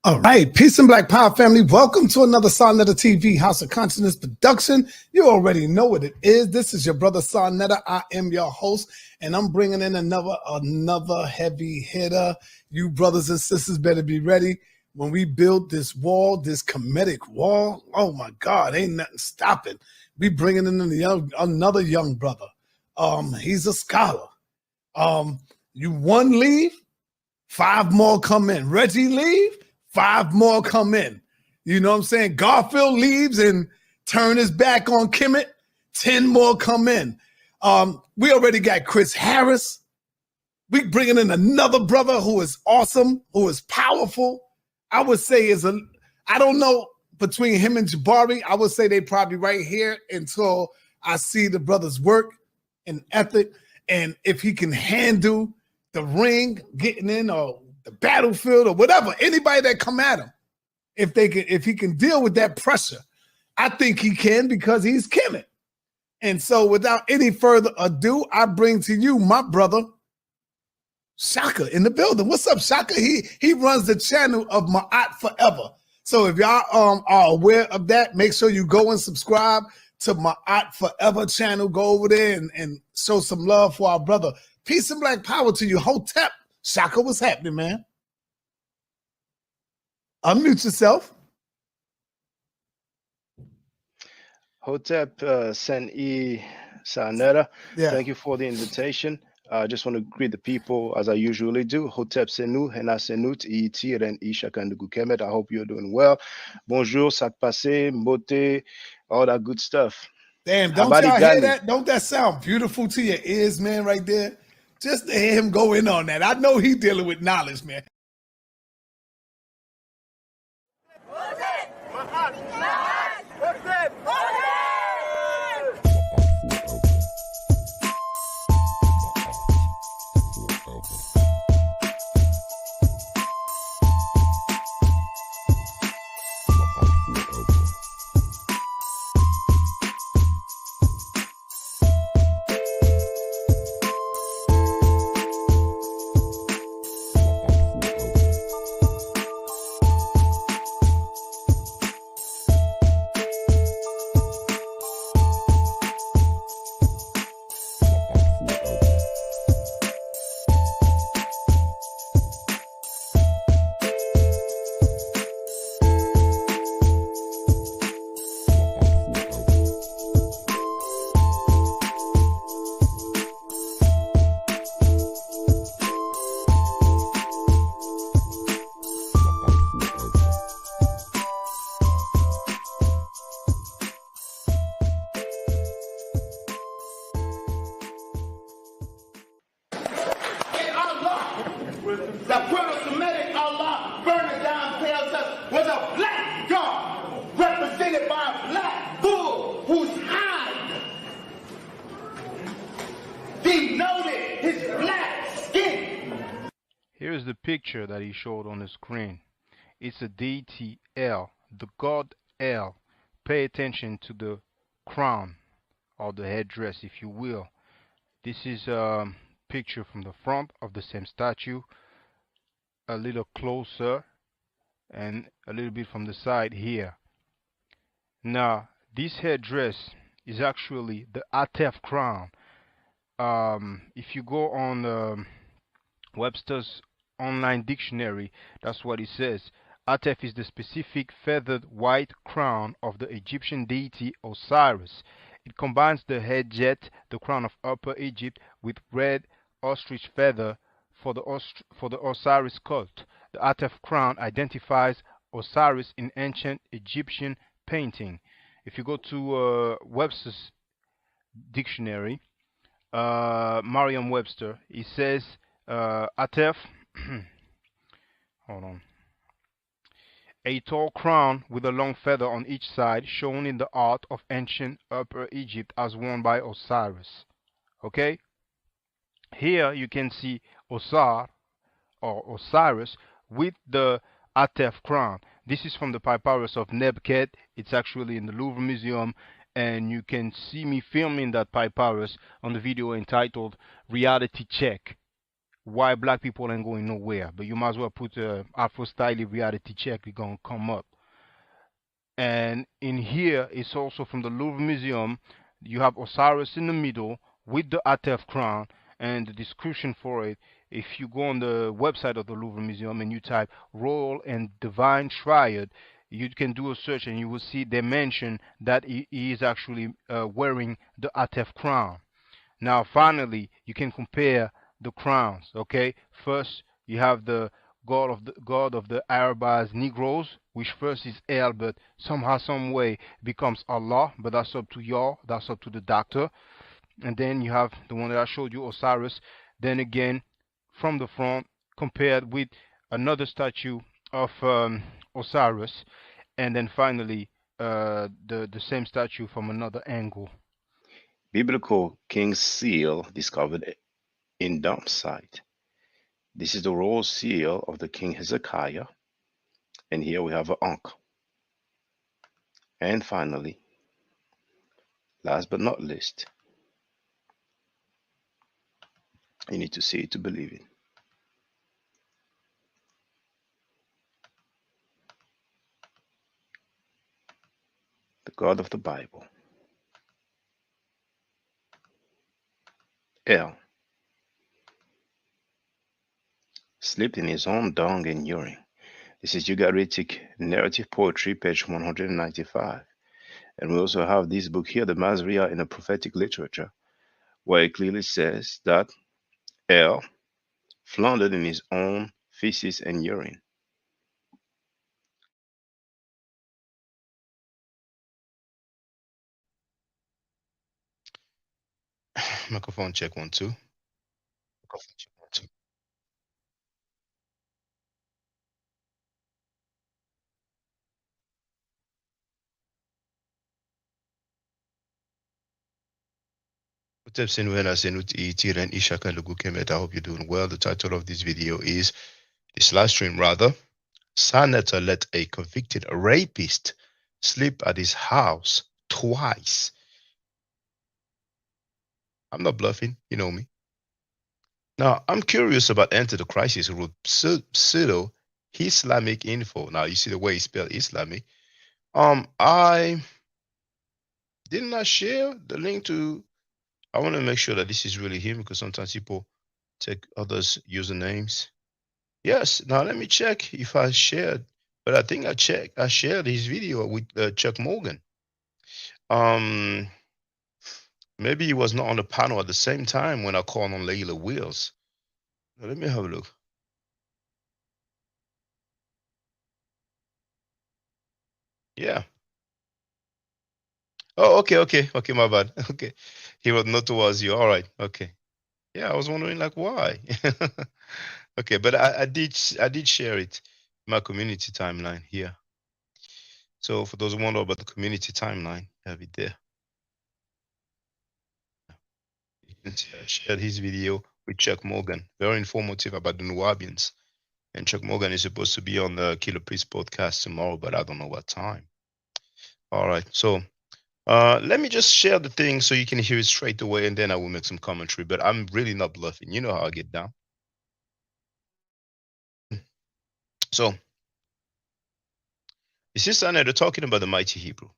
All right, peace and black power family. Welcome to another Sarnetta TV House of Consciousness production. You already know what it is. This is your brother Sarnetta. I am your host, and I'm bringing in another heavy hitter. You brothers and sisters better be ready. When we build this wall, this comedic wall, oh my God, ain't nothing stopping. We bringing in another young brother. He's a scholar. You one leave, 5 more come in. Reggie leave, 5 more come in. You know what I'm saying? Garfield leaves and turn his back on Kemet, 10 more come in. We already got Chris Harris. We bringing in another brother who is awesome, who is powerful. I would say I don't know, between him and Jabari, I would say they probably right here until I see the brother's work and ethic, and if he can handle the ring, getting in, or the battlefield, or whatever, anybody that come at him, if he can deal with that pressure, I think he can, because he's Kemet. And so without any further ado, I bring to you my brother Shaka in the building. What's up, Shaka? He runs the channel of Ma'at Forever. So if y'all are aware of that, make sure you go and subscribe to Ma'at Forever channel. Go over there and show some love for our brother. Peace and black power to you. Hotep. Shaka, what's happening, man? Unmute yourself. Hotep Sen-E Sarnetta, Yeah. thank you for the invitation. I just want to greet the people as I usually do. Hotep Senu, Hena Senut, Iti, Ren Ishaka and Kemet. I hope you're doing well. Bonjour, Sak Passe, Mbote, all that good stuff. Damn, don't y'all hear that? Don't that sound beautiful to your ears, man, right there? Just to hear him go in on that. I know he dealing with knowledge, man. The Semitic Allah burning down tells us was a black dog represented by a black bull whose hide denoted his black skin. Here's the picture that he showed on the screen. It's a deity El, the god El. Pay attention to the crown or the headdress, if you will. This is a picture from the front of the same statue, a little closer, and a little bit from the side here. Now, this headdress is actually the Atef crown. If you go on Webster's online dictionary, that's what it says. Atef is the specific feathered white crown of the Egyptian deity Osiris. It combines the head jet, the crown of Upper Egypt, with red ostrich feather for the Osiris cult. The Atef crown identifies Osiris in ancient Egyptian painting. If you go to Webster's dictionary, Merriam-Webster, it says Atef, hold on, a tall crown with a long feather on each side, shown in the art of ancient Upper Egypt as worn by Osiris. Okay? Here you can see Osar or Osiris with the Atef crown. This is from the papyrus of Nebket. It's actually in the Louvre Museum, and you can see me filming that papyrus on the video entitled Reality Check. why black people ain't going nowhere. But you might as well put Afro Style reality check. It's gonna come up. And in here, it's also from the Louvre Museum. You have Osiris in the middle with the Atef crown and the description for it. If you go on the website of the Louvre Museum and you type Royal and Divine Triad, you can do a search and you will see they mention that he is actually wearing the Atef crown. Now, finally, you can compare the crowns. Okay, first you have the God of the Arabs Negroes, which first is El, but somehow, some way becomes Allah. But that's up to y'all. That's up to the doctor. And then you have the one that I showed you, Osiris. Then again, from the front, compared with another statue of Osiris, and then finally the same statue from another angle. Biblical King's Seal discovered in dump site. This is the royal seal of the King Hezekiah. And here we have an Ankh. And finally, last but not least, you need to see it to believe it. The God of the Bible. El slept in his own dung and urine. This is Ugaritic Narrative Poetry, page 195. And we also have this book here, the Masria in the Prophetic Literature, where it clearly says that El floundered in his own feces and urine. Microphone check 1 2. Microphone check 1 2. What's up, Senwela, Senut Tiran Ishaka Lugukemet? I hope you're doing well. The title of this video is, this live stream rather, Senator let a convicted rapist sleep at his house twice. I'm not bluffing, you know me. Now, I'm curious about Enter the Crisis, who wrote pseudo Islamic info. Now, you see the way he spelled Islamic. I did not share the link to. I want to make sure that this is really him, because sometimes people take others' usernames. Yes. Now let me check if I shared, but I think I shared his video with Chuck Morgan. Maybe he was not on the panel at the same time when I called on Layla Wills. Now, let me have a look. Yeah. Oh, okay, my bad. Okay, he wrote not towards you. All right, okay. Yeah, I was wondering like why. Okay, but I did share it in my community timeline here. So for those who wonder about the community timeline, I have it there. You can see I shared his video with Chuck Morgan, very informative about the Nuwabians. And Chuck Morgan is supposed to be on the Killer Priest podcast tomorrow, but I don't know what time. All right, so let me just share the thing so you can hear it straight away, and then I will make some commentary. But I'm really not bluffing. You know how I get down. So, this is Senator talking about the mighty Hebrew.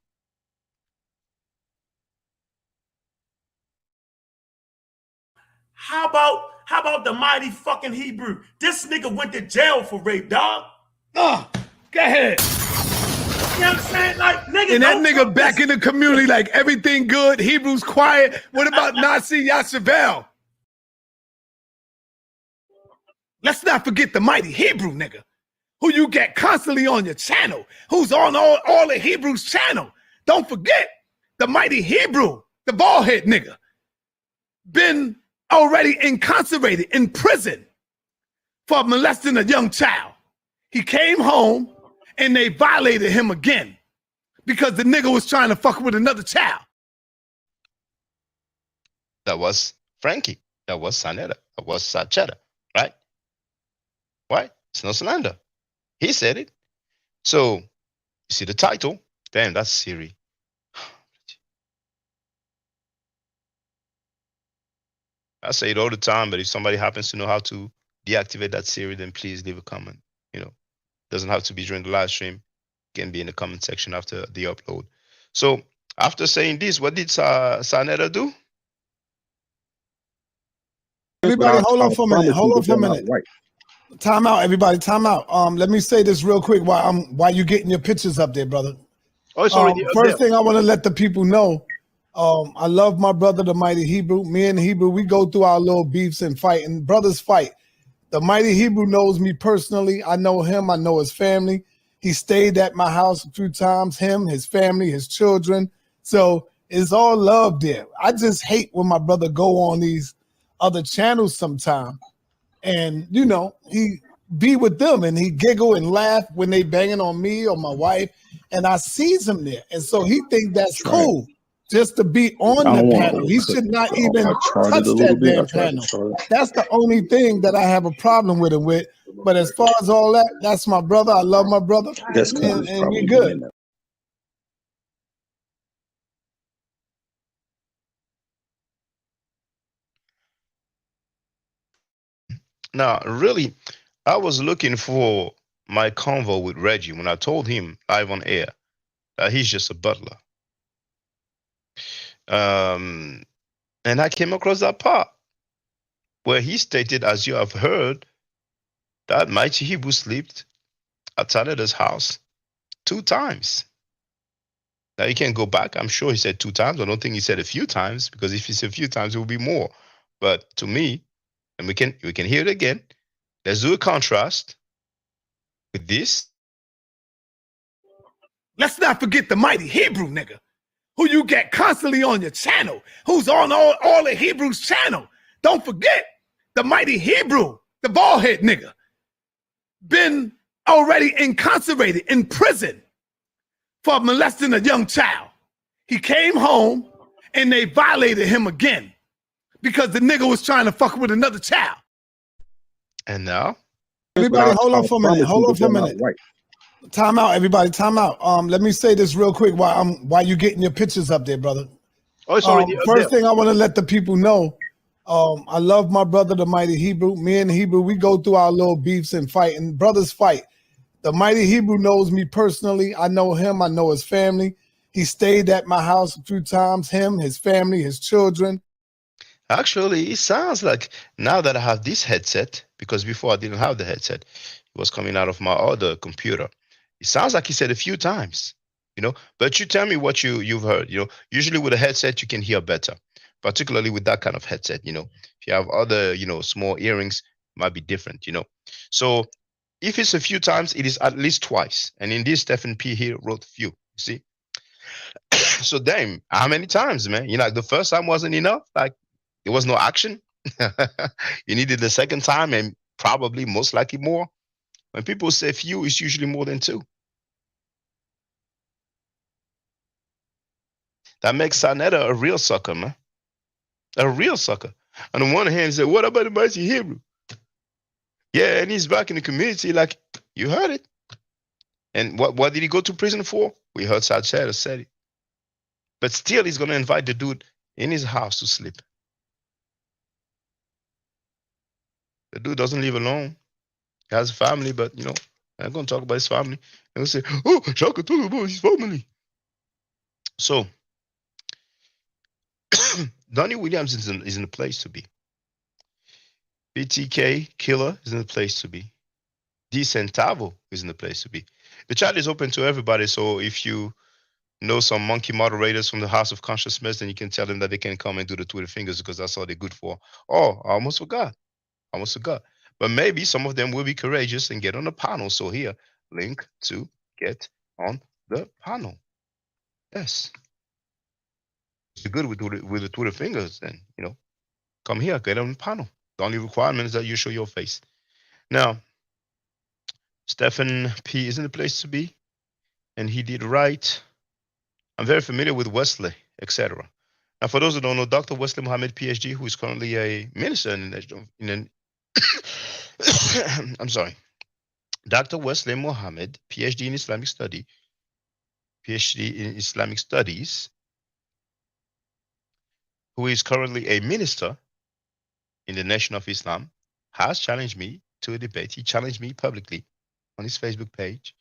How about the mighty fucking Hebrew? This nigga went to jail for rape, dog. Oh, go ahead. You know what I'm saying? Like, nigga, And that don't nigga fuck back this. in the community, like everything good. Hebrews quiet. What about Nazi Yashavel? Let's not forget the mighty Hebrew nigga, who you get constantly on your channel, who's on all the Hebrews channel. Don't forget the mighty Hebrew, the bald head nigga, been already incarcerated in prison for molesting a young child. He came home and they violated him again because the nigga was trying to fuck with another child. That was Frankie. That was Sanetta. That was Sachetta, right? Why? It's no slander. He said it. So, you see the title? Damn, that's Siri. I say it all the time, but if somebody happens to know how to deactivate that Siri, then please leave a comment. Doesn't have to be during the live stream. It can be in the comment section after the upload. So after saying this, what did Sanetta do? Everybody, hold on for a minute. Hold on for a minute. Time out, everybody. Time out. Let me say this real quick while you getting your pictures up there, brother. Oh, it's already up First there. thing I want to let the people know, I love my brother, the Mighty Hebrew. Me and Hebrew, we go through our little beefs and fight, and brothers fight. The Mighty Hebrew knows me personally. I know him. I know his family. He stayed at my house a few times. Him, his family, his children. So it's all love there. I just hate when my brother go on these other channels sometime, and he be with them and he giggle and laugh when they banging on me or my wife, and I sees him there, and so he think that's cool just to be on the panel. He should not even touch that damn panel. That's the only thing that I have a problem with him with. But as far as all that, that's my brother. I love my brother, and we good. Now, really, I was looking for my convo with Reggie when I told him live on air that he's just a butler. And I came across that part where he stated, as you have heard, that Mighty Hebrew slept at Taneda's house 2 times. Now you can go back. I'm sure he said 2 times. I don't think he said a few times, because if he said a few times, it will be more. But to me, and we can hear it again. Let's do a contrast with this. Let's not forget the Mighty Hebrew nigga, who you get constantly on your channel, who's on all the Hebrews channel. Don't forget the Mighty Hebrew, the baldhead nigga, been already incarcerated in prison for molesting a young child. He came home and they violated him again because the nigga was trying to fuck with another child. And now, everybody, hold on for a minute. Hold on for a minute. Time out, everybody. Time out. Let me say this real quick while you getting your pictures up there, brother. Oh, it's already up First there. thing I want to let the people know, I love my brother, the Mighty Hebrew. Me and Hebrew, we go through our little beefs and fight, and brothers fight. The Mighty Hebrew knows me personally. I know him. I know his family. He stayed at my house a few times. Him, his family, his children. actually, it sounds like now that I have this headset, because before I didn't have the headset, it was coming out of my other computer. It sounds like he said a few times, But you tell me what you've heard. Usually with a headset you can hear better, particularly with that kind of headset. If you have other, small earrings, it might be different. So if it's a few times, it is at least twice. And in this, Stephen P here wrote few. You see. So damn, how many times, man? Like the first time wasn't enough. Like there was no action. You needed the second time, and probably most likely more. When people say few, it's usually more than 2. That makes Sanetta a real sucker, man. A real sucker. On the one hand, he said, what about the Mighty Hebrew? Yeah, and he's back in the community. Like, you heard it. And what did he go to prison for? We heard Sanetta said it. But still, he's going to invite the dude in his house to sleep. The dude doesn't live alone. He has a family, but, I'm not going to talk about his family. And say, oh, Shaka talk about his family. So, Donnie Williams is in a place to be. BTK Killer is in the place to be. D Centavo is in the place to be. The chat is open to everybody, so if you know some monkey moderators from the House of Consciousness, then you can tell them that they can come and do the Twitter fingers, because that's all they're good for. Oh, I almost forgot. But maybe some of them will be courageous and get on the panel. So here, link to get on the panel. Yes. If you're good with the Twitter fingers, then, come here, get on the panel. The only requirement is that you show your face. Now, Stephen P is in the place to be, and he did right. I'm very familiar with Wesley, etc. Now, for those who don't know, Dr. Wesley Muhammad, PhD, who is currently a minister I'm sorry, Dr. Wesley Muhammad, PhD in Islamic study, PhD in Islamic studies, who is currently a minister in the Nation of Islam has challenged me to a debate. He challenged me publicly on his Facebook page.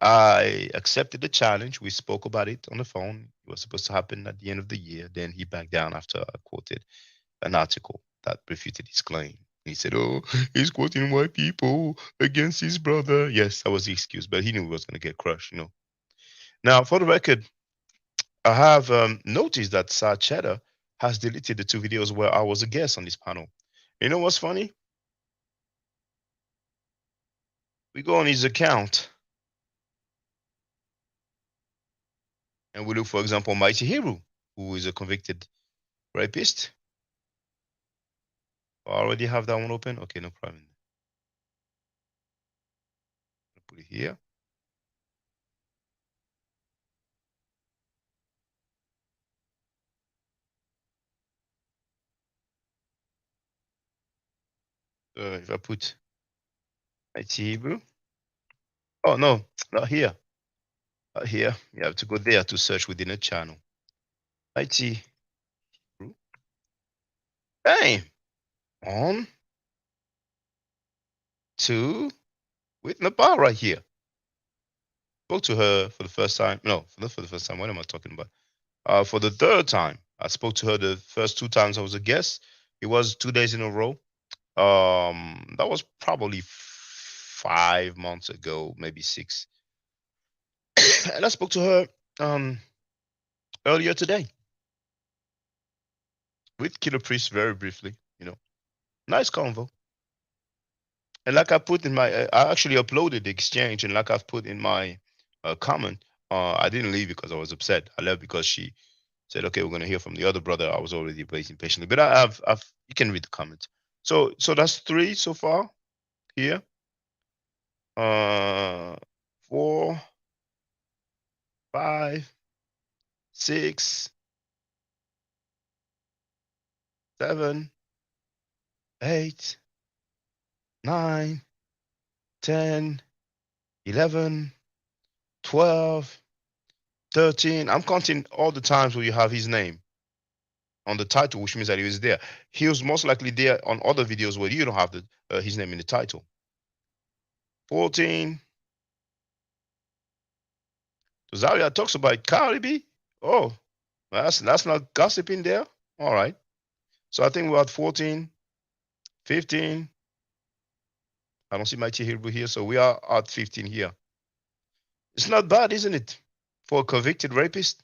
I accepted the challenge. We spoke about it on the phone. It was supposed to happen at the end of the year. Then he backed down after I quoted an article that refuted his claim. He said, "Oh, he's quoting white people against his brother." Yes, that was the excuse, but he knew he was going to get crushed, you know. Now, for the record, I have noticed that Sir Cheddar has deleted the two videos where I was a guest on this panel. You know what's funny? We go on his account and we look, for example, Mighty Hero, who is a convicted rapist. I already have that one open. Okay, no problem. Put it here. If I put Mighty Hebrew, oh no, not here. Not here. You have to go there to search within a channel. Mighty Hebrew. Bang! On. Two. With Nepal right here. Spoke to her for the first time. No, not for the first time. What am I talking about? For the third time. I spoke to her the first two times I was a guest. It was 2 days in a row. That was probably 5 months ago, maybe 6. And I spoke to her earlier today with Killer Priest very briefly. You know, nice convo. And like I put in my, I actually uploaded the exchange, and like I've put in my comment, I didn't leave because I was upset. I left because she said, "Okay, we're gonna hear from the other brother." I was already waiting patiently, but I've, you can read the comments. So that's 3 so far here. 4, 5, 6, 7, 8, 9, 10, 11, 12, 13. I'm counting all the times where you have his name on the title, which means that he was there. He was most likely there on other videos where you don't have the his name in the title. 14. So Zaria talks about Cardi B. Oh, that's not gossiping there. All right. So I think we're at 14, 15. I don't see my Hebrew here, so we are at 15 here. It's not bad, isn't it, for a convicted rapist?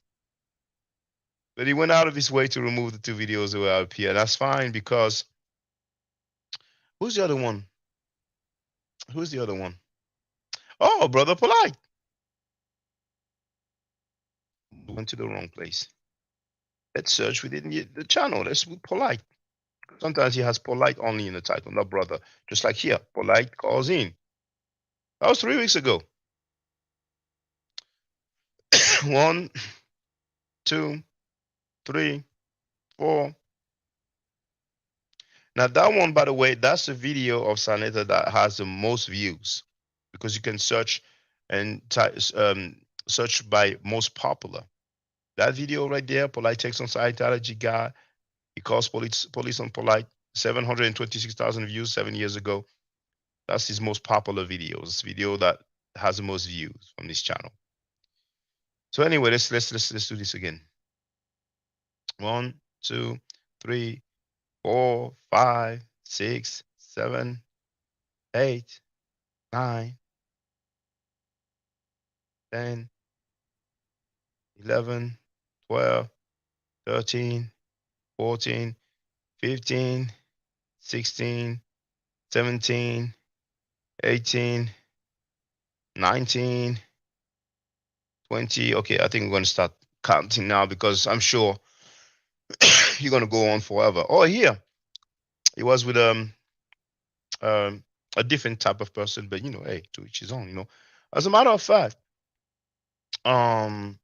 But he went out of his way to remove the 2 videos that were up here. That's fine because who's the other one? Who's the other one? Oh, Brother Polite. Went to the wrong place. Let's search within the channel. Let's put Polite. Sometimes he has Polite only in the title, not Brother. Just like here, Polite calls in. That was 3 weeks ago. 1, 2, 3, 4. Now that one, by the way, that's the video of Saneta that has the most views because you can search and search by most popular. That video right there, Polite takes on Scientology guy. He calls police on Polite. 726,000 views 7 years ago. That's his most popular video. It's video that has the most views on this channel. So anyway, let's do this again. 1, 2, 3, 4, 5, 6, 7, 8, 9, 10, 11, 12, 13, 14, 15, 16, 17, 18, 19, 20. Okay, I think we're going to start counting now because I'm sure you're going to go on forever. Oh, here. It was with a different type of person, but you know, hey, to each his own, you know. As a matter of fact, I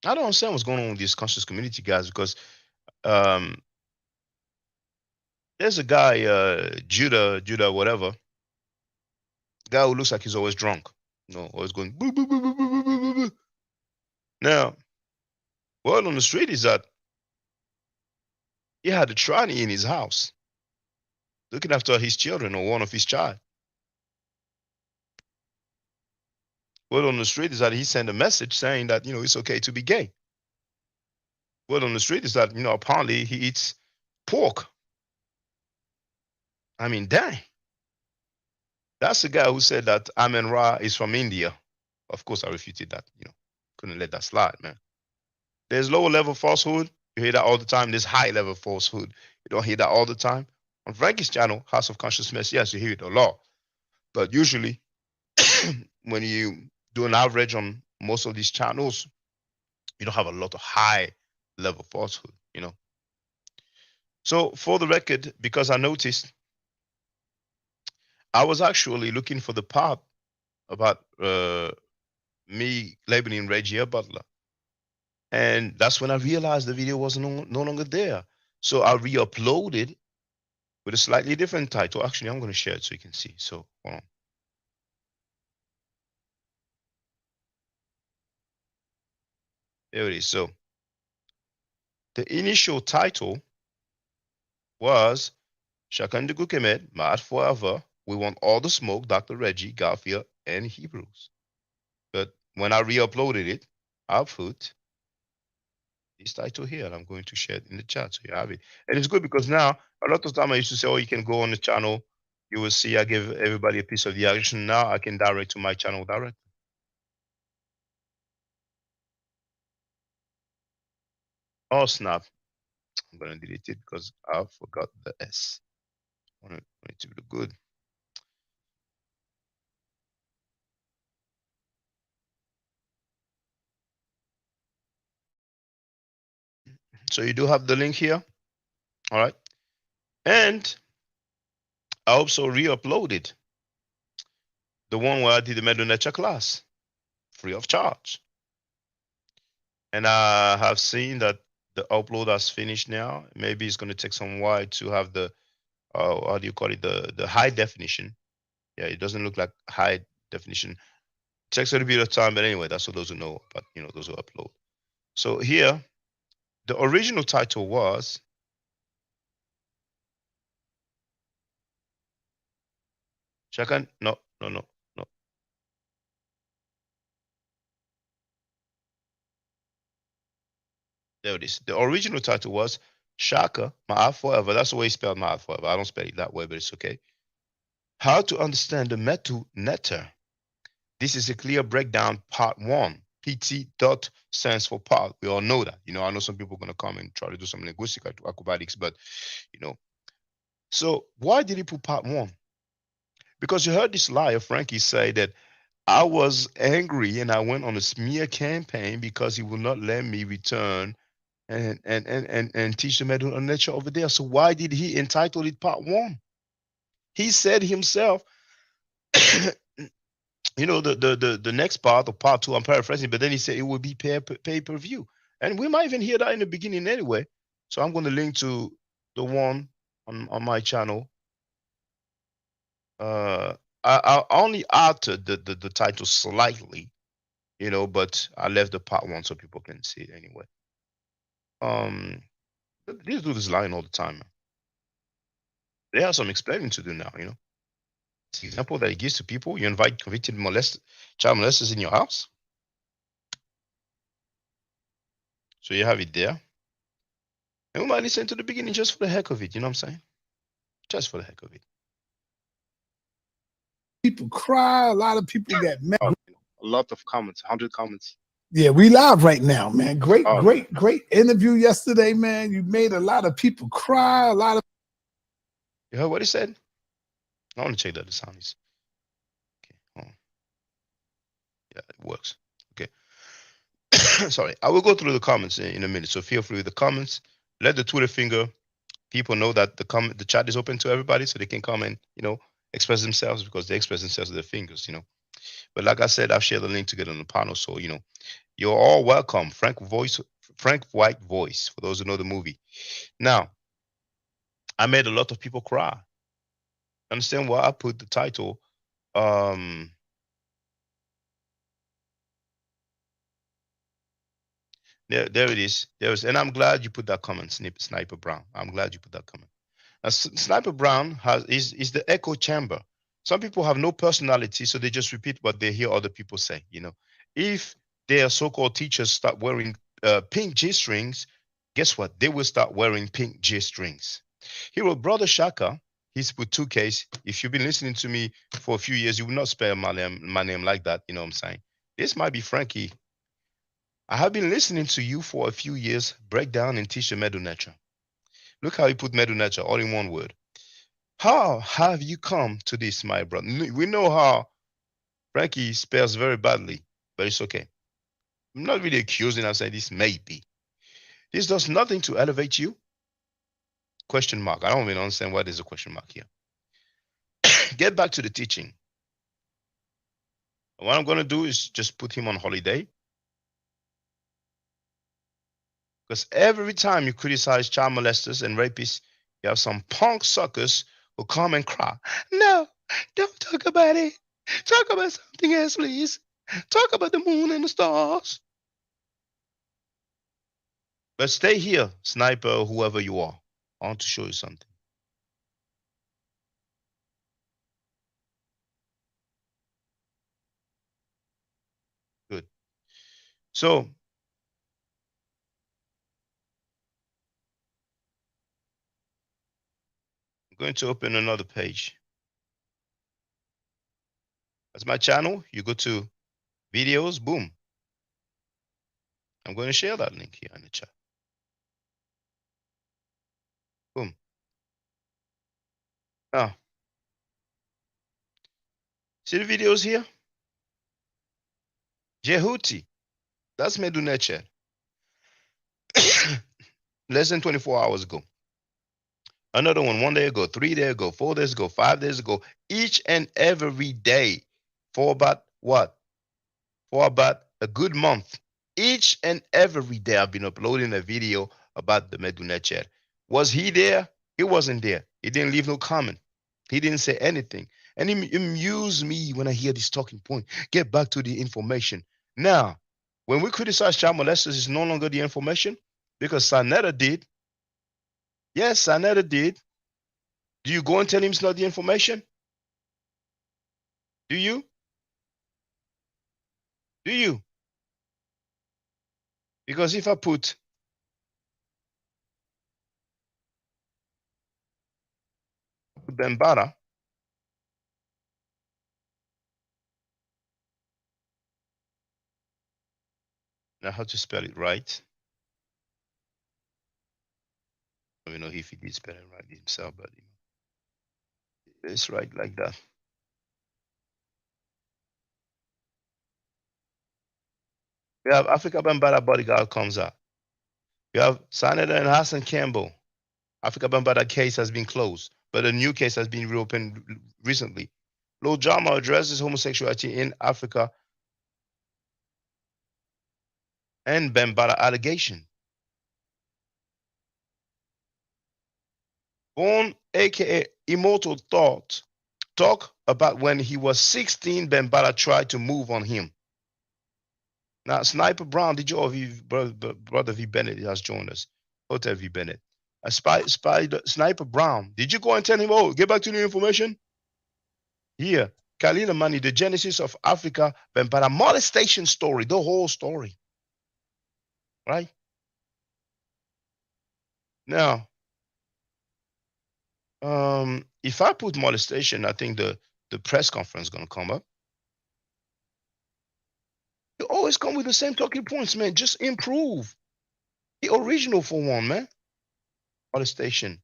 don't understand what's going on with these conscious community guys because there's a guy, Judah, whatever, guy who looks like he's always drunk, you know, always going boo boo boo boo boo boo boo boo. Now, word on the street is that He had a tranny in his house, looking after his children or one of his child. Word on the street is that he sent a message saying that, you know, it's okay to be gay. Word on the street is that, you know, apparently he eats pork. I mean, dang. That's the guy who said that Amen Ra is from India. Of course, I refuted that. You know, couldn't let that slide, man. There's lower level falsehood. You hear that all the time. There's high level falsehood. You don't hear that all the time. On Frankie's channel, House of Consciousness, yes, you hear it a lot. But usually, when you do an average on most of these channels, you don't have a lot of high level falsehood, you know. So for the record, because I noticed, I was actually looking for the part about me labeling Reggie Butler. And that's when I realized the video was no longer there. So I re-uploaded with a slightly different title. Actually, I'm going to share it so you can see. So hold on. There it is. So the initial title was Shakandugu Kemet, Mad Forever. We want all the smoke, Dr. Reggie, Garfield, and Hebrews. But when I re-uploaded it, I put this title here, and I'm going to share it in the chat so you have it. And it's good because now a lot of time I used to say, oh, you can go on the channel, you will see I give everybody a piece of the action. Now I can direct to my channel directly. Oh snap. I'm gonna delete it because I forgot the S. I want it to be good. So you do have the link here. All right. And I also re-uploaded the one where I did the Medonecha class free of charge. And I have seen that the upload has finished now. Maybe it's going to take some while to have the how do you call it, the high definition. Yeah, it doesn't look like high definition. It takes a little bit of time, but anyway, that's for those who know, but you know, those who upload. So here, the original title was Shakan. No. There it is. The original title was Shaka Ma'af Forever. That's the way he spelled Ma'af Forever. I don't spell it that way, but it's okay. How to understand the Metu Netter. This is a clear breakdown, part one. PT dot stands for part. We all know that. You know, I know some people are going to come and try to do some linguistic acrobatics, but, you know. So why did he put part one? Because you heard this liar, Frankie, say that I was angry and I went on a smear campaign because he would not let me return and teach the medical nature over there. So why did he entitle it part one? He said himself, you know, the next part or part two, I'm paraphrasing, but then he said it would be pay-per-view. And we might even hear that in the beginning anyway. So I'm going to link to the one on my channel. I only altered the title slightly, you know, but I left the part one so people can see it anyway. These dudes lying all the time, man. They have some explaining to do now, you know. It's the example that he gives to people. You invite convicted child molesters in your house. So you have it there. And we might listen to the beginning just for the heck of it, you know what I'm saying? Just for the heck of it. People cry. A lot of people get mad. A lot of comments, 100 comments. Yeah, we live right now, man. Great man. interview yesterday, man. You made a lot of people cry. A lot of. You heard what he said? I want to check that the sound is. Okay. Oh. Yeah, it works. Okay. Sorry. I will go through the comments in a minute. So feel free with the comments. Let the Twitter finger people know that the chat is open to everybody so they can come and, you know, express themselves because they express themselves with their fingers, you know. But like I said, I've shared the link to get on the panel. So, you know, you're all welcome. Frank White Voice, for those who know the movie. Now, I made a lot of people cry. Understand why I put the title There it is. And I'm glad you put that comment, Sniper Brown. I'm glad you put that comment. Sniper Brown is the echo chamber. Some people have no personality, so they just repeat what they hear other people say. If their so-called teachers start wearing pink G-strings, guess what? They will start wearing pink G-strings. He wrote, Brother Shaka, he's put 2Ks. If you've been listening to me for a few years, you will not spell my name like that. You know what I'm saying? This might be Frankie. I have been listening to you for a few years break down and teach the Medu Nature. Look how he put Medu Nature all in one word. How have you come to this, my brother? We know how Frankie spells very badly, but it's okay. I'm not really accusing. I'm saying this may be. This does nothing to elevate you. Question mark. I don't even understand why there's a question mark here. Get back to the teaching. What I'm going to do is just put him on holiday. Because every time you criticize child molesters and rapists, you have some punk suckers who come and cry. No, don't talk about it. Talk about something else, please. Talk about the moon and the stars. But stay here, Sniper, whoever you are. I want to show you something. Good. So, I'm going to open another page. That's my channel. You go to videos, boom. I'm going to share that link here in the chat. Boom. Now, see the videos here? Jehuti. That's Medu Neche. Less than 24 hours ago. Another one day ago, 3 days ago, 4 days ago, 5 days ago. Each and every day for about what? For about a good month. Each and every day I've been uploading a video about the Medu Neche. Was he there? He wasn't there. He didn't leave no comment. He didn't say anything. And it amused me when I hear this talking point. Get back to the information. Now, when we criticize child molesters, it's no longer the information because Sanetta did. Yes, Sanetta did. Do you go and tell him it's not the information? Do you? Do you? Because if I put Bambara, now how to spell it right. I don't know if he did spell it right himself, but it's right like that. We have Africa Bambara bodyguard comes out. We have Sanetta and Hassan Campbell. Africa Bambara case has been closed, but a new case has been reopened recently. Lord Jama addresses homosexuality in Africa and Bambara allegation. Born, aka Immortal Thought, talk about when he was 16, Bambara tried to move on him. Now, Sniper Brown, did you brother V Bennett has joined us. Hotel V Bennett. Sniper Brown, did you go and tell him, oh, get back to the information? Here, Khalil Mani, the genesis of Africa, Bambara molestation story, the whole story. Right? Now, if I put molestation, I think the press conference is going to come up. You always come with the same talking points, man. Just improve. The original for one, man. Molestation.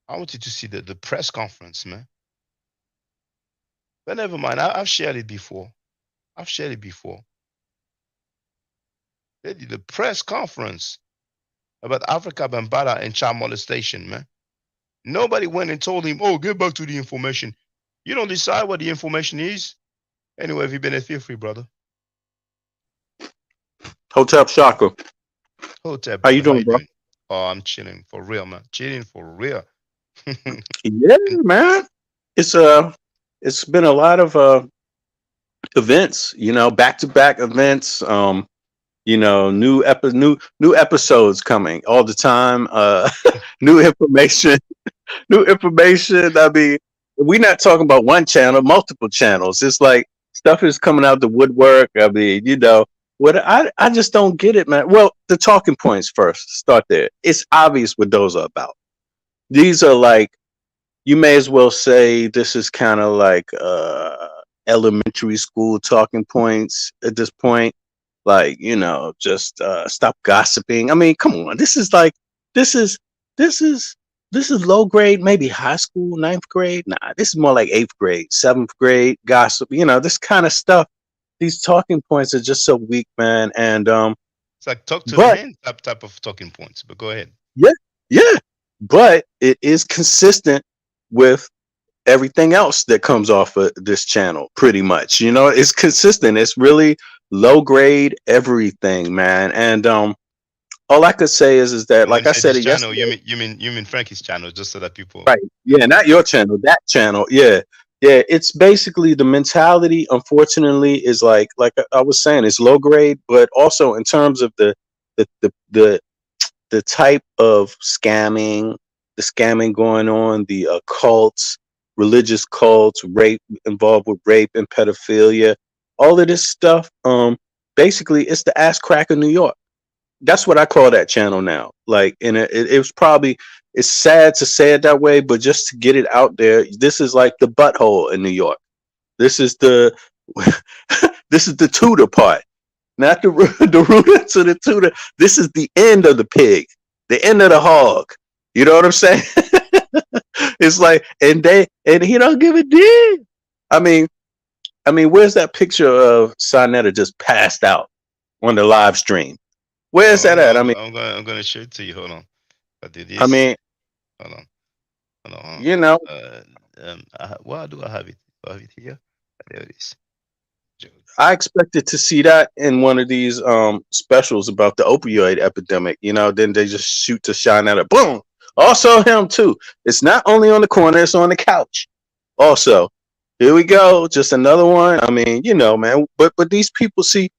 I wanted to see the press conference, man. But never mind. I've shared it before. I've shared it before. They did the press conference about Africa Bambara and child molestation, man. Nobody went and told him, oh, get back to the information. You don't decide what the information is. Anyway, if you've been feel free, brother. Hotep Shaka. Hotep, How you doing, bro? Oh, I'm chilling for real, man. Chilling for real. Yeah, man. It's been a lot of events, back to back events. New episodes coming all the time. New information, new information. I mean, we're not talking about one channel, multiple channels. It's like stuff is coming out the woodwork. I mean, what I just don't get it, man. Well, the talking points first. Start there. It's obvious what those are about. These are like, you may as well say this is kind of like elementary school talking points at this point. Like, just stop gossiping. I mean, come on. This is this is this is low grade, maybe high school, ninth grade. Nah, this is more like eighth grade, seventh grade gossip. This kind of stuff. These talking points are just so weak, man. And It's like talk to the but hand type of talking points. But go ahead. yeah, yeah. But it is consistent with everything else that comes off of this channel, pretty much. It's consistent. It's really low grade everything, man. And all I could say is that, And when like you I say said this it channel, yesterday. you mean Frankie's channel, just so that people. Right. Yeah, not your channel, that channel. Yeah. Yeah, it's basically the mentality, unfortunately, is like I was saying, it's low grade, but also in terms of the the the, the type of scamming, the scamming going on, the cults, religious cults, rape involved with rape and pedophilia, all of this stuff. Basically, it's the ass crack of New York. That's what I call that channel now. Like, and it was probably, it's sad to say it that way, but just to get it out there, this is like the butthole in New York. This is the this is the Tudor part, not the the rooter to the Tudor. This is the end of the pig, the end of the hog. You know what I'm saying? It's like, and he don't give a damn. I mean, where's that picture of Sonetta just passed out on the live stream? Where's that at? I'm gonna show it to you. Hold on. I do I this. mean, Hold on. Hold on. you know, Where do I have it? Do I have it here? There it is. I expected to see that in one of these specials about the opioid epidemic. Then they just shoot to shine at it. Boom. Also him too. It's not only on the corner, it's on the couch. Also, here we go. Just another one. I mean, man. But these people see.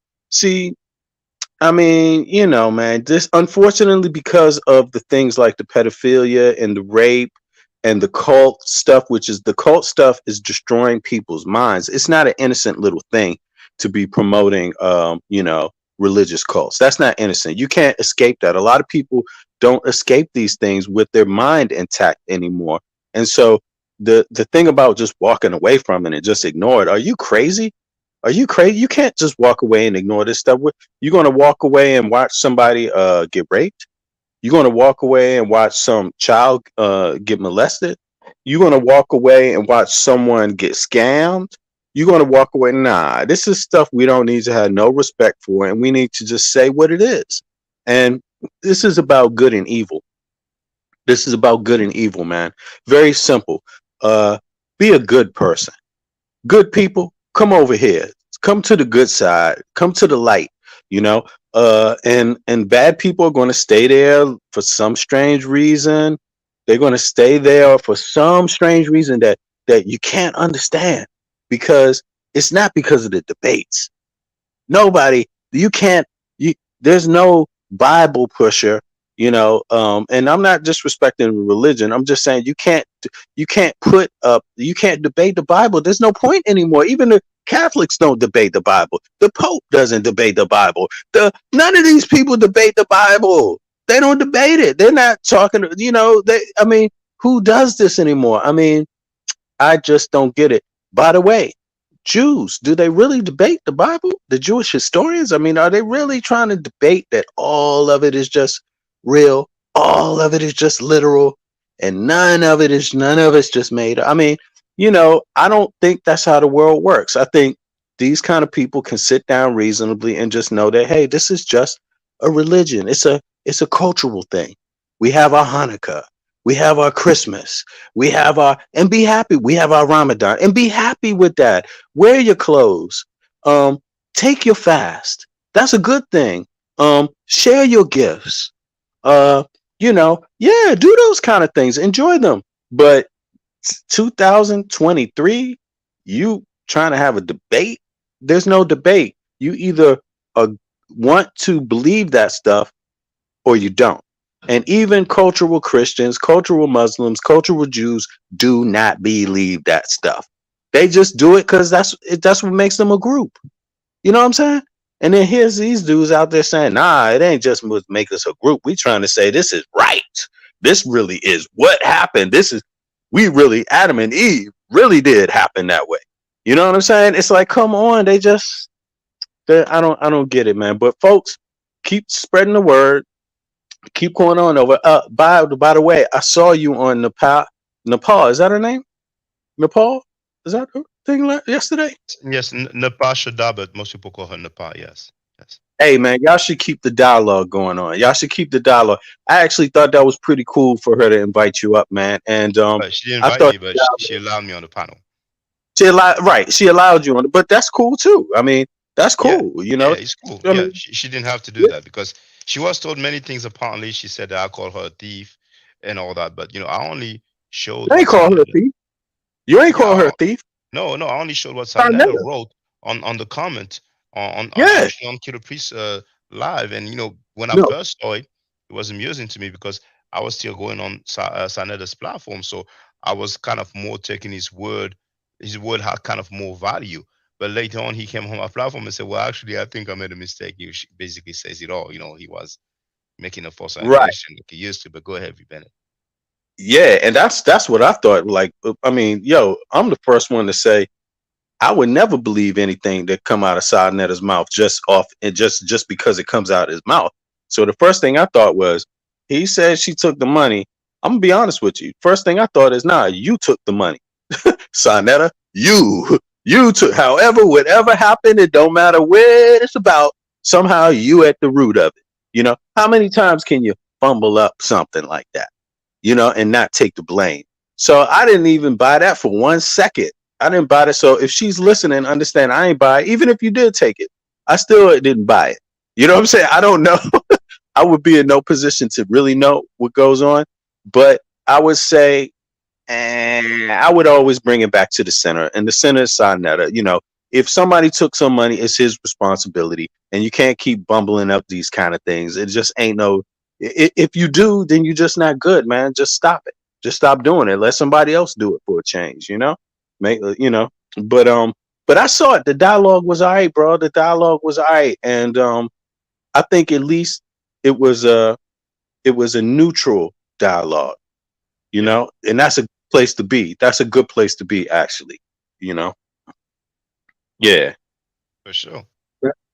I mean, man. This, unfortunately, because of the things like the pedophilia and the rape and the cult stuff, which is the cult stuff, is destroying people's minds. It's not an innocent little thing to be promoting, religious cults. That's not innocent. You can't escape that. A lot of people don't escape these things with their mind intact anymore. And so the thing about just walking away from it and just ignore it, are you crazy? Are you crazy? You can't just walk away and ignore this stuff. You're going to walk away and watch somebody get raped? You're going to walk away and watch some child get molested? You're going to walk away and watch someone get scammed? You're going to walk away? Nah, this is stuff we don't need to have no respect for, and we need to just say what it is. And this is about good and evil. This is about good and evil, man. Very simple. Be a good person. Good people, come over here. Come to the good side. Come to the light. And bad people are going to stay there for some strange reason. They're going to stay there for some strange reason that you can't understand, because it's not because of the debates. Nobody, you can't, there's no Bible pusher, and I'm not disrespecting religion. I'm just saying you can't debate the Bible. There's no point anymore. Even the Catholics don't debate the Bible. The Pope doesn't debate the Bible. None of these people debate the Bible. They don't debate it. They're not talking, who does this anymore? I just don't get it. By the way, Jews, do they really debate the Bible? The Jewish historians? Are they really trying to debate that all of it is just real? All of it is just literal, and none of it's just made up? I don't think that's how the world works. I think these kind of people can sit down reasonably and just know that, hey, this is just a religion. It's a cultural thing. We have our Hanukkah. We have our Christmas. We have and be happy. We have our Ramadan, and be happy with that. Wear your clothes. Take your fast. That's a good thing. Share your gifts. Do those kind of things. Enjoy them. But 2023, you trying to have a debate There's no debate. You either uh, want to believe that stuff or you don't. And even cultural Christians, cultural Muslims, cultural Jews do not believe that stuff. They just do it because that's what makes them a group. You know what I'm saying? And then here's these dudes out there saying, nah, it ain't just what make us a group. We trying to say this is right. This really is what happened. This is we really Adam and Eve really did happen that way. You know what I'm saying? It's like, come on, I don't get it, man. But folks, keep spreading the word, keep going on over. By the way, I saw you on Nepal. Is that her name? Nepal? Is that her thing yesterday? Yes, Napasha Dabat. Most people call her Napa. Yes, yes. Hey man, y'all should keep the dialogue going on. Y'all should keep the dialogue. I actually thought that was pretty cool for her to invite you up, man. And But she didn't I invite thought me, but she allowed me on the panel. she allowed right, she allowed you on, but that's cool too. I mean, that's Yeah, cool. You yeah, know, it's cool. I Yeah, mean, she didn't have to do yeah, that because she was told many things. Apparently, she said that I called her a thief and all that. But I only showed you ain't what call her a Sanetta. thief. You ain't call her Yeah, a thief. no, no, I only showed what Sanetta Carnetta. wrote on the comment on Yeah, actually on Killer Priest live. And when I no, first saw it, it was amusing to me because I was still going on Sanetta's platform, so I was kind of more taking his word. His word had kind of more value. But later on, he came on my platform and said, "Well, actually, I think I made a mistake." He basically says it all. He was making a false right. accusation like he used to. But go ahead, Bennett. Yeah, and that's what I thought. Like, I mean, yo, I'm the first one to say I would never believe anything that come out of Sanetta's mouth just off and just because it comes out of his mouth. So the first thing I thought was he said she took the money. I'm gonna be honest with you. First thing I thought is, nah, you took the money. Sonetta, you took however, whatever happened, it don't matter where it's about, somehow you at the root of it. How many times can you fumble up something like that? And not take the blame. So I didn't even buy that for 1 second. I didn't buy it. So if she's listening, understand I ain't buy it. Even if you did take it, I still didn't buy it. You know what I'm saying? I don't know. I would be in no position to really know what goes on. But I would say, and I would always bring it back to the center. And the center is Sonetta. If somebody took some money, it's his responsibility. And you can't keep bumbling up these kind of things. It just ain't no. If you do, then you're just not good, man. Just stop it. Just stop doing it. Let somebody else do it for a change. Make But but I saw it. The dialogue was all right, bro. The dialogue was all right, and I think at least it was a neutral dialogue. Yeah, And that's a place to be. That's a good place to be, actually. You know, yeah, for sure,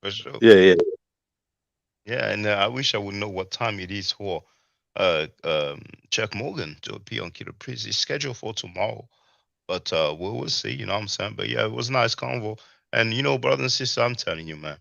for sure. yeah, yeah. Yeah, and I wish I would know what time it is for Chuck Morgan to appear on Killer Priest. It's scheduled for tomorrow, but we will see. You know what I'm saying? But yeah, it was a nice convo. And brother and sister, I'm telling you, man.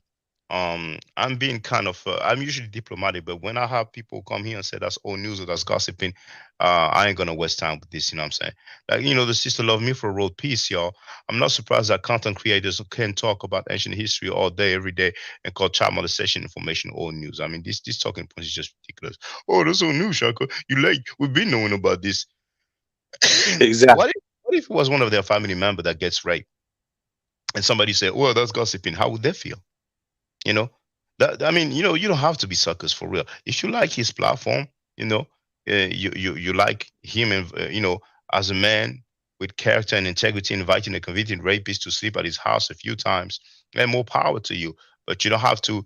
I'm being kind of. I'm usually diplomatic, but when I have people come here and say that's old news or that's gossiping, I ain't gonna waste time with this. You know what I'm saying? Like the sister love me for world peace, y'all. I'm not surprised that content creators can talk about ancient history all day, every day, and call child molestation information old news. I mean, this talking point is just ridiculous. Oh, that's old news, Shaka. You like we've been knowing about this. Exactly. What if it was one of their family member that gets raped and somebody say, "Oh, that's gossiping"? How would they feel? You know, I mean, you don't have to be suckers for real. If you like his platform, you know, you like him, and as a man with character and integrity, inviting a convicted rapist to sleep at his house a few times, and more power to you. But you don't have to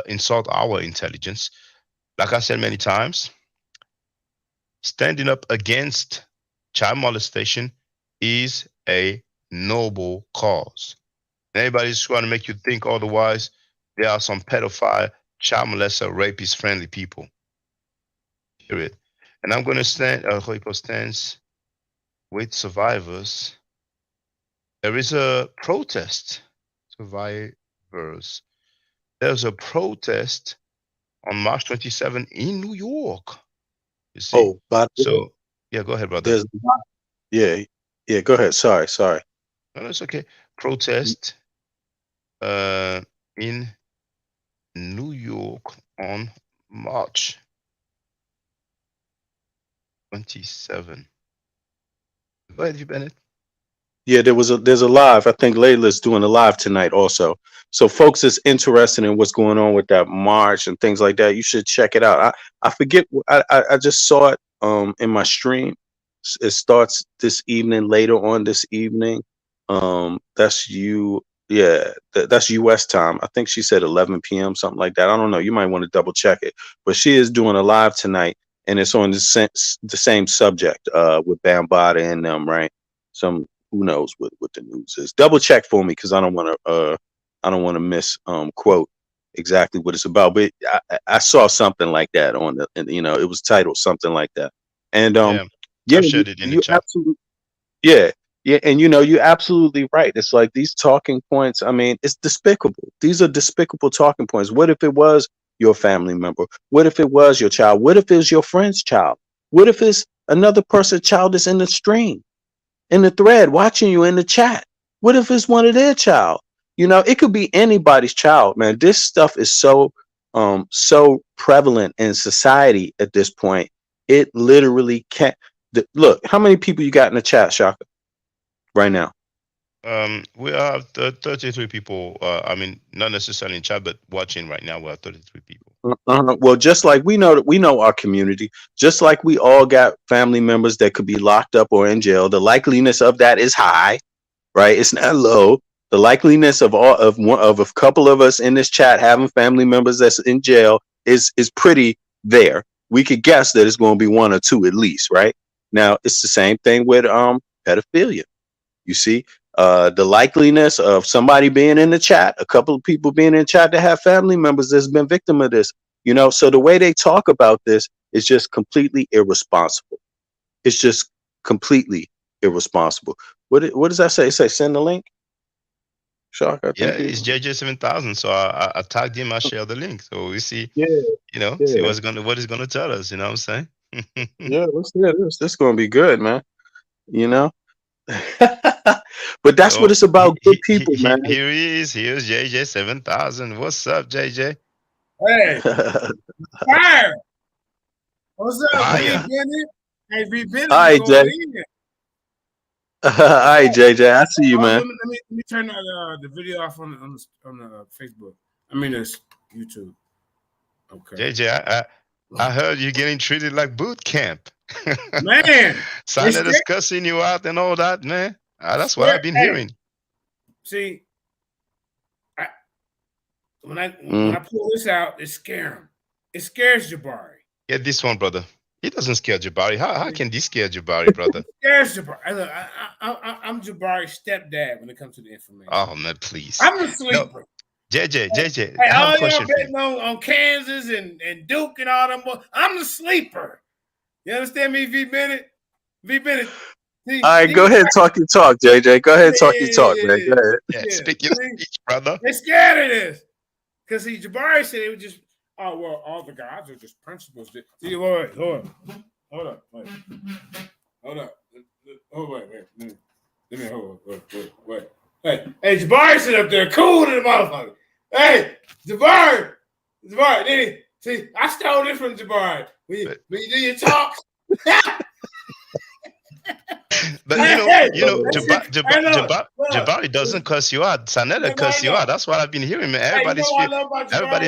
insult our intelligence. Like I said many times, standing up against child molestation is a noble cause. Anybody's trying to make you think otherwise, there are some pedophile, child molester, rapist friendly people. Period. And I'm going to stand, Hoipo stands with survivors. There is a protest. Survivors. There's a protest on March 27 in New York. You see? Oh, by the way, So, yeah, go ahead, brother. there's yeah, yeah. Go ahead. Sorry, sorry. No, it's okay. Protest uh, in New York on March 27. Go ahead, you Bennett. Yeah, there's a live. I think Layla's doing a live tonight also. So folks is interested in what's going on with that march and things like that. You should check it out. I forget. I just saw it in my stream. It starts this evening, later on this evening. That's you. Yeah, that's U.S. time. I think she said 11 p.m. something like that. I don't know. You might want to double check it. But she is doing a live tonight, and it's on the same subject with Bambaataa and them, right? Some who knows what the news is. Double check for me because I don't want to miss quote exactly what it's about. But I saw something like that on the, and, it was titled something like that. And Yeah, yeah, I've shared it in the you chat. absolutely, yeah. Yeah, and you're absolutely right. It's like these talking points, I mean, it's despicable. These are despicable talking points. What if it was your family member? What if it was your child? What if it was your friend's child? What if it's another person's child that's in the stream, in the thread, watching you in the chat? What if it's one of their child? It could be anybody's child, man. This stuff is so prevalent in society at this point. It literally can't. Look, how many people you got in the chat, Shaka, right now? We have 33 people. I mean, not necessarily in chat, but watching right now. We have 33 people. Well, just like we know our community, just like we all got family members that could be locked up or in jail. The likeliness of that is high, right? It's not low. The likeliness of a couple of us in this chat having family members that's in jail is pretty there. We could guess that it's going to be one or two at least, right? Now, it's the same thing with pedophilia. You see, the likeliness of somebody being in the chat, a couple of people being in chat that have family members that's been victim of this. So the way they talk about this is just completely irresponsible. It's just completely irresponsible. What does that say? It say send the link. Shark, I Yeah, think it's JJ7000. So I tagged him. I shared the link. So we see, yeah, see yeah, what he's gonna tell us. You know what I'm saying? yeah. Let's hear this. This is gonna be good, man. You know. But that's what So it's about. Good people, man. here he is. Here's JJ7000. What's up, JJ? Hey, fire! What's up, V Fire. Bennett? Hey, V Bennett All be right, Jay. going in. All right, JJ. I see you, Oh, man. let me turn the video off on the Facebook. I mean, it's YouTube. Okay, JJ, I heard you getting treated like boot camp. man. It's Sanet is cussing you out and all that, man. That's what scared. I've been Hey, hearing. see, when I Mm. pull this out, it scares him. It scares Jabari. Get this one, brother. He doesn't scare Jabari. How can this scare Jabari, brother? It scares Jabari. Look, I'm Jabari's stepdad when it comes to the information. Oh man, please. I'm the sleeper. No, JJ, Hey, I have all a question y'all for you. betting on Kansas and Duke and all them. I'm the sleeper. You understand me, V Bennett? V Bennett. See, All right, go ahead and talk your talk, JJ. Go ahead and talk your talk, man. Go ahead. Yeah, speak your speech, brother. They're scared of this. Because Jabari said it was just, oh, well, all the guys are just principals. See, hold up. Wait. Let me hold on. Hey, Jabari sit up there cool to the motherfucker. Hey, Jabari. See, I stole this from Jabari. When you do your talks. But Jabari doesn't cuss you out. Sanetta cuss you out. That's what I've been hearing, man. Everybody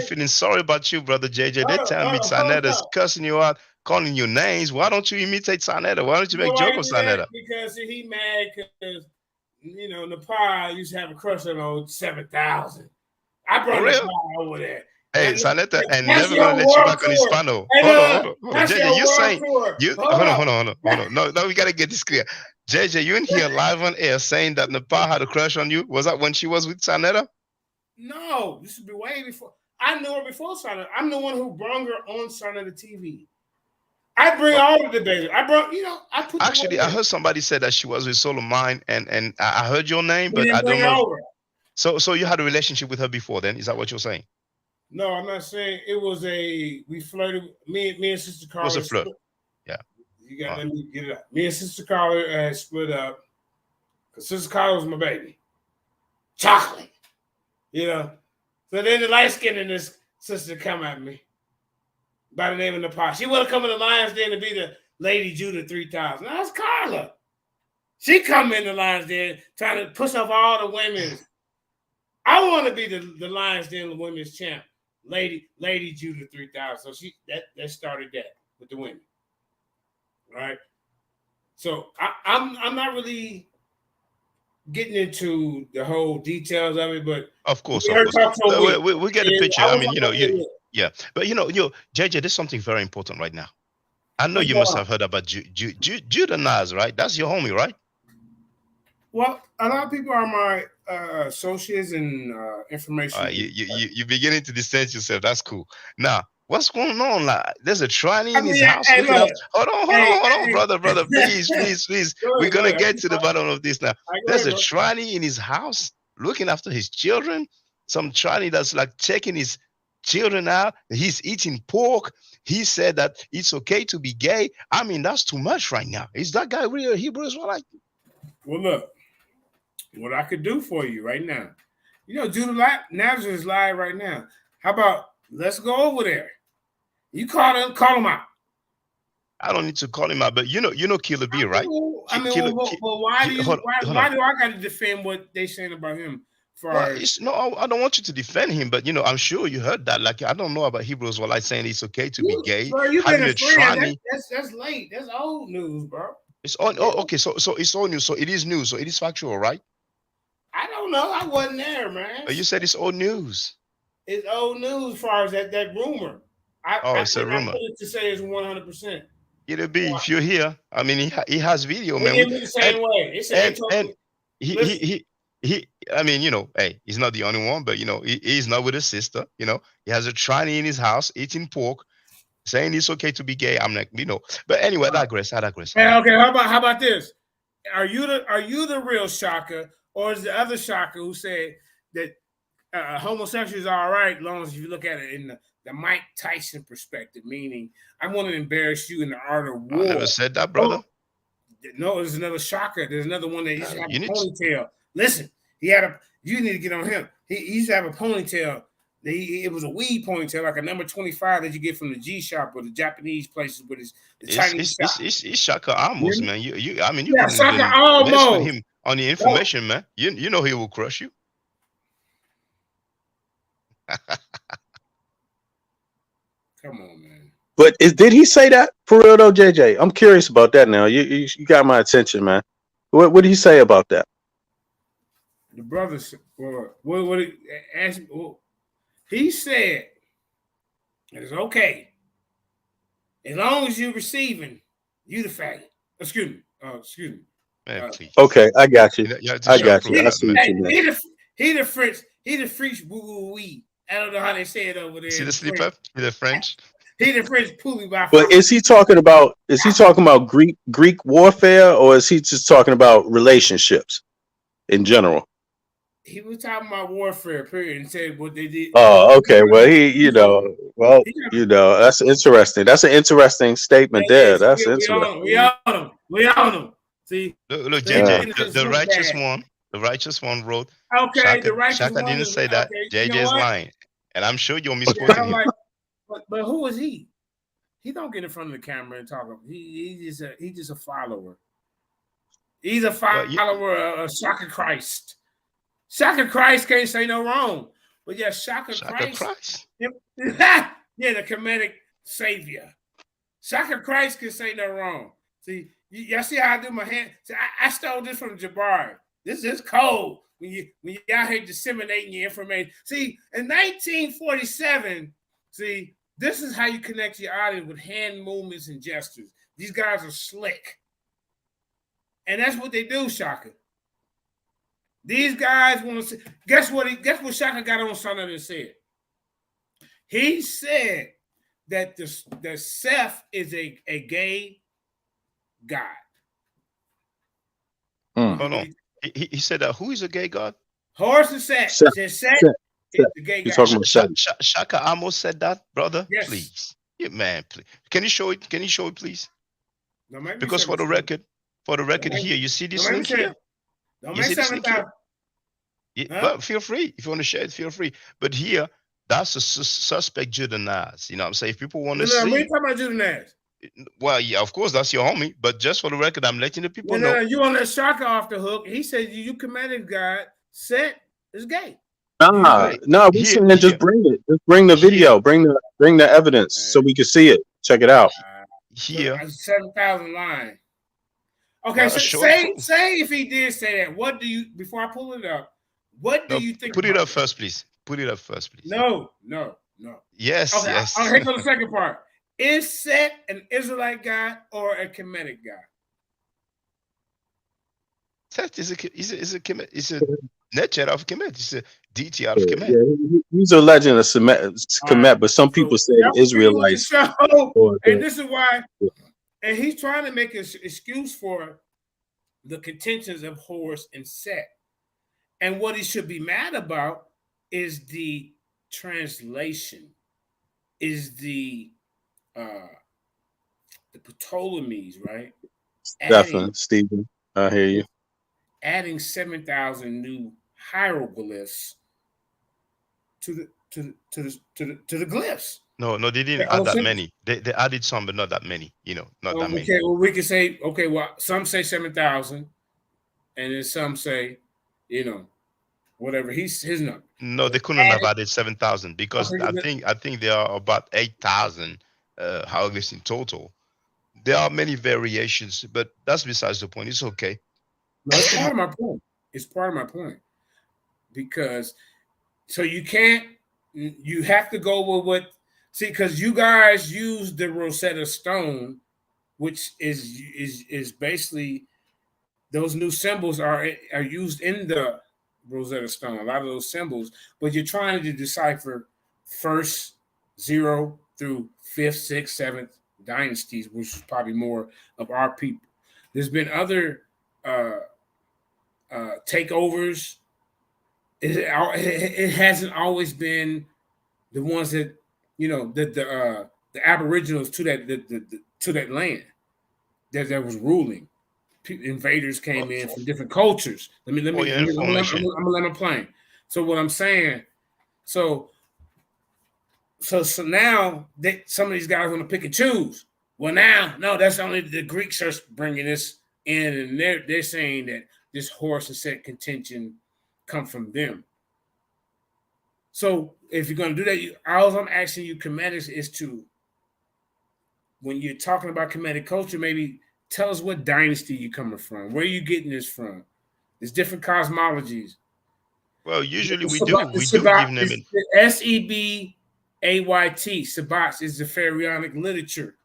feeling sorry about you, brother JJ. They're telling me Sanetta's cussing you out, calling you names. Why don't you imitate Sanetta? Why don't you make joke of Sanetta? Because he mad because Nepal used to have a crush on old 7,000. I brought Nepal over there. Hey, Sanetta, and never gonna let you back on his panel. Hold on. JJ, you saying hold on. No, we gotta get this clear. JJ, you in here live on air saying that Nepal had a crush on you? Was that when she was with Sanetta? No, this would be way before. I knew her before Sanetta. I'm the one who brought her on Sanetta TV. I bring all the debaters. I heard somebody said that she was with Solomon, and I heard your name, but I don't know. So you had a relationship with her before then? Is that what you're saying? No, I'm not saying it was we flirted. Me and Sister Carla. It was a flirt. Yeah. You got to let me get it up. Me and Sister Carla had split up because Sister Carla was my baby. Chocolate. So then the light skin in this sister come at me by the name of Nepal. She would have come in the Lions Den to be the Lady Judah 3000. That's Carla. She come in the Lions Den trying to push off all the women's. I want to be the Lions Den women's champ, Lady Judah 3000. So that started that with the women, right? So I'm not really getting into the whole details of it, but of course, we of course. talk for a week. We get the And picture. I I was mean, you know, like, yeah. But JJ, there's something very important right now. I know What's you going must on? have heard about Judah Nas, right? That's your homie, right? Well, a lot of people are my associates and information. You're beginning to distance yourself. That's cool. Now, what's going on? Like, there's a tranny I in his mean, house hey, looking look. up. Hold on, brother. Please. We're Go gonna ahead. get to the bottom of this now. Go There's ahead, a bro. tranny in his house looking after his children. Some tranny that's like checking his children out. He's eating pork. He said that it's okay to be gay. I mean, that's too much right now. Is that guy really a Hebrew Israelite? Well, look, what I could do for you right now. You know, Judah Nazareth is live right now. How about let's go over there? You call him out. I don't need to call him out, but you know Killer B, right? I mean, why do I got to defend what they saying about him? Well, I don't want you to defend him, but I'm sure you heard that. Like, I don't know about Hebrews while I saying it's okay to be gay. Bro, you've been Having a a friend. tranny. That's late. That's old news, bro. It's on. Oh, okay. So it's old news. So it is news. So it is factual, right? I don't know. I wasn't there, man. But you said it's old news. It's old news as far as that rumor. It's a rumor. I put it to say it's 100%. It'll be if you're here. I mean, he has video, man. It the same way. And he. I mean, hey, he's not the only one, but he's not with his sister. He has a tranny in his house eating pork, saying it's okay to be gay. I'm like, But anyway, I digress. Hey, okay. How about this? Are you the real Shaka, or is the other Shaka who said that homosexuals are all right, as long as you look at it in the Mike Tyson perspective, meaning I want to embarrass you in the art of war. I never said that, brother. No, there's another Shaka. There's another one that used to have a ponytail. Listen, you need to get on him. He used to have a ponytail. It was a weed ponytail, like a number 25 that you get from the G shop or the Japanese places with the Chinese shop. It's Shaka Amos, man. You couldn't Shaka even mess Amos. with him on the information, man. You know he will crush you. Come on, man. But did he say that for real though, JJ? I'm curious about that now. You got my attention, man. What did he say about that? The brothers, he said it's okay as long as you're receiving, you the faggot. Excuse me. Man, please. Okay, I got you. I got you. I see what you meant. He the French woo wee. I don't know how they say it over there. See the sleeper? The French. He the French poolie by. But is he talking about Greek warfare, or is he just talking about relationships in general? He was talking about warfare, period, and said what they did. Oh, okay. Well, that's interesting. That's an interesting statement there. That's interesting. We on him. See, look, JJ, the righteous one wrote. Okay, Shaka, the righteous Shaka one didn't say that. Okay, JJ is lying, and I'm sure you're misquoting him. But who is he? He don't get in front of the camera and talk. He's just a follower. He's a follower of Shaka Christ. Shaka Christ can't say no wrong. But yeah, Shaka Christ. Yeah, the Kemetic savior. Shaka Christ can say no wrong. See, y'all see how I do my hand? See, I stole this from Jabari. This is cold when you out here disseminating your information. See, in 1947, this is how you connect your audience with hand movements and gestures. These guys are slick. And that's what they do, Shaka. These guys want to see. Guess what Shaka got on Sunday and said? He said that that Seth is a gay god. Hold on. He said that who is a gay god? Horus and Seth. Seth is the gay god. Shaka Amos said that, brother. Yes. Please. Yeah, man, please. Can you show it? Please? No, because for the record here, you see this link here? Don't make $7,000. Yeah, but feel free. If you want to share it, feel free. But here, that's a suspect Judah Nas. You know what I'm saying? If people want to see. We're talking about Judah Nas. Well, yeah, of course that's your homie, but just for the record, I'm letting the people No, know. you want to let Shaka off the hook. He said you Kemetic God Set is gay. Nah, Hey, no, we here, saying just here, bring it. Just bring the here, video. Bring the evidence so we can see it. Check it out. So here. 7,000 line. Okay, Well, so show and say prove. if he did say that, what do you before I pull it up? What do No, you think put it about up that? first, please. Put it up first, please. No. Yes, Okay, yes. here goes the second part. Is Set an Israelite God or a Kemetic God? Seth is a nature of Kemet. It's a deity out of Kemet. Yeah, he's a legend of All right. Kemet, but some people So say y'all agree with the Israelites. show, Or and this is why. And he's trying to make an excuse for the contentions of Horus and Set. And what he should be mad about is the translation, is the Ptolemies, right? Stephen, Stephen, I hear you. Adding 7,000 new hieroglyphs to the glyphs. No, they didn't add that many. They added some, but not that many. Not that many. Okay, well, we can say, okay, well, some say 7,000, and then some say, whatever his number. No, they couldn't have added 7,000 because I think there are about 8,000 hieroglyphs in total. There are many variations, but that's besides the point. It's okay. No, it's part of my point. It's part of my point. Because so you have to go with because you guys use the Rosetta Stone, which is basically those new symbols are used in the Rosetta Stone, a lot of those symbols, but you're trying to decipher first 0 through 5th, 6th, 7th dynasties, which is probably more of our people. There's been other takeovers. It hasn't always been the ones that the aboriginals to that land that was ruling. Invaders came in from different cultures. I'm gonna let me plane. So what I'm saying, so now some of these guys want to pick and choose. Well, now no, that's only the Greeks are bringing this in, and they're saying that this Horus and Set contention come from them. So if you're going to do that, all I'm asking you, Kemetics, is to, when you're talking about Kemetic culture, maybe tell us what dynasty you're coming from. Where are you getting this from? There's different cosmologies. Well, usually we do give them Sebayt, Sabat is the pharaonic literature.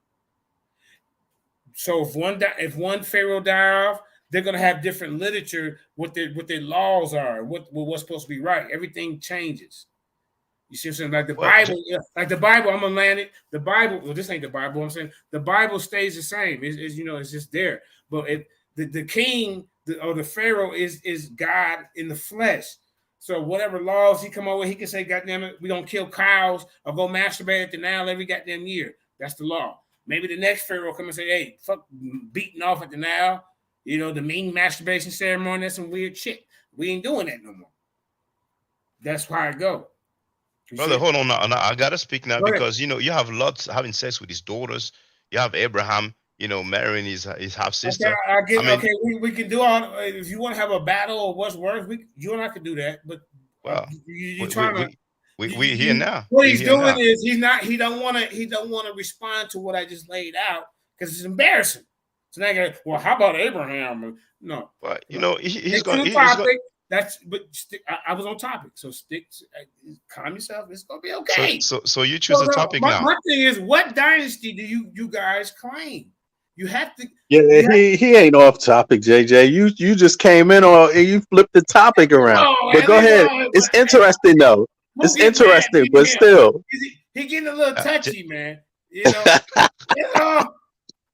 So if one pharaoh die off, they're gonna have different literature, what their laws are, what's supposed to be right. Everything changes. You see what I'm saying? Like the Bible, I'm gonna land it. The Bible, well, this ain't the Bible. I'm saying the Bible stays the same. It's just there. But the king or the pharaoh is God in the flesh. So whatever laws he come up with, he can say, "God damn it, we don't kill cows or go masturbate at the Nile every goddamn year." That's the law. Maybe the next pharaoh come and say, "Hey, fuck beating off at the Nile. The mean masturbation ceremony. That's some weird shit. We ain't doing that no more." That's why I go. Brother, hold on now. I gotta speak now because you have Lot having sex with his daughters. You have Abraham, marrying his half sister. Okay, we can do all. If you want to have a battle or what's worse, you and I can do that. But you trying to. We here now. What he's doing is he don't want to respond to what I just laid out because it's embarrassing. So now, well, how about Abraham? No, but he's going to topic. I was on topic, so calm yourself. It's gonna be okay. So you choose a topic now. My thing is, what dynasty do you guys claim? You have to. Yeah, he ain't off topic, JJ. You just came in and you flipped the topic around. But go ahead. It's interesting though. It's interesting, but still, he getting a little touchy, man.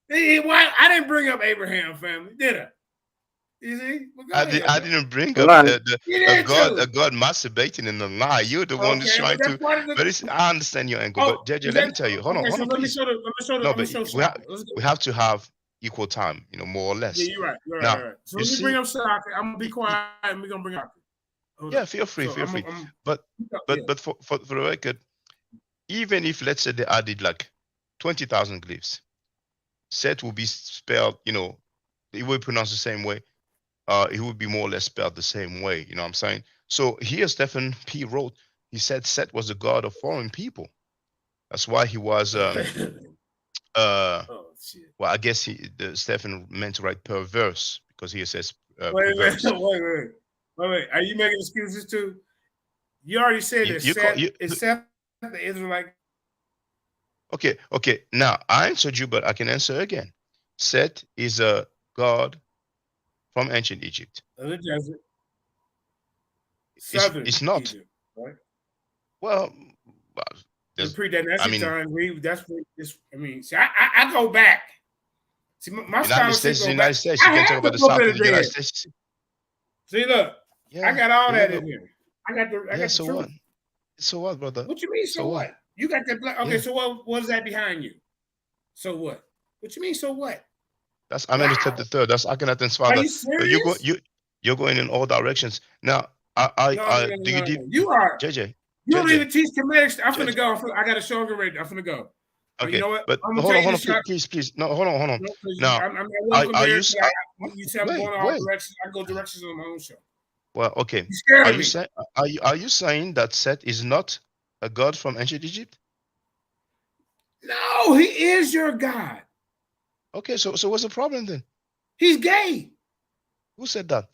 Why I didn't bring up Abraham family, did I? You see? I didn't bring up a God masturbating in the lie. You're the one who's trying to. But I understand your angle. But JJ, let me tell you. Hold on, please. We have to have equal time. More or less. Yeah, you're right. Right. So let me bring up soccer. I'm gonna be quiet, and we're gonna bring up. Yeah, feel free. But for the record, even if let's say they added like 20,000 glyphs, Set will be spelled, you know, it will be pronounced the same way. It would be more or less spelled the same way. You know what I'm saying? So here, Stephen P. wrote, he said Set was the god of foreign people. That's why he was, Oh shit! well, I guess Stephen meant to write perverse because he says Wait, perverse. wait. Are you making excuses too? You already said that Seth the Israelite. Okay. Now I answered you, but I can answer again. Set is a god from ancient Egypt. The desert. Southern It's not. Egypt, right? Well, The pre-dynastic I mean, time. That's what this. I mean, see, I go back. See, my United scholarship States, go United back. States. I You can talk have about to the go South to of the the United dead. States. See, look, Yeah, I got all there you that go. in here. I got the So truth. what? So what, brother? What you mean? So what? You got that black? Okay, Yeah. so what is that behind you? So what? What you mean? So what? That's Amenhotep the third. That's Akhenaten's father. Are you serious? You're going in all directions. Now, No. do you did You are. JJ? You don't even teach Kemetic. I'm JJ. finna go. I got a show ready. I'm finna go. You Okay, know what? but I'm gonna hold take on, the shot. please. No, hold on. No, Now, I'm not welcome are there. you? You said I'm going all directions. I go directions on my own show. Well, okay. You scared Are of you me? saying? Are you saying that Set is not a god from ancient Egypt? No, he is your God. Okay, so what's the problem then? He's gay. Who said that?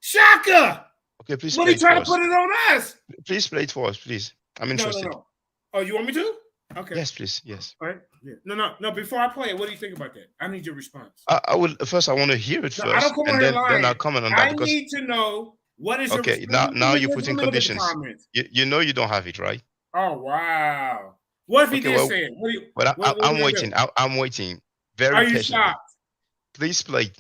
Shaka. Okay, please But play he it for trying to us. put it on us. Please play it for us, please. I'm interested. No. Oh, you want me to? Okay. Yes, please. Yes. All right. Yeah. No. Before I play it, what do you think about that? I need your response. I will first. I want to hear it No, first, I don't come and on here lying. then I'll comment on that I because need to know what is your okay. response. Now you're putting Let me look at the conditions. comments. You know you don't have it, right? Oh wow. What if he Okay, did well, say it? but What I'm we gonna waiting. do? I'm waiting Are very you patiently. shocked? Please play.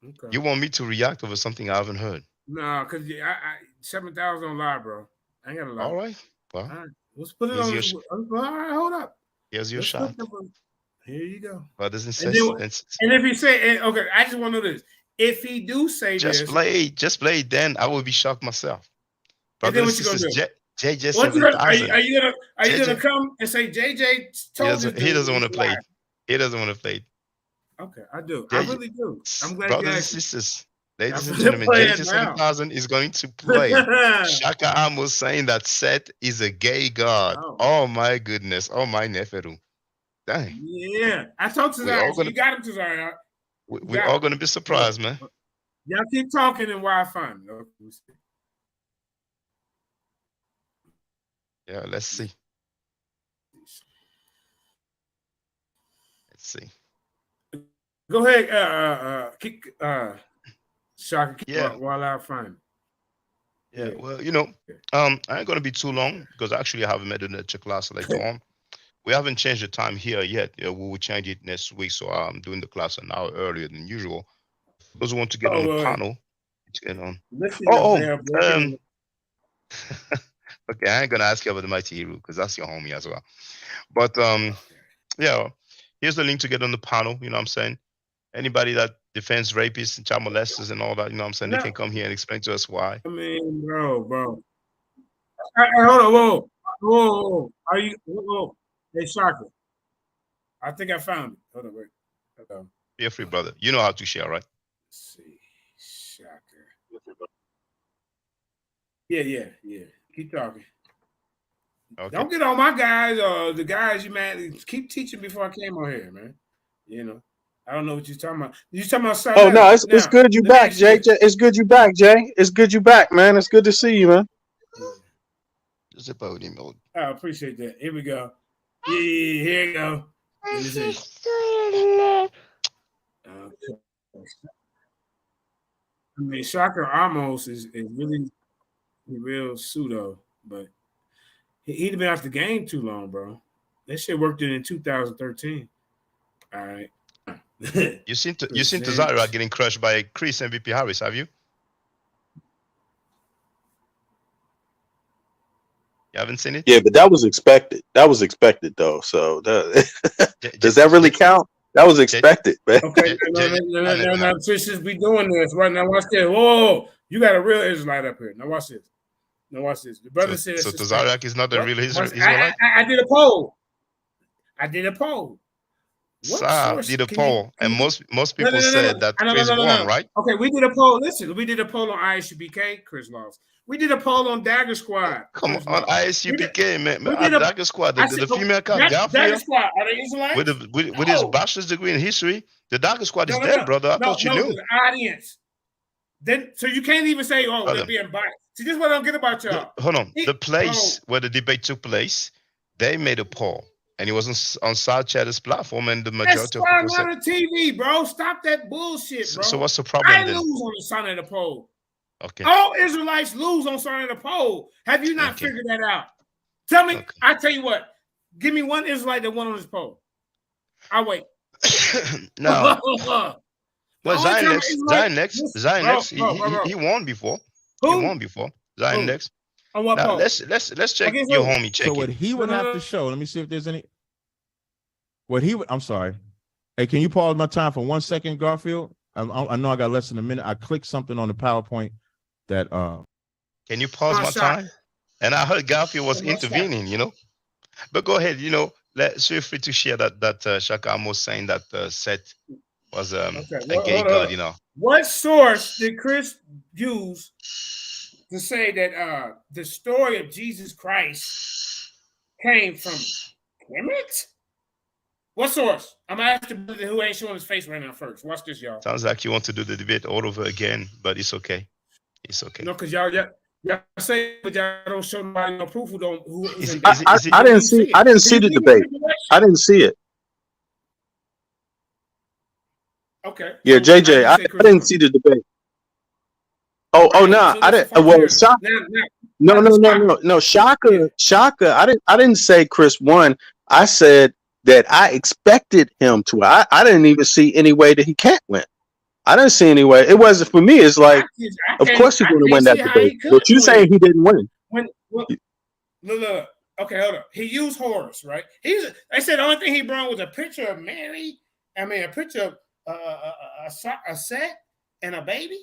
Okay. You want me to react over something I haven't heard? No, because I 7,000 on live, bro. I ain't got a lot. All right. Well, all right. Let's put it on. All right, hold up. Here's your shot. Here you go. Brothers and And sisters. and if he say, okay, I just want to know this. If he do say just this, just play. Then I will be shocked myself. Brothers and then what you gonna do? JJ what you gonna, 7,000. are you gonna come and say JJ told this dude? He doesn't want to play. He doesn't want to play. Okay, I do. I really do. I'm glad brothers you and asked sisters. Ladies and gentlemen, JJ 7,000 is going to play. Shaka Amos saying that Set is a gay god. Oh my goodness. Oh my neferu. Dang. Yeah, I told Tazariah. You got him, Tazariah. We're all going to be surprised, man. Y'all keep talking and why I find it. Yeah, let's see. Let's see. Go ahead, Shaka, while I find it. Yeah, well, you know, I ain't gonna be too long because actually I have a lecture class later on. We haven't changed the time here yet. We will change it next week, so I'm doing the class an hour earlier than usual. Those who want to get on the panel, get on. Okay, I ain't gonna ask you about the Mighty Hero because that's your homie as well. But yeah, here's the link to get on the panel. You know what I'm saying? Anybody that defends rapists and child molesters and all that, you know what I'm saying? They can come here and explain to us why. I mean, bro. Hey, hold on, whoa. Are you, Hey, Shaka. I think I found it. Hold on, wait. Feel free, brother. You know how to share, right? Let's see. Shaka. Yeah. Keep talking. Okay. Don't get on my guys or the guys you man. Keep teaching before I came on here, man. You know. I don't know what you're talking about. You talking about something? Oh no, it's good you back, Jay. It's good you back, Jay. It's good you back, man. It's good to see you, man. It's a podium mode. I appreciate that. Here we go. Yeah, here you go. Let me see. I mean, Shaka Amos is really real pseudo, but he'd been out the game too long, bro. That shit worked in 2013. All right. You seen Tazariah getting crushed by Chris MVP Harris, have you? You haven't seen it? Yeah, but that was expected. That was expected, though. So does that really count? That was expected, man. Okay, no, sisters be doing this right now. Watch this. Whoa, you got a real Israelite up here. Now watch this. The brother said so Tazariah is not a real Israelite. I did a poll. What Sal source did a can you? poll, and most No, people no, no, no, said that no, no, Chris no, no, won, no. right? Okay, we did a poll. Listen, we did a poll on ISUBK. Chris lost. We did a poll on Dagger Squad. Come Chris on, lost. ISUPK, man. We did a. Dagger Squad, I said, the female cop Dagger Garfield Squad. Are they Israelites? with his bachelor's degree in history. The Dagger Squad is dead, brother. I thought you knew. The audience. Then, so you can't even say, "Oh, they're being biased." See, this is what I don't get about y'all. Hold on, the place where the debate took place, they made a poll, and it was on South Chatter's platform, and the majority of people said, on the TV, bro. Stop that bullshit, bro. So what's the problem then? I lose on the side of the poll. Okay. All Israelites lose on side of the poll. Have you not figured that out? Tell me. I tell you what. Give me one Israelite that won on this poll. I'll wait. No. Well, Zion next. He won before. Who? He won before. Zion next. On what now, poll? Let's check your homie. Check so what he would have to show. Let me see if there's any. What he would. I'm sorry. Hey, can you pause my time for 1 second, Garfield? I know I got less than a minute. I clicked something on the PowerPoint that. Can you pause my time? And I heard Garfield was intervening. You know, but go ahead. You know, feel free to share that Shaka Amos saying that Seth was a gay god. You know. What source did Chris use to say that the story of Jesus Christ came from Kemet? What source? I'm asking who ain't showing his face right now first. Watch this, y'all. Sounds like you want to do the debate all over again, but it's okay. It's okay. No, because y'all say, but y'all don't show nobody no proof I didn't see the debate. I didn't see it. Okay. Yeah, JJ, I didn't see the debate. Oh no, I didn't. Well, Shaka. No. Shaka. I didn't say Chris won. I said that I expected him to. I didn't even see any way that he can't win. I didn't see any way. It wasn't for me. It's like, of course he's going to win that debate. But you saying he didn't win? Look. Okay, hold on. He used Horus, right? They said the only thing he brought was a picture of Mary. I mean, a picture of a set and a baby.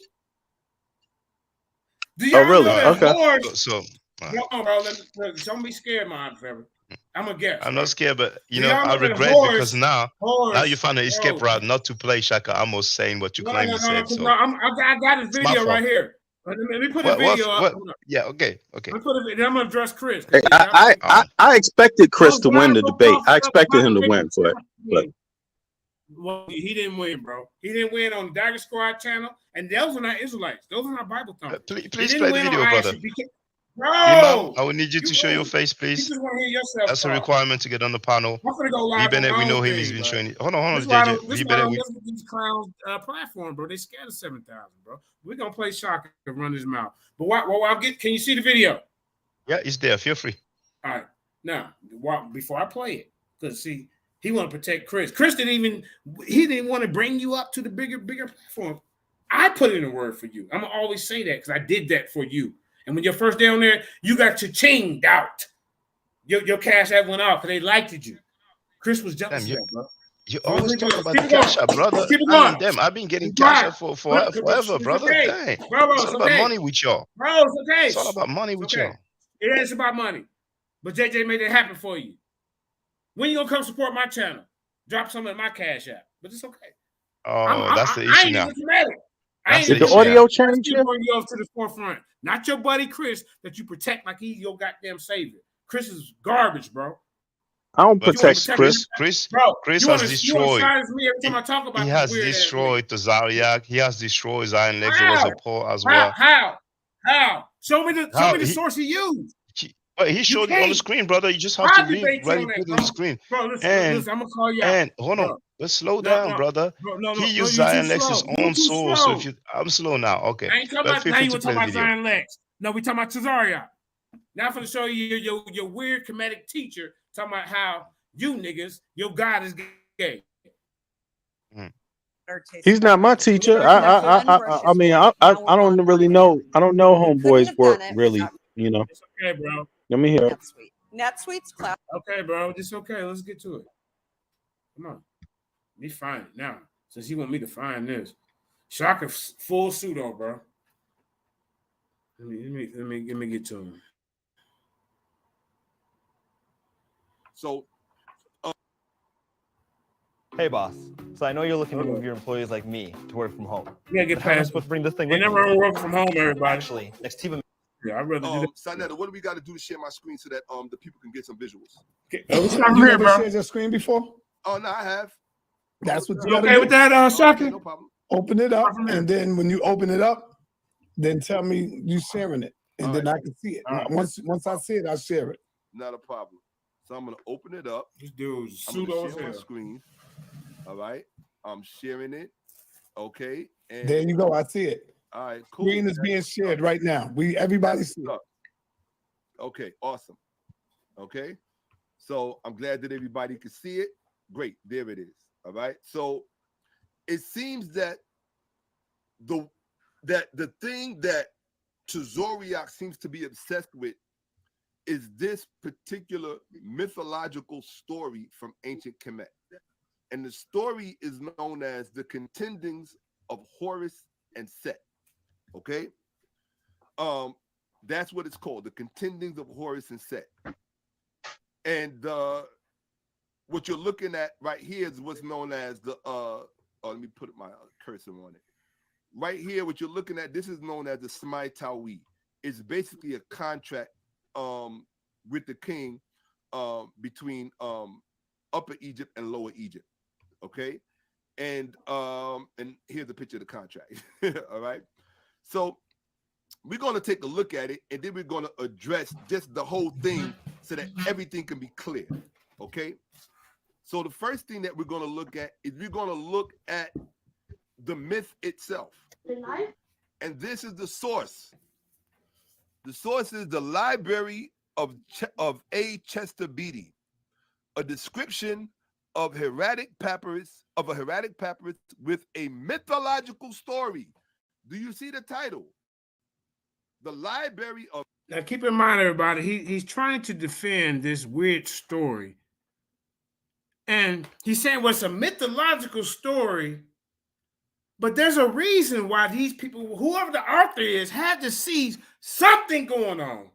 Do y'all really? know that Okay. Horus? So, no, bro. Don't be scared, man. I'm a guest. I'm not scared, but I regret because now you found an escape route not to play Shaka Amos saying what you claim you said. So I got his video right here. Let me put a video up. Yeah, okay. Then I'm gonna address Chris. I expected Chris to win the debate. I expected him to win, but well, he didn't win, bro. He didn't win on the Dagger Squad channel, and those are not Israelites. Those are not Bible thumpers. Please play the video, brother. Bro, Imam, I will need you to show your face, please. You just want to hear yourself. That's a requirement to get on the panel. I'm gonna go live. Bennett, we know him. He's been showing it. Hold on, JJ. This Bennett. These clowns platform, bro. They scared of 7,000, bro. We're gonna play Shaka and run his mouth. But I'll get. Can you see the video? Yeah, it's there. Feel free. All right. Now, before I play it, because see, he want to protect Chris. Chris didn't want to bring you up to the bigger platform. I put in a word for you. I'm gonna always say that because I did that for you. And when you're first down there, you got your chinged out. Your cash app went off because they liked you. Chris was jealous of that, bro. You always talk about the cash app, brother. I've been getting cash app for forever, brother. Dang. Bro, it's all about money with y'all. Bro, it's okay. It's all about money with y'all. It ain't about money. But JJ made it happen for you. When you gonna come support my channel? Drop some of my cash app. But it's okay. Oh, that's the issue now. Did the audio change? Bring you up to the forefront. Not your buddy Chris that you protect like he's your goddamn savior. Chris is garbage, bro. I don't protect Chris. Chris has destroyed. He has destroyed the Zariak. He has destroyed Zion Lex. There was a poll as well. How? Show me the source he used. But he showed it on the screen, brother. You just have to read put it on the screen. Bro, listen, I'm gonna call you out. And hold on, let's slow down, brother. He used Zion Lex's own source. So I'm slow now. Okay. I ain't talking about now. You want to talk about Zion Lex? No, we talking about Tazaria. Now I'm gonna show you your weird comedic teacher talking about how you niggas, your God is gay. He's not my teacher. I mean, I don't really know. I don't know homeboy's work really. You know. It's okay, bro. Let me hear. NetSuite's cloud. Okay, bro. It's okay. Let's get to it. Come on. Let me find it now. Since you want me to find this. Shaka full suit on, bro. Let me get to him. So Hey, boss. So I know you're looking to move your employees like me to work from home. Yeah, get But how am I past. supposed to bring this thing They with never me? work from home, everybody. Actually, next team. Yeah, I'd rather do that. Sonetta, what do we got to do to share my screen so that the people can get some visuals? Okay. Start You here, never bro. shared your screen before? Oh no, I have. That's what you You gotta okay do. with that, Okay, Shaka? no problem. Open it up, Start from there. and then when you open it up, then tell me you sharing it, and All then right. I can see it. All right. Once I see it, I'll share it. Not a problem. So I'm gonna open it up. This dude's I'm pseudo gonna as share my hell. screen. All right. I'm sharing it. Okay. And There you go. I see it. all right, cool. Screen is being shared right now. Everybody That's see what's it. up. Okay, awesome. Okay. So I'm glad that everybody can see it. Great. There it is. All right. So it seems that the thing that Tazoriak seems to be obsessed with is this particular mythological story from ancient Kemet. And the story is known as the contendings of Horus and Set. Okay? That's what it's called, the contendings of Horus and Set. And what you're looking at right here is what's known as the let me put my cursor on it. Right here, what you're looking at, this is known as the Smai Tawi. It's basically a contract with the king between Upper Egypt and Lower Egypt. Okay, and here's a picture of the contract. All right, so we're going to take a look at it, and then we're going to address just the whole thing so that everything can be clear. Okay, so the first thing that we're going to look at is we're going to look at the myth itself, and this is the source. The source is the Library of A. Chester Beatty, a description of hieratic papyrus with a mythological story. Do you see the title? The Library of. Now keep in mind, everybody, he's trying to defend this weird story. And he's saying, well, it's a mythological story, but there's a reason why these people, whoever the author is, had to see something going on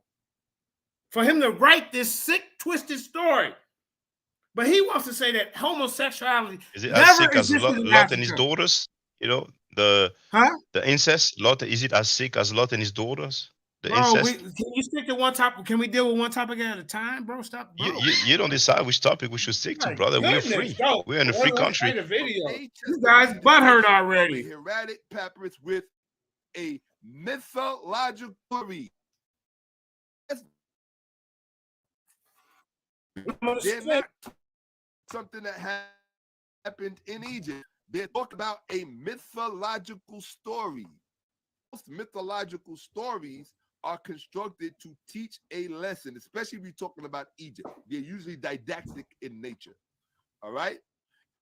for him to write this sick, twisted story. But he wants to say that homosexuality Is it as never sick as existed in Lot and his Africa. daughters? You know, the incest. Lot, is it as sick as Lot and his daughters? The Bro, incest. can you stick to one topic? Can we deal with one topic at a time, bro? Stop, bro. You don't decide which topic we should stick to, brother. We're free. We're in a free country. The video. You guys butthurt already. Hieratic papyrus with a mythological story. They're not something that happened in Egypt. They're talking about a mythological story. Most mythological stories are constructed to teach a lesson, especially if you're talking about Egypt. They're usually didactic in nature. All right?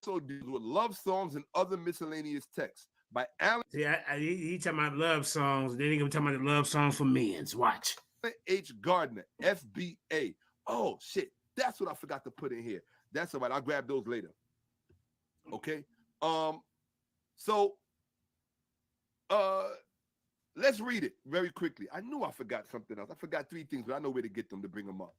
So deals with love songs and other miscellaneous texts by Alan. Yeah, he talking about love songs. Then he gonna talk about the love songs for men's. Watch. H. Gardner, FBA. Oh shit, that's what I forgot to put in here. That's all right. I'll grab those later. Okay. Let's read it very quickly. I knew I forgot something else. I forgot 3 things, but I know where to get them to bring them up.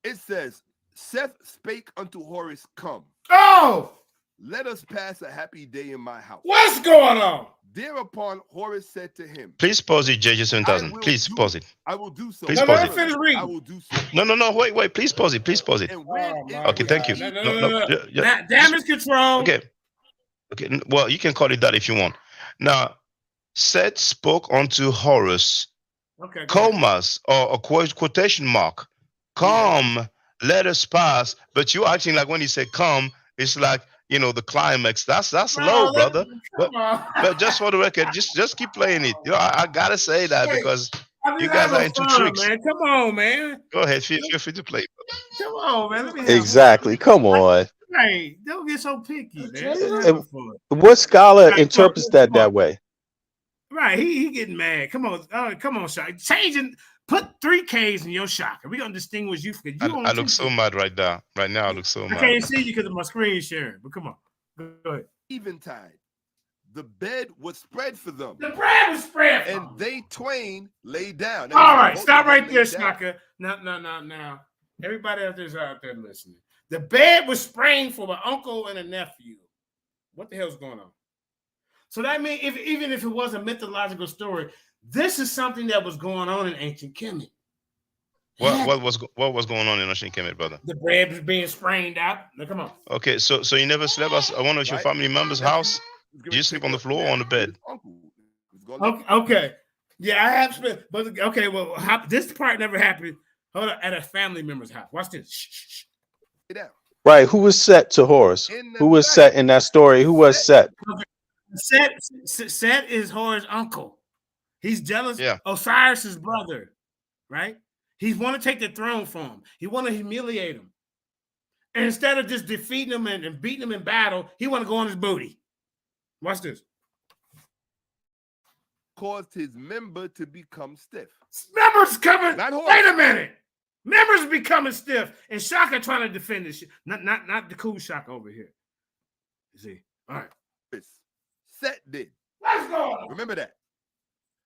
It says, Seth spake unto Horus, come. Oh! Let us pass a happy day in my house. What's going on? Thereupon Horus said to him, Please pause it, JJ 7000. Please pause it. I will do so. Please pause it. Finish reading. I will do so. No, wait. Please pause it. Please pause it. Okay, thank you. No. Damage control. Okay. Well, you can call it that if you want. Now, Seth spoke unto Horus, commas or a quotation mark. Come, let us pass. But you're acting like when he said come, it's like, you know, the climax. That's low, brother. But just for the record, just keep playing it. You know, I gotta say that because you guys are into tricks. Man. Come on, man. Go ahead, feel free to play. Come on, man. Let me Exactly. Come on. Hey, don't get so picky, man. What scholar interprets that way? Right, he getting mad. Come on, Shaka. Put 3 Ks in your Shaka. We're gonna distinguish you from you. I look so mad right now. Right now, I look so mad. I can't see you because of my screen sharing. But come on, go ahead. Eventide, the bed was spread for them. The bread was spread, and they twain lay down. All right, stop right there, Shaka. No. Everybody out there listening. The bed was sprained for an uncle and a nephew. What the hell's going on? So that means even if it was a mythological story, this is something that was going on in ancient Kemet. What was going on in ancient Kemet, brother? The bread was being sprained out. Now, come on. Okay, so you never slept at one of your family members' house? Did you sleep on the floor or on the bed? Okay. Yeah, I have spent, but okay, well, this part never happened. Hold on, at a family member's house. Watch this. Shh. Right. Who was Set to Horus? Who was Set in that story? Who was Set? Set is Horus' uncle. He's jealous. Yeah. Osiris's brother, right? He want to take the throne from him. He want to humiliate him. And instead of just defeating him and beating him in battle, he want to go on his booty. Watch this. Caused his member to become stiff. Members coming. Wait a minute. Members becoming stiff, and Shaka trying to defend this shit. Not the cool Shaka over here. You see? All right. Set did. Let's go. Remember that.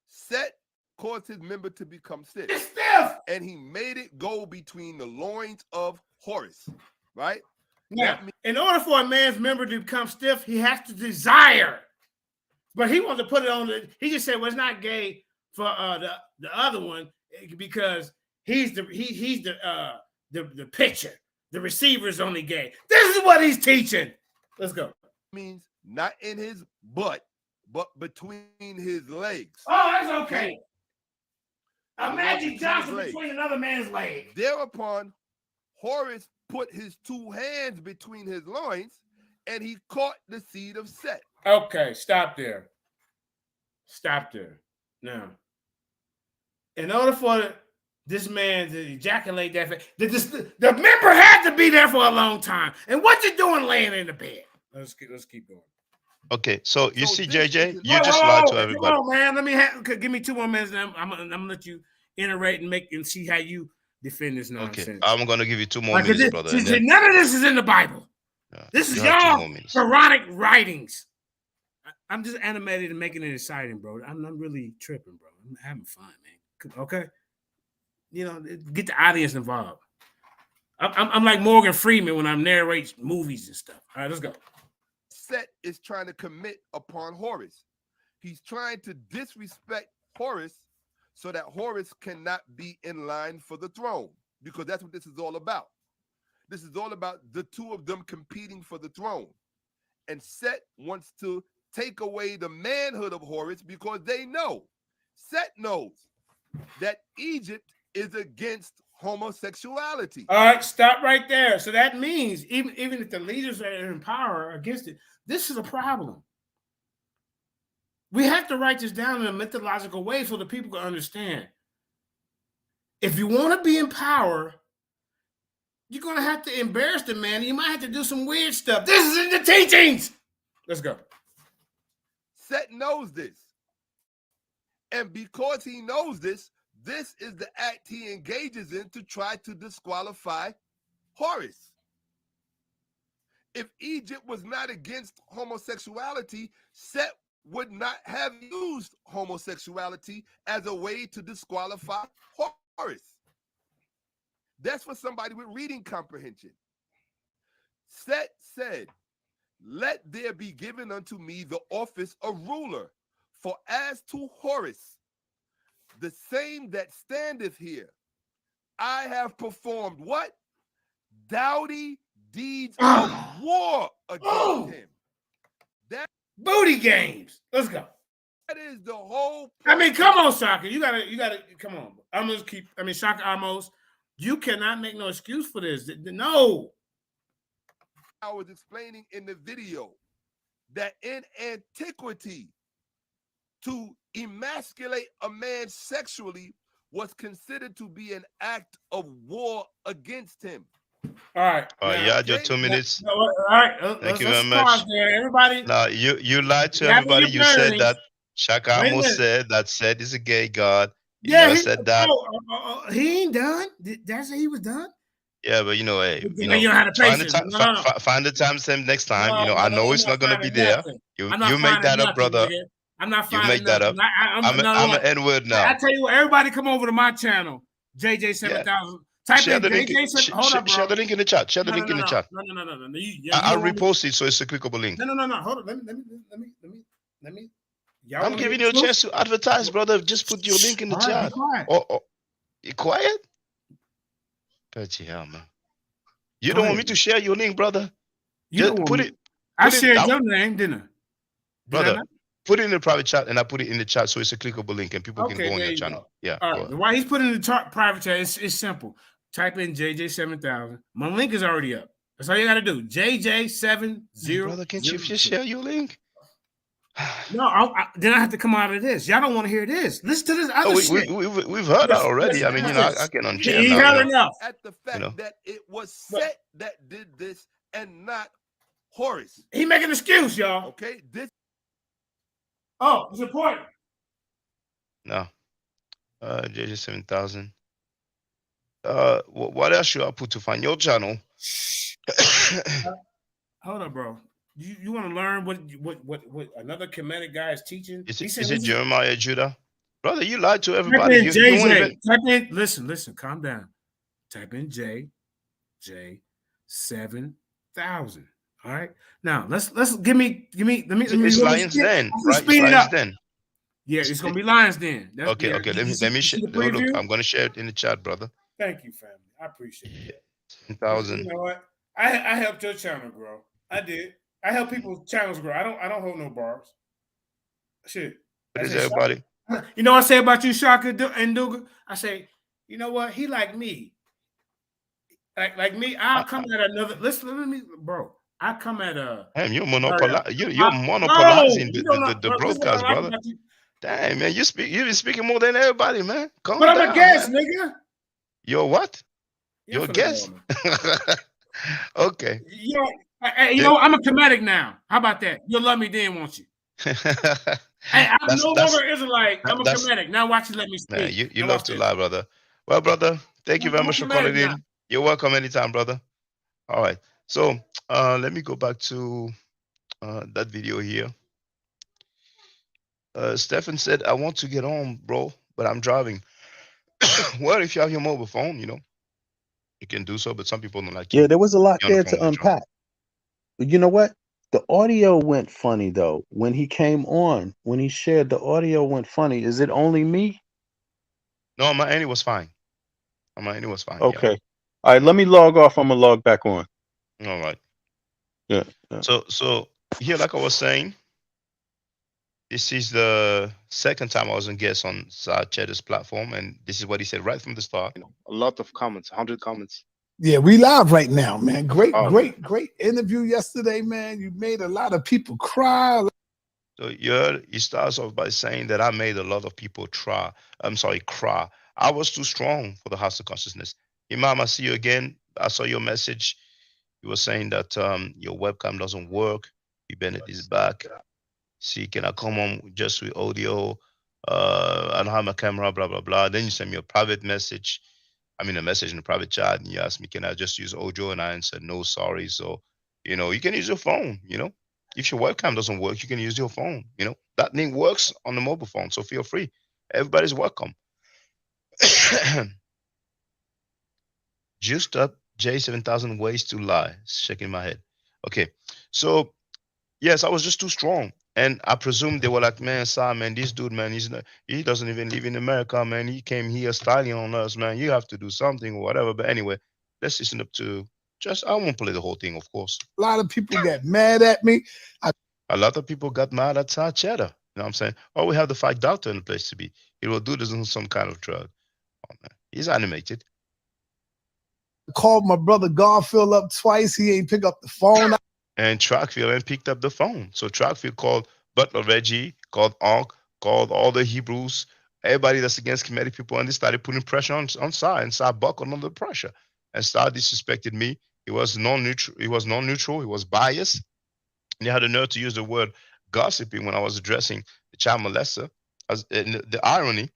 Set caused his member to become stiff. It's stiff. And he made it go between the loins of Horus. Right? Now, in order for a man's member to become stiff, he has to desire. But he wants to put it on he just said, well, it's not gay for the other one because he's the pitcher. The receiver is only gay. This is what he's teaching. Let's go. Means not in his butt, but between his legs. Oh, that's okay. A Magic Johnson between another man's legs. Thereupon, Horus put his two hands between his loins and he caught the seed of Set. Okay, stop there. Now, in order for this man to ejaculate that, the member had to be there for a long time. And what you doing laying in the bed? Let's keep going. Okay, so you see, JJ, you just lied to everybody. Come on, man. Give me 2 more minutes. And I'm gonna let you iterate and see how you defend this nonsense. Okay, I'm gonna give you 2 more minutes, brother. None of this is in the Bible. This is y'all Quranic writings. I'm just animated and making it exciting, bro. I'm really tripping, bro. I'm having fun, man. Okay, get the audience involved. I'm like Morgan Freeman when I narrate movies and stuff. All right, let's go. Set is trying to commit upon Horus. He's trying to disrespect Horus so that Horus cannot be in line for the throne, because that's what this is all about. This is all about the two of them competing for the throne. And Set wants to take away the manhood of Horus because Set knows that Egypt is against homosexuality. All right, stop right there. So that means even if the leaders that are in power are against it, this is a problem. We have to write this down in a mythological way so the people can understand. If you want to be in power, you're going to have to embarrass the man. You might have to do some weird stuff. This is in the teachings. Let's go. Set knows this. And because he knows this is the act he engages in to try to disqualify Horus. If Egypt was not against homosexuality, Set would not have used homosexuality as a way to disqualify Horus. That's for somebody with reading comprehension. Set said, "Let there be given unto me the office of ruler, for as to Horus, the same that standeth here, I have performed" what? "Doughty deeds of war against him." That booty games. Let's go. That is the whole. I mean, come on, Shaka. You gotta come on. Shaka Amos, you cannot make no excuse for this. No. I was explaining in the video that in antiquity, to emasculate a man sexually was considered to be an act of war against him. All right. Yeah, just 2 minutes. All right. Thank you very much. Everybody. Now, you lied to everybody. You said that Shaka Amos said that Set is a gay god. You never said that. He ain't done. That's he was done. Yeah, but hey, you don't have to find the time same next time. I know it's not gonna be there. You make that up, brother. I'm not. You make that up. I'm an N-word now. I tell you what, everybody come over to my channel, JJ 7000. Type Share in the link. JJ. Hold up, Share bro. the link in the chat. Share the link in the chat. No. You I'll don't want me. repost it so it's a clickable link. No. Hold on. Let me. Y'all I'm want to hear giving the you a truth? chance to advertise, brother. Just put your link in the All right, be chat. quiet. Or you quiet? Petty hell, man. You Go don't ahead. want me to share your link, brother? You Just don't want put me. it. I Put it shared out, your name, didn't I? Did I brother. not? Put it in the private chat, and I put it in the chat so it's a clickable link, and people can Okay, go on there your you channel. go. Yeah. All Go right. ahead. Why he's putting in the private chat? It's simple. Type in JJ7000. My link is already up. That's all you got to do. JJ7000. Brother, can't you just share your link? No, then I have to come out of this. Y'all don't want to hear this. Listen to this other Oh, shit. we've heard that already. I mean, you know, I can unjam He now. heard You know, enough. At the fact know. that it was Set that did this and not Horace. He making an excuse, y'all. Okay, this. Oh, it's important. No. JJ7000. What else should I put to find your channel? Hold up, bro. You want to learn what another Kemetic guy is teaching? Is it Jeremiah Judah? Brother, you lied to Type everybody. in You JJ. won't even... Type in. Listen. Calm down. Type in JJ7000. All right. Now let's give me. Let me. It's Lions Den, right? It's Speed it Lions up. Den. Yeah, it's gonna be Lions Den. Okay. Let me share. Look, I'm gonna share it in the chat, brother. Thank you, family. I appreciate that. 10,000. You know what? I helped your channel grow. I did. I help people's channels grow. I don't hold no bars. Shit. What is everybody? You know what I say about you, Shaka and Duga? I say, you know what? He like me. Like me, I'll come at another. Listen to me, bro. I come at a. Damn, you're monopolizing the the broadcast, brother. Damn, man, you've been speaking more than everybody, man. Calm but down, I'm a guest, man. nigga. You're what? You're a guest? Okay. You know, I'm a Kemetic now. How about that? You'll love me then, won't you? Hey, I'm no longer Israelite. I'm a Kemetic. Now watch you let me speak. Man, you love to lie, brother. Well, brother, thank you very much for calling in. You're welcome anytime, brother. All right. So let me go back to that video here. Stephen said, I want to get on, bro, but I'm driving. Well, if you have your mobile phone, you know, you can do so, but some people don't like Yeah, there was a lot there to phone unpack. But you know what? The audio went funny though. When he came on, when he shared, the audio went funny. Is it only me? No, my end was fine. My end was fine. Okay. All right, let me log off. I'm gonna log back on. All right. Yeah. So here, like I was saying, this is the second time I was a guest on Cheddar's platform, and this is what he said right from the start. You know, a lot of comments, 100 comments. Yeah, we live right now, man. Great Oh, interview yesterday, man. You made a lot of people cry. So he starts off by saying that I made a lot of people cry. I was too strong for the House of Consciousness. Imam, I see you again. I saw your message. You were saying that your webcam doesn't work. Bennett is back. See, can I come on just with audio? I don't have my camera, blah, blah, blah. Then you send me a private message. I mean, a message in the private chat, and you asked me, can I just use audio? And I answered, no, sorry. So, you know, you can use your phone, you know. If your webcam doesn't work, you can use your phone, you know. That thing works on the mobile phone, so feel free. Everybody's welcome. Juiced up J7000 ways to lie. Shaking my head. Okay, so yes, I was just too strong. And I presume they were like, man, Sam, man, this dude, man, he doesn't even live in America, man. He came here styling on us, man. You have to do something or whatever. But anyway, let's listen up to I won't play the whole thing, of course. A lot of people get mad at me. A lot of people got mad at Cheddar. You know what I'm saying? Oh, we have the fight doctor in the place to be. He will do this on some kind of drug. Oh, man. He's animated. Called my brother Garfield up twice. He ain't pick up the phone. And Trackfield ain't picked up the phone. So Trackfield called Butler Reggie, called Ankh, called all the Hebrews, everybody that's against Kemetic people, and they started putting pressure on Sai, and Sai buckled under the pressure. And Sai disrespected me. He was non-neutral. He was biased. And he had the nerve to use the word gossiping when I was addressing the child molester. The irony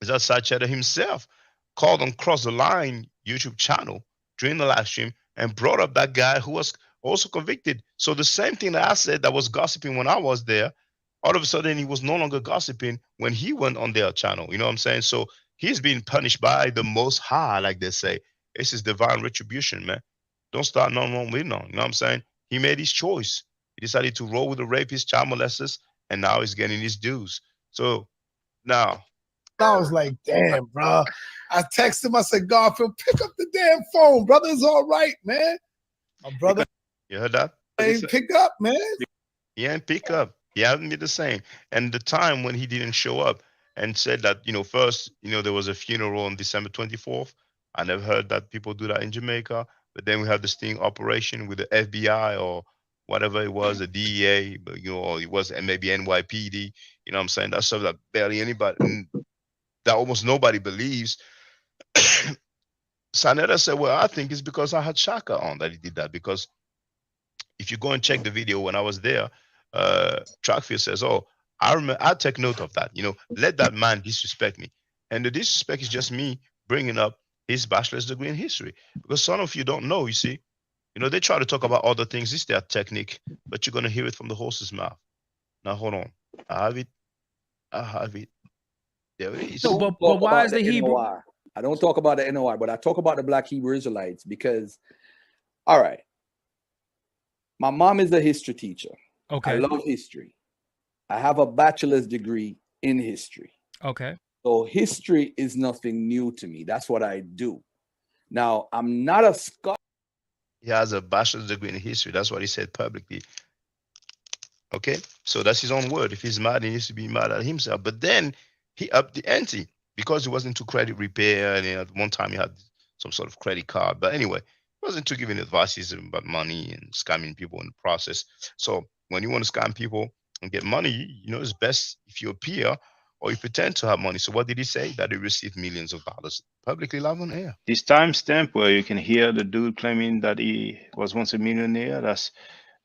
is that Sai Cheddar himself called on Cross the Line YouTube channel during the live stream and brought up that guy who was also convicted. So the same thing that I said that was gossiping when I was there, all of a sudden he was no longer gossiping when he went on their channel. You know what I'm saying? So he's being punished by the Most High, like they say. This is divine retribution, man. Don't start none wrong with none. You know what I'm saying? He made his choice. He decided to roll with the rapists, child molesters, and now he's getting his dues. So now, I was like, damn, bro. I texted him. I said, Garfield, pick up the damn phone, brother. It's all right, man. My brother you heard that? ain't pick up, man. He ain't pick up. He hasn't been the same. And the time when he didn't show up and said that, first, there was a funeral on December 24th. I never heard that people do that in Jamaica. But then we had the sting operation with the FBI or whatever it was, the DEA, but or it was maybe NYPD. You know what I'm saying? That's stuff that barely anybody, that almost nobody believes. Sanetta said, well, I think it's because I had Shaka on that he did that. Because if you go and check the video when I was there, Trackfield says, "Oh, I remember. I take note of that. Let that man disrespect me, and the disrespect is just me bringing up his bachelor's degree in history. Because some of you don't know. You see, they try to talk about other things. It's their technique, but you're gonna hear it from the horse's mouth. Now, hold on. I have it. I have it. There it is. No, but why is the Hebrew? NOI. I don't talk about the NOI, but I talk about the Black Hebrew Israelites because, all right, my mom is a history teacher. Okay. I love history. I have a bachelor's degree in history. Okay. So history is nothing new to me. That's what I do. Now, I'm not a scholar. He has a bachelor's degree in history. That's what he said publicly. Okay, so that's his own word. If he's mad, he needs to be mad at himself. But then he upped the ante because he wasn't into credit repair. And at one time he had some sort of credit card. But anyway, he wasn't into giving advices about money and scamming people in the process. So when you want to scam people and get money, it's best if you appear or you pretend to have money. So what did he say? That he received millions of dollars publicly live on air. This timestamp where you can hear the dude claiming that he was once a millionaire, that's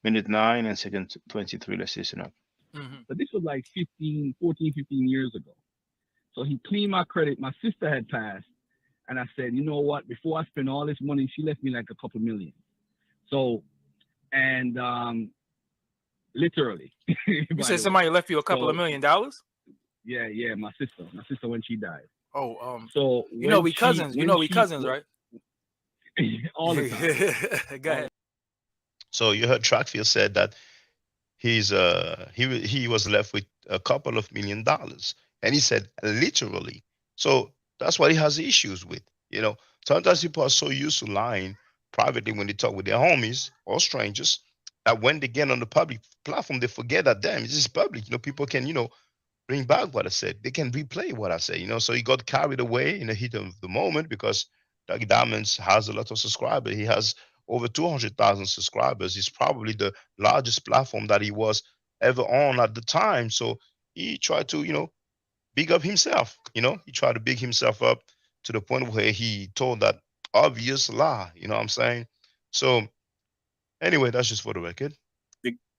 minute 9 and second 23. Let's listen up. But this was like 15 years ago. So he cleaned my credit. My sister had passed. And I said, you know what? Before I spend all this money, she left me like a couple million. So, and literally. You said somebody left you a couple of $1 million? Yeah, my sister when she died. Oh, so we cousins. We cousins, right? All the time. Go ahead. So you heard Trackfield said that he was left with a couple of $1 million, and he said literally. So that's what he has issues with. Sometimes people are so used to lying privately when they talk with their homies or strangers that when they get on the public platform, they forget that damn, this is public. People can bring back what I said. They can replay what I say. So he got carried away in the heat of the moment because Doug Diamonds has a lot of subscribers. He has over 200,000 subscribers. It's probably the largest platform that he was ever on at the time. So he tried to, big up himself. He tried to big himself up to the point where he told that obvious lie. You know what I'm saying? So anyway, that's just for the record.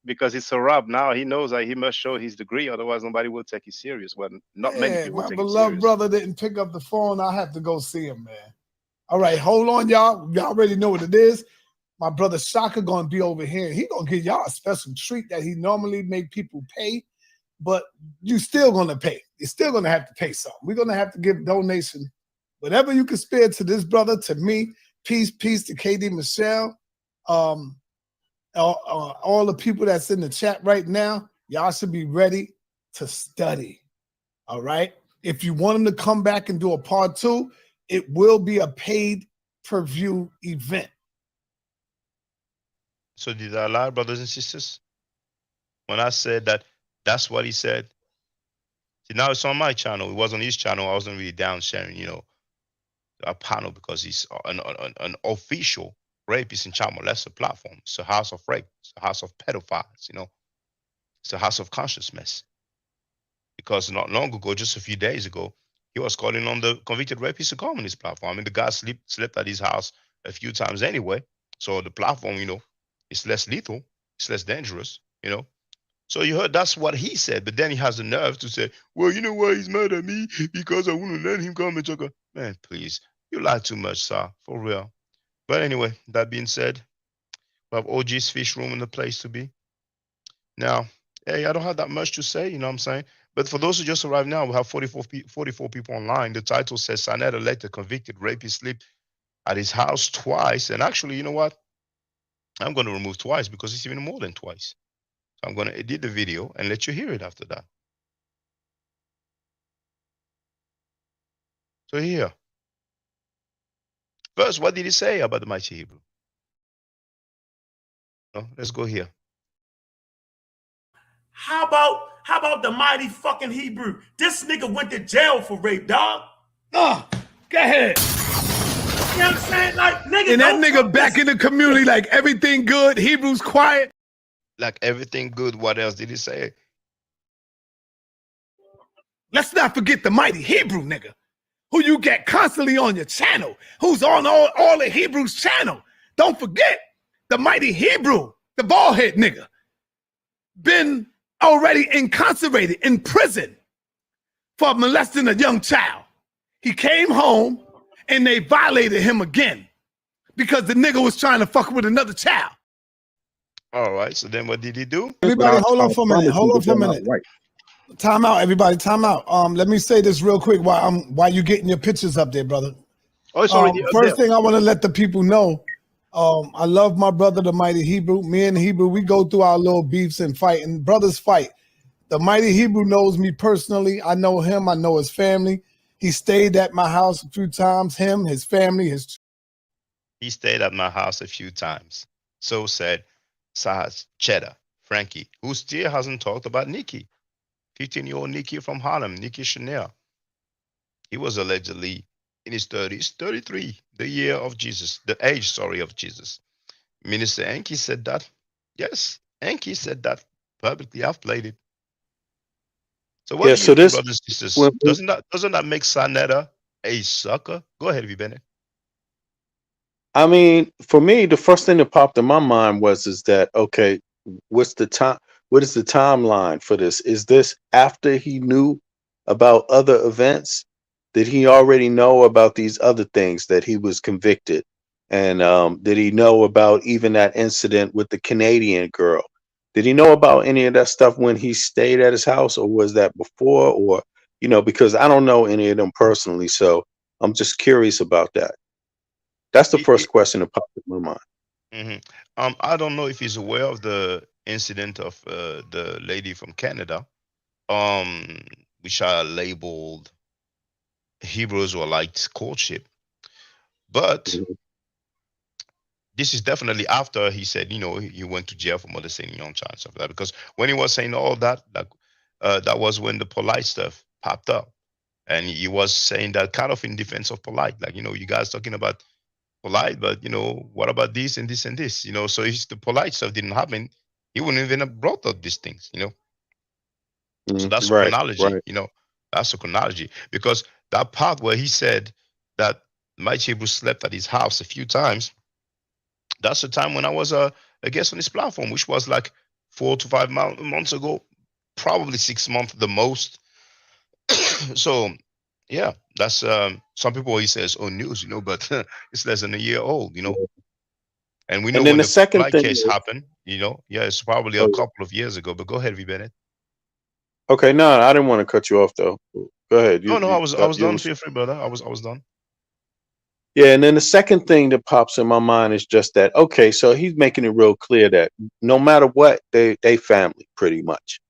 Because it's a rap now, he knows that he must show his degree, otherwise nobody will take it serious. Well, not many people my take it beloved serious. brother didn't pick up the phone. I have to go see him, man. All right, hold on, y'all. Y'all already know what it is. My brother Shaka gonna be over here. He gonna give y'all a special treat that he normally make people pay, but you still gonna pay. You're still gonna have to pay something. We're gonna have to give donation, whatever you can spare to this brother, to me. Peace to KD Michelle. All the people that's in the chat right now, y'all should be ready to study. All right. If you want them to come back and do a part 2, it will be a paid per view event. So did I lie, brothers and sisters? When I said that, that's what he said. See, now it's on my channel. It was on his channel. I wasn't really down sharing, a panel because he's an official rapist and child molester platform. It's a house of rape. It's a house of pedophiles. It's a house of consciousness. Because not long ago, just a few days ago, he was calling on the convicted rapist to come on his platform. I mean, the guy slept at his house a few times anyway. So the platform, it's less lethal. It's less dangerous, So you heard that's what he said. But then he has the nerve to say, well, you know why he's mad at me? Because I wouldn't let him come and talk. Man, please. You lie too much, sir. For real. But anyway, that being said, we have OG's fish room in the place to be. Now, hey, I don't have that much to say, you know what I'm saying? But for those who just arrived now, we have 44 people online. The title says Sanetta let a convicted rapist sleep at his house twice. And actually, you know what? I'm going to remove twice because it's even more than twice. So I'm going to edit the video and let you hear it after that. So here. First, what did he say about the mighty Hebrew? No, let's go here. How about the mighty fucking Hebrew? This nigga went to jail for rape, dog. Go ahead. You know what I'm saying? Like, nigga, And that nigga back in the community, like everything good. Hebrew's quiet. Like everything good. What else did he say? Let's not forget the mighty Hebrew nigga, who you get constantly on your channel, who's on all the Hebrews channel. Don't forget the mighty Hebrew, the bald head nigga, been already incarcerated in prison for molesting a young child. He came home and they violated him again because the nigga was trying to fuck with another child. All right. So then what did he do? Everybody, hold on for a minute. Hold on for a minute. Time out, everybody. Time out. Let me say this real quick while you getting your pictures up there, brother. Oh, it's already up first there. thing I want to let the people know, I love my brother, the mighty Hebrew. Me and Hebrew, we go through our little beefs and fight, and brothers fight. The mighty Hebrew knows me personally. I know him. I know his family. He stayed at my house a few times. Him, his family, He stayed at my house a few times. So said Sahas Cheddar, Frankie, who still hasn't talked about Nikki. 15-year-old Nikki from Harlem, Nikki Chanel. He was allegedly in his 30s, 33, the year of Jesus, the age, sorry, of Jesus. Minister Enki said that. Yes, Enki said that publicly. I've played it. So what do you think, brothers and sisters? Doesn't that make Sanetta a sucker? Go ahead, V. Bennett. I mean, for me, the first thing that popped in my mind is that, okay, what's the time? What is the timeline for this? Is this after he knew about other events? Did he already know about these other things that he was convicted? And did he know about even that incident with the Canadian girl? Did he know about any of that stuff when he stayed at his house, or was that before? Or, because I don't know any of them personally. So I'm just curious about that. That's the first question that popped in my mind. Mm-hmm. I don't know if he's aware of the incident of the lady from Canada, which are labeled Hebrews or like courtship, but this is definitely after he said, he went to jail for molesting a young child, stuff like that. Because when he was saying all that, that was when the polite stuff popped up, and he was saying that kind of in defense of polite, like you guys talking about polite, but what about this and this and this? So if the polite stuff didn't happen, he wouldn't even have brought up these things, So that's a chronology, that's a chronology. Because that part where he said that Mighty Hebrew slept at his house a few times, that's the time when I was a guest on this platform, which was like 4 to 5 months ago, probably 6 months the most. So yeah, that's some people always says news, but it's less than a year old, And we know when the second case happened, it's probably a couple of years ago. But go ahead, V. Bennett. Okay, no, I didn't want to cut you off though. Go ahead. No, I was done. Feel free, brother. I was done. Yeah, and then the second thing that pops in my mind is just that, okay, so he's making it real clear that no matter what, they family pretty much.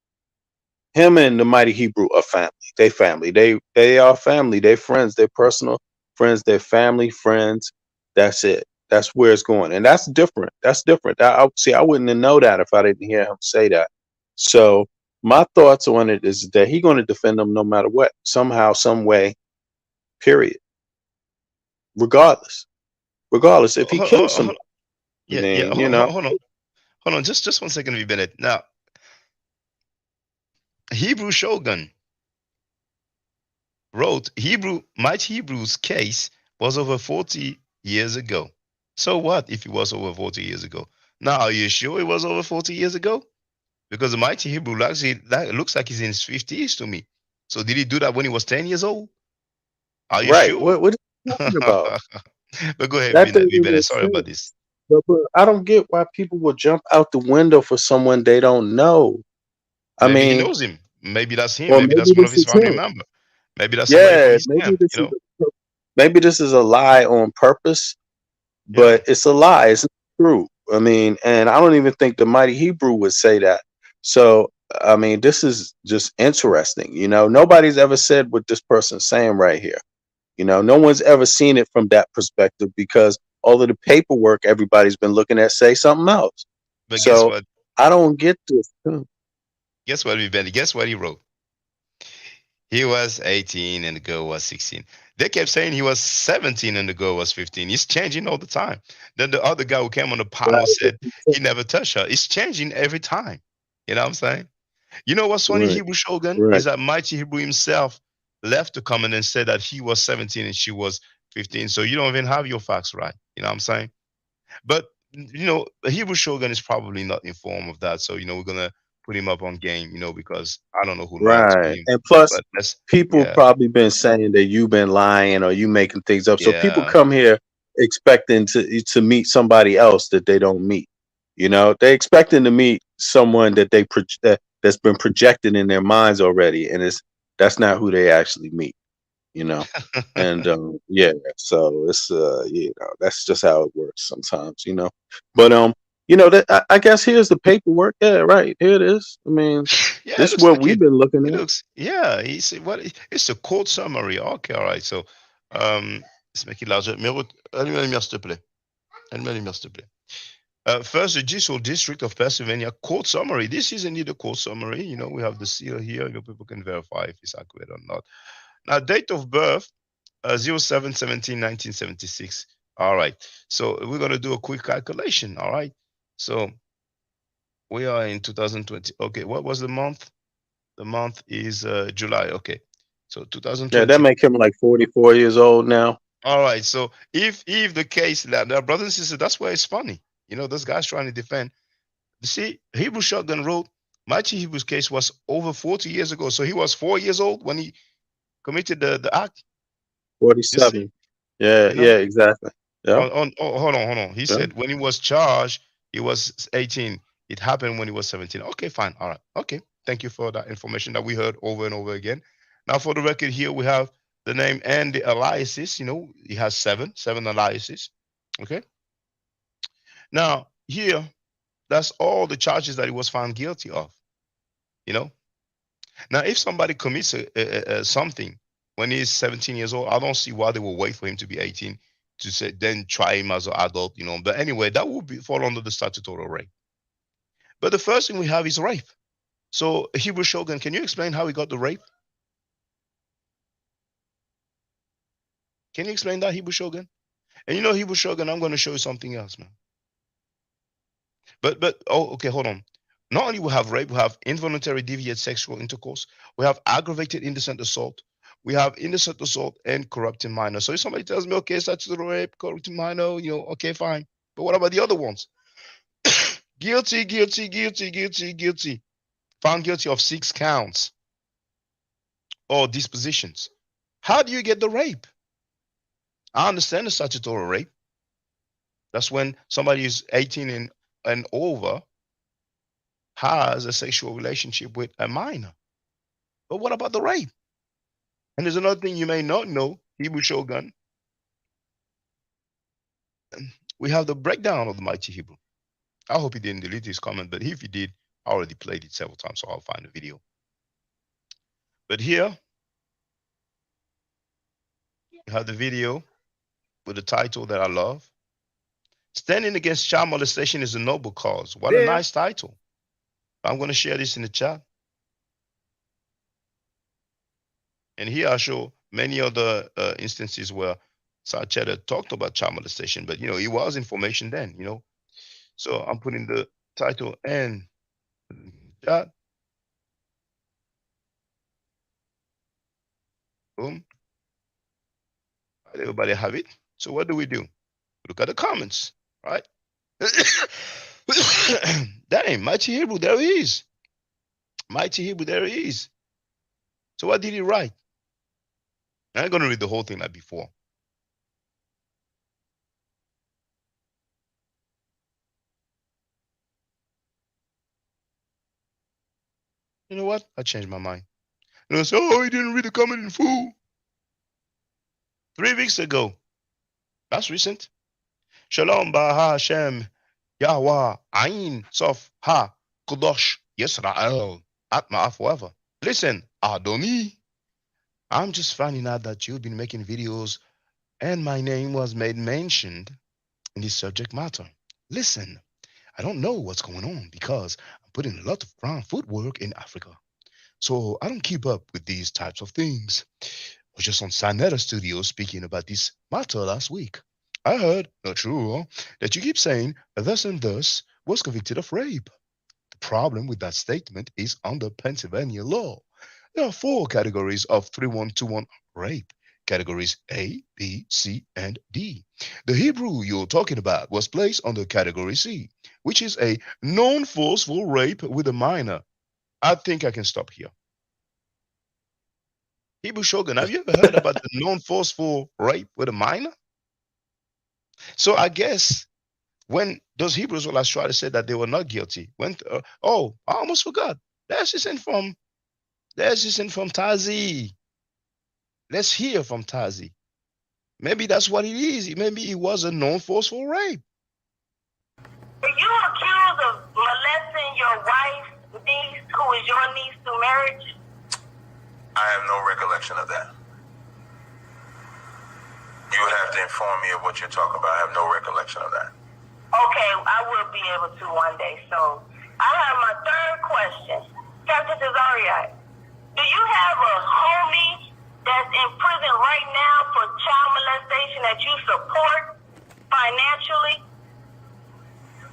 Him and the mighty Hebrew are family. They family. They are family. They friends. They're personal friends. They're family friends. That's it. That's where it's going, and that's different. That's different. I wouldn't have known that if I didn't hear him say that. So my thoughts on it is that he's going to defend them no matter what, somehow, some way. Period. Regardless, if he kills somebody. Hold on, just 1 second, V. Bennett. Now, Hebrew Shogun wrote Mighty Hebrew's case was over 40 years ago. So what if it was over 40 years ago? Now, are you sure it was over 40 years ago? Because the Mighty Hebrew looks like he's in his 50s to me. So did he do that when he was 10 years old? Are you sure? What are you talking about? But go ahead, V. Bennett. Sorry about this. But I don't get why people will jump out the window for someone they don't know. Maybe he knows him. Maybe that's him. Or Maybe maybe that's one of this his is family him. member. Maybe that's somebody from Yeah, his camp. You know? maybe this is a lie on purpose, Yeah. but it's a lie. It's not true. I mean, and I don't even think the mighty Hebrew would say that. So, I mean, this is just interesting. You know, nobody's ever said what this person's saying right here. You know, no one's ever seen it from that perspective because all of the paperwork everybody's been looking at say something else. But guess So what? I don't get this. Guess what, Benny? Guess what he wrote? He was 18 and the girl was 16. They kept saying he was 17 and the girl was 15. He's changing all the time. Then the other guy who came on the panel said he never touched her. It's changing every time. You know what I'm saying? You know what's funny, Right, Hebrew Shogun, right. is that Mighty Hebrew himself left the comment and said that he was 17 and she was 15. So you don't even have your facts right. You know what I'm saying? But Hebrew Shogun is probably not informed of that. So we're gonna put him up on game. Because I don't know who lied to Right. him. And plus, But that's people yeah, probably been saying that you've been lying or you making things up. So people yeah. come here expecting to meet somebody else that they don't meet. You know, they expecting to meet someone that that's been projected in their minds already, and that's not who they actually meet. You know, and yeah, so it's that's just how it works sometimes. But that I guess here's the paperwork. Yeah, right here it is. I mean, Yeah, it this is looks what like we've it. been looking It at. looks, yeah. It's a court summary. Okay, all right. So, let's make it larger. Allume la lumière, s'il te plaît. Allume la lumière, s'il te plaît. First, the Judicial District of Pennsylvania court summary. This is indeed a court summary. We have the seal here. People can verify if it's accurate or not. Now, date of birth, 07/17/1976. All right. So we're going to do a quick calculation. All right. So we are in 2020. Okay. What was the month? The month is July. Okay. So Yeah, that 2020. make him like 44 years old now. All right. So if the case that now, brothers and sisters, that's why it's funny. Those guys trying to defend. You see, Hebrew Shotgun wrote, Mighty Hebrew's case was over 40 years ago. So he was 4 years old when he committed the act. You see, 47. Yeah, you know. yeah, exactly. Yeah, Hold on. He yeah. said when he was charged, he was 18. It happened when he was 17. Okay, fine. All right. Okay. Thank you for that information that we heard over and over again. Now, for the record, here we have the name and the aliases. He has seven aliases. Okay. Now, here, that's all the charges that he was found guilty of. You know. Now, if somebody commits something when he's 17 years old, I don't see why they will wait for him to be 18 to say then try him as an adult. But anyway, that would fall under the statutory rape. But the first thing we have is rape. So, Hebrew Shogun, can you explain how he got the rape? Can you explain that, Hebrew Shogun? And Hebrew Shogun, I'm going to show you something else, man. But okay, hold on. Not only we have rape, we have involuntary deviant sexual intercourse, we have aggravated indecent assault, we have indecent assault and corrupting minor. So if somebody tells me, okay, statutory rape, corrupting minor, okay, fine. But what about the other ones? Guilty, guilty, guilty, guilty, guilty. Found guilty of 6 counts or dispositions. How do you get the rape? I understand the statutory rape. That's when somebody is 18 and over has a sexual relationship with a minor. But what about the rape? And there's another thing you may not know, Hebrew Shogun. We have the breakdown of the mighty Hebrew. I hope he didn't delete his comment, but if he did, I already played it several times, so I'll find the video. But here, you have the video with the title that I love. Standing against child molestation is a noble cause. What a nice title. I'm going to share this in the chat. And here I show many other instances where Sarchetta talked about child molestation, but it was information then, So I'm putting the title and chat. Boom. Everybody have it. So what do? Look at the comments, right? Damn, Mighty Hebrew, there he is. Mighty Hebrew, there he is. So what did he write? I'm going to read the whole thing like before. You know what? I changed my mind. And I said, oh, he didn't read the comment in full. 3 weeks ago. That's recent. Shalom Baha Hashem Yahweh Ain Sof Ha Kodosh Yisrael Atma forever. Listen, Adoni, I'm just finding out that you've been making videos and my name was made mentioned in this subject matter. Listen, I don't know what's going on because I'm putting a lot of ground footwork in Africa. So I don't keep up with these types of things. I was just on Sanetta Studio speaking about this matter last week. I heard, not true, that you keep saying thus and thus was convicted of rape. The problem with that statement is under Pennsylvania law. There are 4 categories of 3121 rape. Categories A, B, C, and D. The Hebrew you're talking about was placed under category C, which is a non-forceful rape with a minor. I think I can stop here. Hebrew Shogun, have you ever heard about the non-forceful rape with a minor? So I guess when those Hebrew Israelites try to say that they were not guilty, oh, I almost forgot. There's this in from Tazi. Let's hear from Tazi. Maybe that's what it is. Maybe it was a non-forceful rape. Were you accused of molesting your wife's niece, who is your niece through marriage? I have no recollection of that. You would have to inform me of what you're talking about. I have no recollection of that. Okay, I will be able to one day. So I have my third question. Captain Cesario, do you have a homie that's in prison right now for child molestation that you support financially?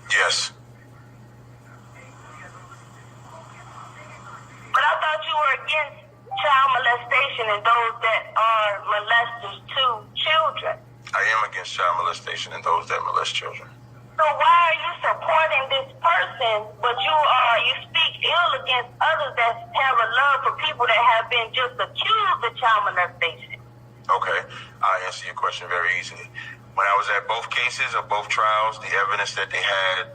Yes. But I thought you were against child molestation and those that are molesters to children. I am against child molestation and those that molest children. So why are you supporting this person, but you speak ill against others that have a love for people that have been just accused of child molestation? Okay, I'll answer your question very easily. When I was at both cases of both trials, the evidence that they had,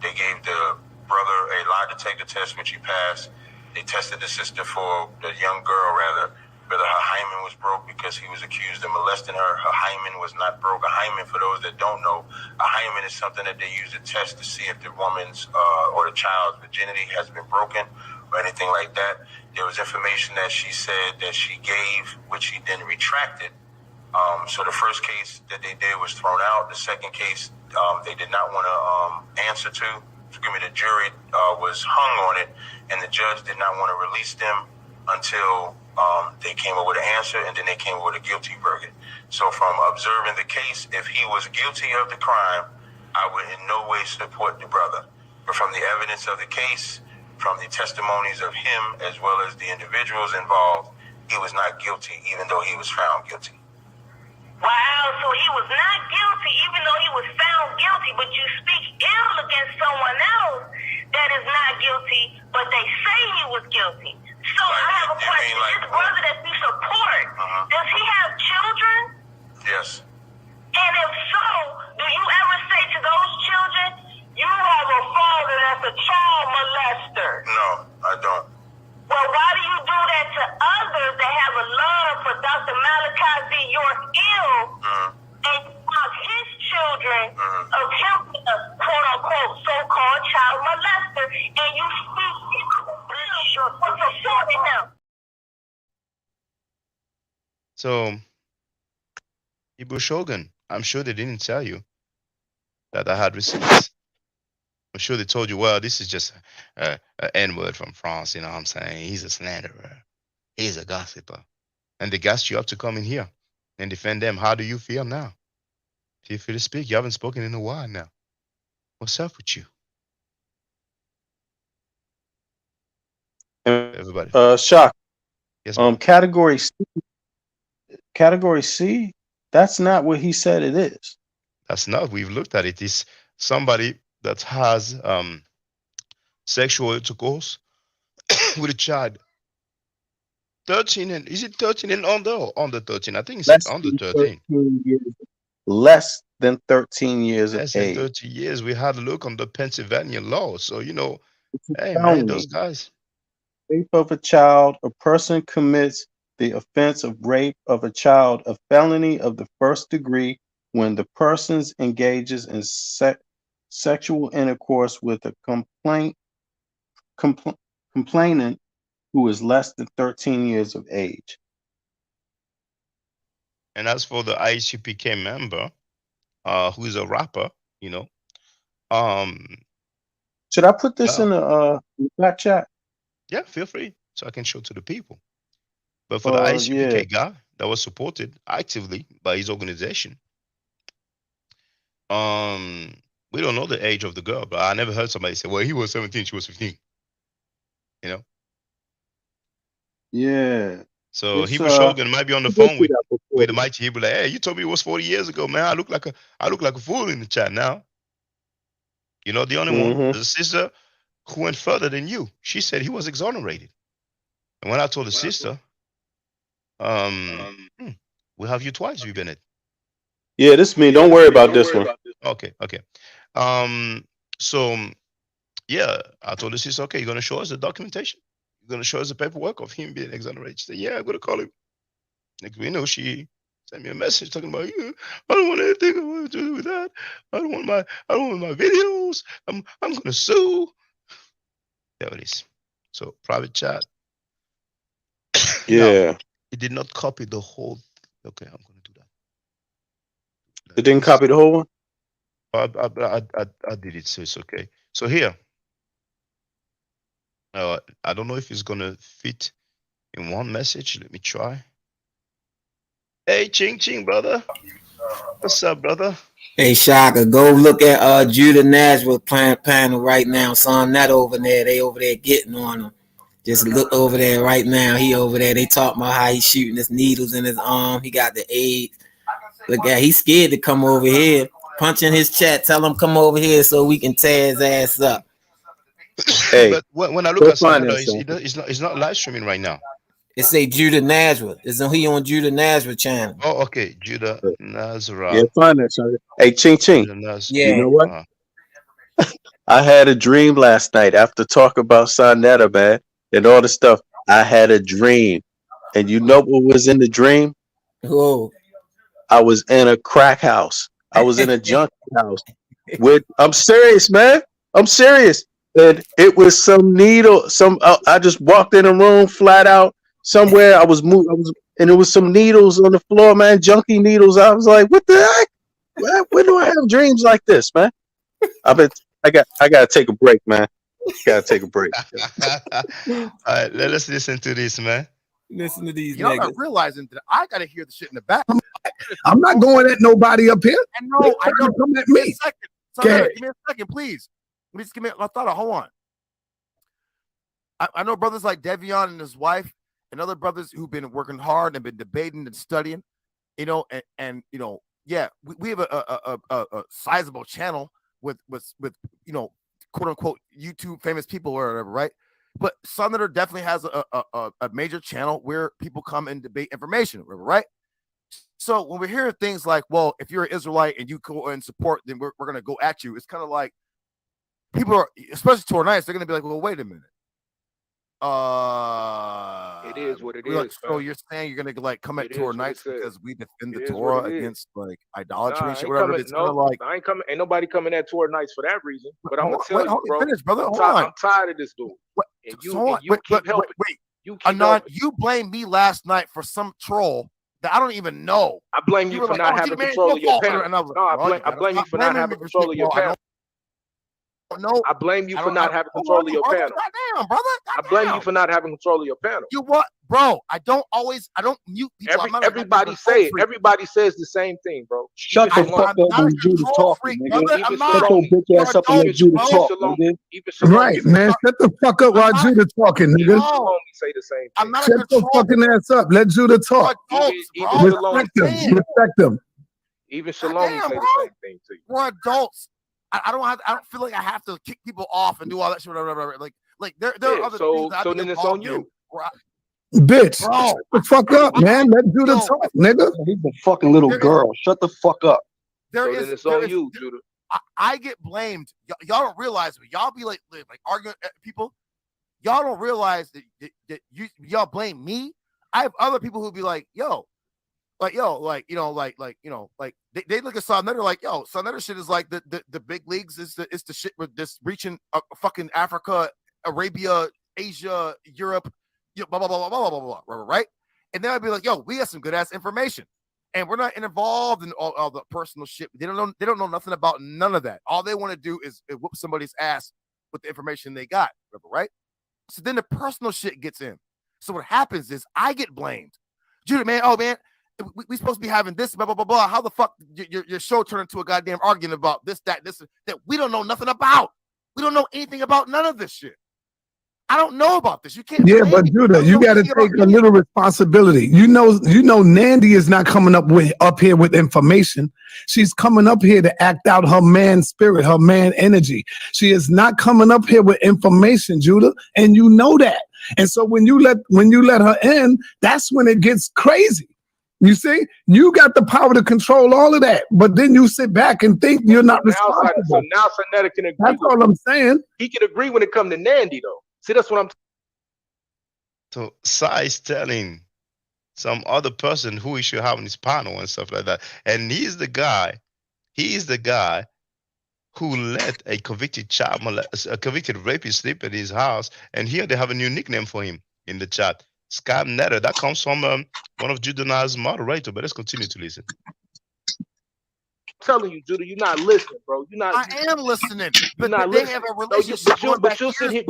they gave the brother a lie detector test, which he passed. They tested the sister for, the young girl rather, whether her hymen was broke because he was accused of molesting her. Her hymen was not broke. A hymen, for those that don't know, a hymen is something that they use to test to see if the woman's or the child's virginity has been broken or anything like that. There was information that she said that she gave, which she then retracted. So the first case that they did was thrown out. The second case, they did not want to answer to. The jury was hung on it, and the judge did not want to release them until they came up with an answer, and then they came up with a guilty verdict. So from observing the case, if he was guilty of the crime, I would in no way support the brother. But from the evidence of the case, from the testimonies of him as well as the individuals involved, he was not guilty, even though he was found guilty. Wow, so he was not guilty even though he was found guilty, but you speak ill against someone else that is not guilty, but they say he was guilty. So I have a question. This brother that you support, does he have children? Yes. And if so, do you ever say to those children, you have a father that's a child molester? No, I don't. Well, why do you do that to others that have a love for Dr. Malachi Z. York Ill and cause his children of him being a quote-unquote so-called child molester, and you speak for supporting him? So, Ibu Shogun, I'm sure they didn't tell you that I had receipts. I'm sure they told you, well, this is just an N-word from France, you know what I'm saying? He's a slanderer. He's a gossiper. And they gassed you up to come in here and defend them. How do you feel now? Feel free to speak. You haven't spoken in a while now. What's up with you? Everybody. Shock. Yes, category C, that's not what he said it is. That's not. We've looked at it. It's somebody that has sexual intercourse with a child. 13 and is it 13 and under or under 13? I think it's under 13. Less than 13 years Less of than age. 30 years. We had a look on the Pennsylvania law. So, you know, hey, man, felony. those guys. rape of a child, a person commits the offense of rape of a child, a felony of the first degree, when the person engages in sexual intercourse with a complainant who is less than 13 years of age. And as for the ICPK member, who is a rapper, should I put this in the back chat? Yeah, feel free, so I can show to the people. But for the ICPK guy that was supported actively by his organization, we don't know the age of the girl, but I never heard somebody say, "Well, he was 17, she was 15." Yeah. So Hebrew Shogun might be on the phone with the mighty Hebrew, like, "Hey, you told me it was 40 years ago, man. I look like a fool in the chat now." You're not the only one. There's a sister who went further than you. She said he was exonerated. And when I told the sister, we'll have you twice, you Bennett. Yeah, this is me. Don't worry about this one. Okay. So yeah, I told the sister, okay, you're gonna show us the documentation. You're gonna show us the paperwork of him being exonerated. She said, yeah, I'm gonna call him. Next we know, she sent me a message talking about, I don't want anything to do with that. I don't want my videos. I'm gonna sue. There it is. So private chat. Yeah. Now, it did not copy the whole. Okay, I'm gonna do that. It didn't copy the whole one? I did it, so it's okay. So here, I don't know if it's gonna fit in one message. Let me try. Hey, Ching, brother. What's up, brother? Hey, Shaka, go look at Judah Nashville panel right now. Son, that over there. They over there getting on him. Just look over there right now. He over there. They talk about how he's shooting his needles in his arm. He got the AIDS. Look at, he's scared to come over here. Punch in his chat. Tell him come over here so we can tear his ass up. Hey, but when I look at Sanada, it's not live streaming right now. It say Judah Nashville. Isn't he on Judah Nashville channel? Oh, okay. Judah Nazareth. Yeah, find that, son. Hey, Ching. Yeah. You know what? I had a dream last night after talk about Sonetta, man, and all the stuff. I had a dream. And you know what was in the dream? Whoa. I was in a crack house. I was in a junkie house. I'm serious, man. I'm serious. And it was some needle. I just walked in a room flat out somewhere. I was and there was some needles on the floor, man. Junkie needles. I was like, what the heck? When do I have dreams like this, man? I gotta take a break, man. Gotta take a break. All right, let's listen to this, man. Listen to these Y'all niggas. not realizing that I gotta hear the shit in the back. I'm not going at nobody up here. I know. Come at me. Give me a second, please. Please give me a thought. Hold on. I know brothers like Devion and his wife and other brothers who've been working hard and been debating and studying, and yeah, we have a sizable channel with quote unquote YouTube famous people or whatever, right? But Senator definitely has a major channel where people come and debate information, right? So when we're hearing things like, well, if you're an Israelite and you go and support, then we're going to go at you. It's kind of like people are, especially toward nights, they're going to be like, well, wait a minute. It is what it is. Like, so you're saying you're going to like come at toward nights because we defend the Torah against like idolatry and shit, whatever. It's kind of like, I ain't coming. Ain't nobody coming at toward nights for that reason. But I'm gonna tell you, bro. Finish, brother. I'm tired of this dude. And you keep helping. Anon, you blamed me last night for some troll that I don't even know. I blame you for not having control of your panel. No, I blame you for not having control of your panel. No, I blame you for not having control of your panel. Goddamn, brother. I blame you for not having control of your panel. You what, bro? I don't mute people. Everybody say it. Everybody says the same thing, bro. Shut the fuck up when Judah talking, nigga. Shut your bitch ass up and let Judah talk, nigga. Right, man. Shut the fuck up while Judah talking, nigga. Say the same thing. I'm not Shut your fucking ass up. Let Judah talk. Respect them. Even Shalom say the same thing to you. We're adults. I don't feel like I have to kick people off and do all that shit. Whatever. Like there are other things. So then it's on you. Bitch, shut the fuck up, man. Let Judah talk, nigga. He's a fucking little girl. Shut the fuck up. Then it's on you, Judah. I get blamed. Y'all don't realize, but y'all be like arguing at people. y'all don't realize that y'all blame me. I have other people who be like, yo, they look at Son Nutter like, yo, Son Nutter shit is like the big leagues is the shit with this reaching fucking Africa, Arabia, Asia, Europe, blah blah blah blah blah blah blah, right? And then I'd be like, yo, we have some good ass information, and we're not involved in all the personal shit. They don't know nothing about none of that. All they want to do is whoop somebody's ass with the information they got, right? So then the personal shit gets in. So what happens is I get blamed. Judah, man, oh man, we supposed to be having this, blah blah blah blah. How the fuck your show turned into a goddamn argument about this, that we don't know nothing about? We don't know anything about none of this shit. I don't know about this. You can't. Yeah, but Judah, you got to take a little responsibility. You know, Nandy is not coming up here with information. She's coming up here to act out her man spirit, her man energy. She is not coming up here with information, Judah, and you know that. And so when you let her in, that's when it gets crazy. You see, you got the power to control all of that, but then you sit back and think you're not responsible. So now Sonetta can agree. That's all I'm saying. He can agree when it comes to Nandy, though. See, that's what I'm. So Sai is telling some other person who he should have on his panel and stuff like that, and he's the guy who let a convicted a convicted rapist sleep at his house, and here they have a new nickname for him in the chat, Scam Netter. That comes from one of Judah's moderator. But let's continue to listen. I'm telling you, Judah, you're not listening, bro. You're not. I am listening, but not they listening. have a relationship. But you'll sit here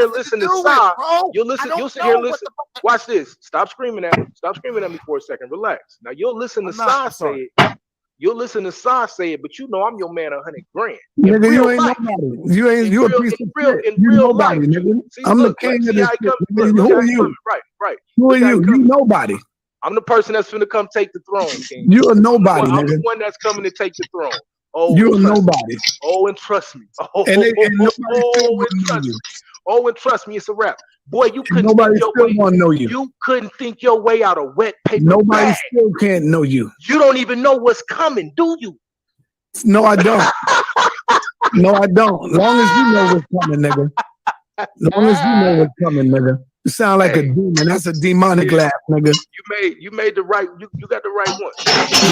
listening to Sai. You'll sit here listen. Watch this. Stop screaming at me. Stop screaming at me for a second. Relax. Now you'll listen to Sai say it. You'll listen to Sai say it, but you know I'm your man 100 grand. Nigga, you ain't nobody. You a piece of shit. You nobody, nigga. I'm the king of this shit. Who are you? Right. Who are you? You nobody. I'm the person that's finna come take the throne, King. You are nobody, I'm the nigga. one that's coming to take the throne. Oh, you are nobody. And trust me. And trust me, it's a wrap. Boy, you couldn't nobody think still want to know you. You couldn't think your way out of wet paper. Nobody bag. still can't know you. You don't even know what's coming, do you? No, I don't. No, I don't. Long as you know what's coming, nigga. Long as you know what's coming, nigga. You sound like a demon. That's a demonic laugh, nigga. You made the right. You got the right one.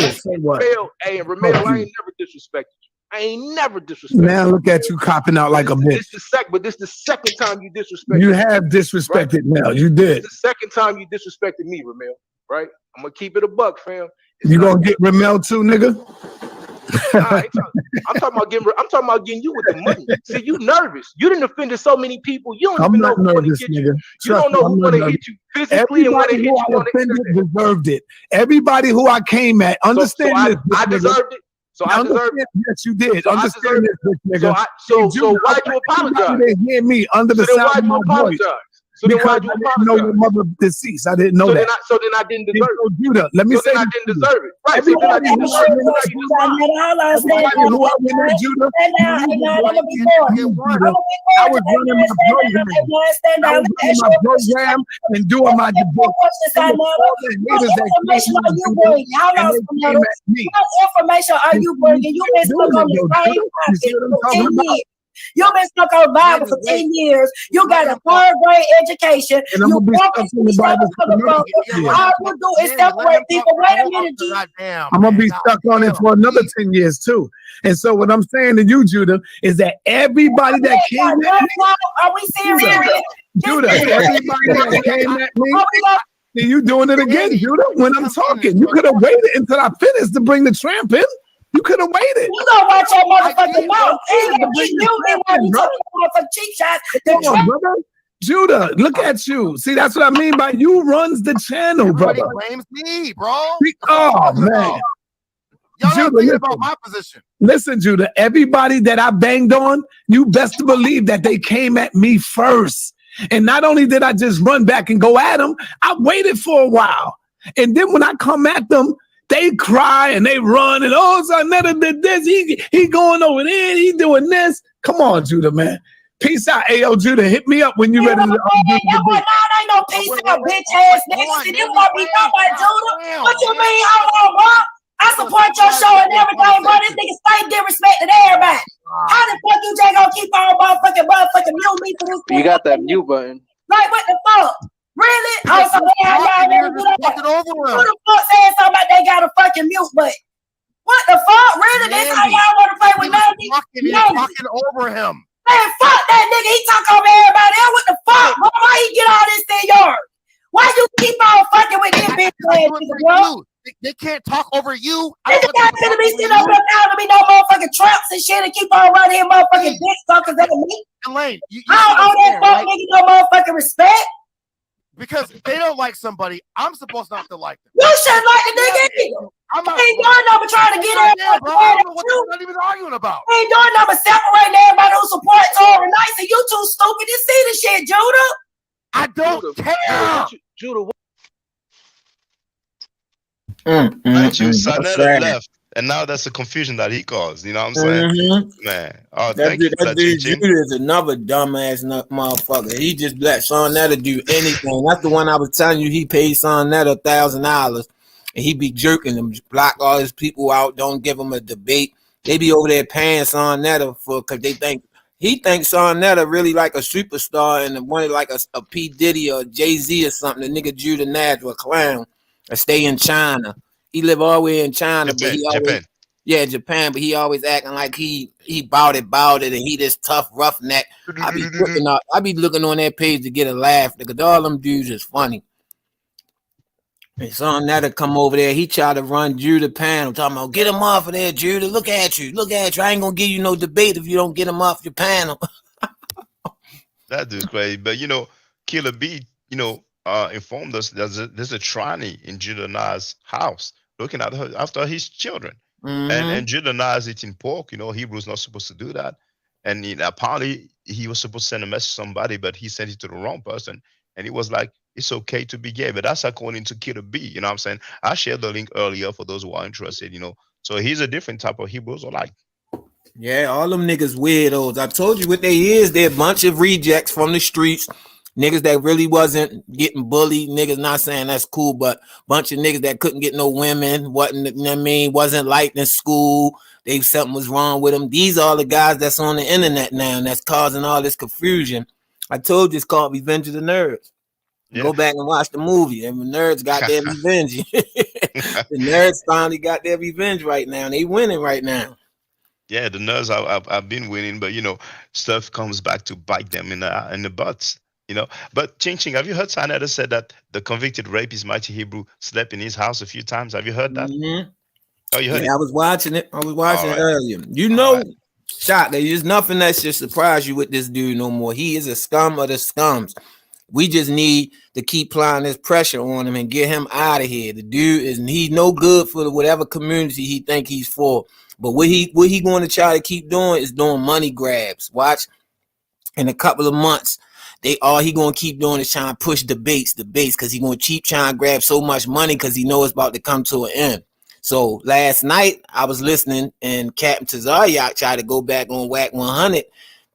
Yeah, say what? Hey, Ramel, I ain't never disrespected you. I ain't never disrespected you. Now look at you copping out like a bitch. But this the second time you disrespected. You have disrespected now. You did. This the second time you disrespected me, Ramel. Right? I'm gonna keep it a buck, fam. You gonna get Ramel too, nigga? Nah, I'm talking about getting you with the money. See, you nervous. You done offended so many people. You don't even know who want to get you. You don't know who want to hit you physically and want to hit you on the internet. Deserved it. Everybody who I came at, understand this. I deserved it. So I deserve it. Yes, you did. So understand this, nigga. So why'd you apologize? They hear me under the sound of my voice. So then because why'd you I didn't know your mother deceased. I didn't know that. So then I didn't deserve it. Judah, let me say I didn't deserve it. Right. So then I didn't deserve I was running my program and doing my debate. What information are you bringing? You've been stuck on the same for 10 years. You've been stuck on the Bible for 10 years. You got a third grade education. You walk into the Bible. All you do is separate people. Wait a minute, G. I'm gonna be stuck on it for another 10 years too. And so what I'm saying to you, Judah, is that everybody that came at me, are we serious? Judah, everybody that came at me, you doing it again, Judah. When I'm talking, you could have waited until I finished to bring the tramp in. You could have waited. You gonna watch your motherfucking mouth. You didn't want to talk about cheap shots. Come on, brother. Judah, look at you. See, that's what I mean by you runs the channel, brother. Blames me, bro. Oh man. Y'all Judah, thinking about my position. Listen, Judah, everybody that I banged on, you best believe that they came at me first. And not only did I just run back and go at them, I waited for a while. And then when I come at them, they cry and they run and Sonetta did this. He going over there. He doing this. Come on, Judah, man. Peace out. Ayo, Judah, hit me up when you ready to. Ain't no peace out, bitch ass niggas. You want me talking about Judah? What you mean? Hold on, bro. I support your show and everything, bro. This nigga stay disrespecting everybody. How the fuck you just gonna keep on mute me for this? You got that mute button. Like what the fuck? Really? I was like, how y'all really do that? Who over the fuck saying something about they got a fucking mute button? What the fuck? Really? This how y'all want to play with Nandy? Talking over him. Man, fuck that nigga. He talk over everybody else. What the fuck, bro? Why he get all this in yours? Why you keep on fucking with this bitch ass nigga, bro? They can't talk over you. Nigga not gonna be sitting up there calling me no motherfucking traps and shit and keep on running here motherfucking dick suckers at me. Elaine, I don't owe that fuck nigga no motherfucking respect. Because if they don't like somebody, I'm supposed not to like them. You shouldn't like the nigga either. I'm not ain't doing nothing but trying to get everybody. Bro, I don't know what you're not even arguing about. Ain't doing nothing but separating everybody who support Tori Nice, and you too stupid to see the shit, Judah. I don't care. Judah. Sonetta left, and now that's the confusion that he caused. You know what I'm saying, man? Oh, thank you. That dude Judah is another dumbass motherfucker. He just let Sonetta do anything. That's the one I was telling you. He paid Sonetta $1,000, and he be jerking them, block all his people out, don't give them a debate. They be over there paying Sonetta for because they think he thinks Sonetta really like a superstar and one like a P Diddy or Jay-Z or something. The nigga Judah Natural clown. Or stay in China. He live all the way in China, but he always, Japan. But he always acting like he bout it, and he this tough roughneck. I be looking on that page to get a laugh because all them dudes is funny. And son that'll come over there. He tried to run Judah panel, talking about get him off of there, Judah. Look at you. I ain't gonna give you no debate if you don't get him off your panel. That dude's crazy. But Killer B, informed us there's a tranny in Judah Nas' house looking at her after his children. And Judah Nas eating pork. Hebrew's not supposed to do that. And apparently he was supposed to send a message to somebody, but he sent it to the wrong person. And he was like, it's okay to be gay. But that's according to Killer B. You know what I'm saying? I shared the link earlier for those who are interested, So he's a different type of Hebrews alike. Yeah, all them niggas weirdos. I told you what they is. They're a bunch of rejects from the streets. Niggas that really wasn't getting bullied, niggas not saying that's cool, but bunch of niggas that couldn't get no women, wasn't liked in school. Something was wrong with them. These are the guys that's on the internet now and that's causing all this confusion. I told you it's called Revenge of the Nerds. Yeah. Go back and watch the movie, and the nerds got their revenge. The nerds finally got their revenge right now, and they winning right now. Yeah, the nerds have been winning, but stuff comes back to bite them in the butts. But Ching, have you heard Sonetta said that the convicted rapist Mighty Hebrew slept in his house a few times? Have you heard that? Mm-hmm. Oh, you heard it? I was watching it. It earlier. Shot, there's nothing that should surprise you with this dude no more. He is a scum of the scums. We just need to keep applying this pressure on him and get him out of here. The dude he's no good for whatever community he think he's for. But what he going to try to keep doing is doing money grabs. Watch, in a couple of months, he gonna keep doing is trying to push debates because he gonna keep trying to grab so much money because he knows it's about to come to an end. So last night I was listening and Captain Tazaryak tried to go back on Whack 100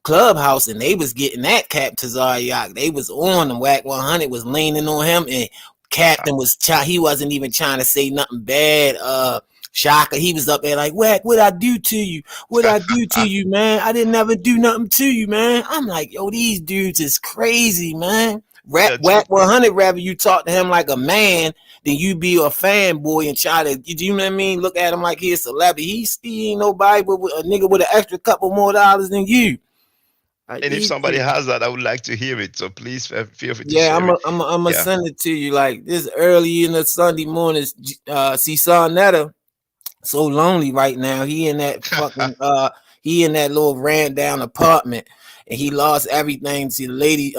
Clubhouse and they was getting that Captain Tazaryak. They was on and Whack 100 was leaning on him and Captain he wasn't even trying to say nothing bad. Shaka, he was up there like, Whack, what I do to you? What I do to you, man? I didn't ever do nothing to you, man. I'm like, yo, these dudes is crazy, man. Whack 100 rather you talk to him like a man than you be a fanboy and try to, you know what I mean? Look at him like he's a celebrity. He ain't nobody but a nigga with an extra couple more dollars than you. And if somebody has that, I would like to hear it. So please feel free to share it. I'm gonna send it to you like this early in the Sunday morning. See Sonetta. So lonely right now. He in that fucking he in that little ran down apartment and he lost everything. See the lady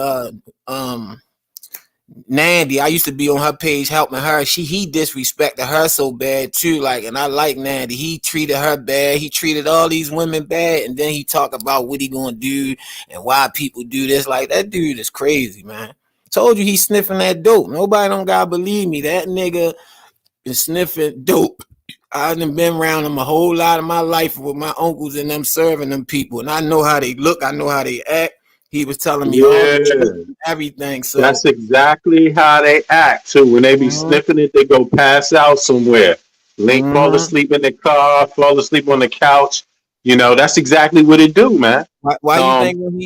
Nandy, I used to be on her page helping her. He disrespected her so bad too. Like, and I like Nandy. He treated her bad. He treated all these women bad. And then he talk about what he gonna do and why people do this. Like, that dude is crazy, man. Told you he's sniffing that dope. Nobody don't gotta believe me. That nigga is sniffing dope. I done been around them a whole lot of my life with my uncles and them serving them people. And I know how they look. I know how they act. He was telling me everything. So that's exactly how they act too. When they be sniffing it, they go pass out somewhere. Fall asleep in the car, fall asleep on the couch. You know, that's exactly what it do, man. Why you think when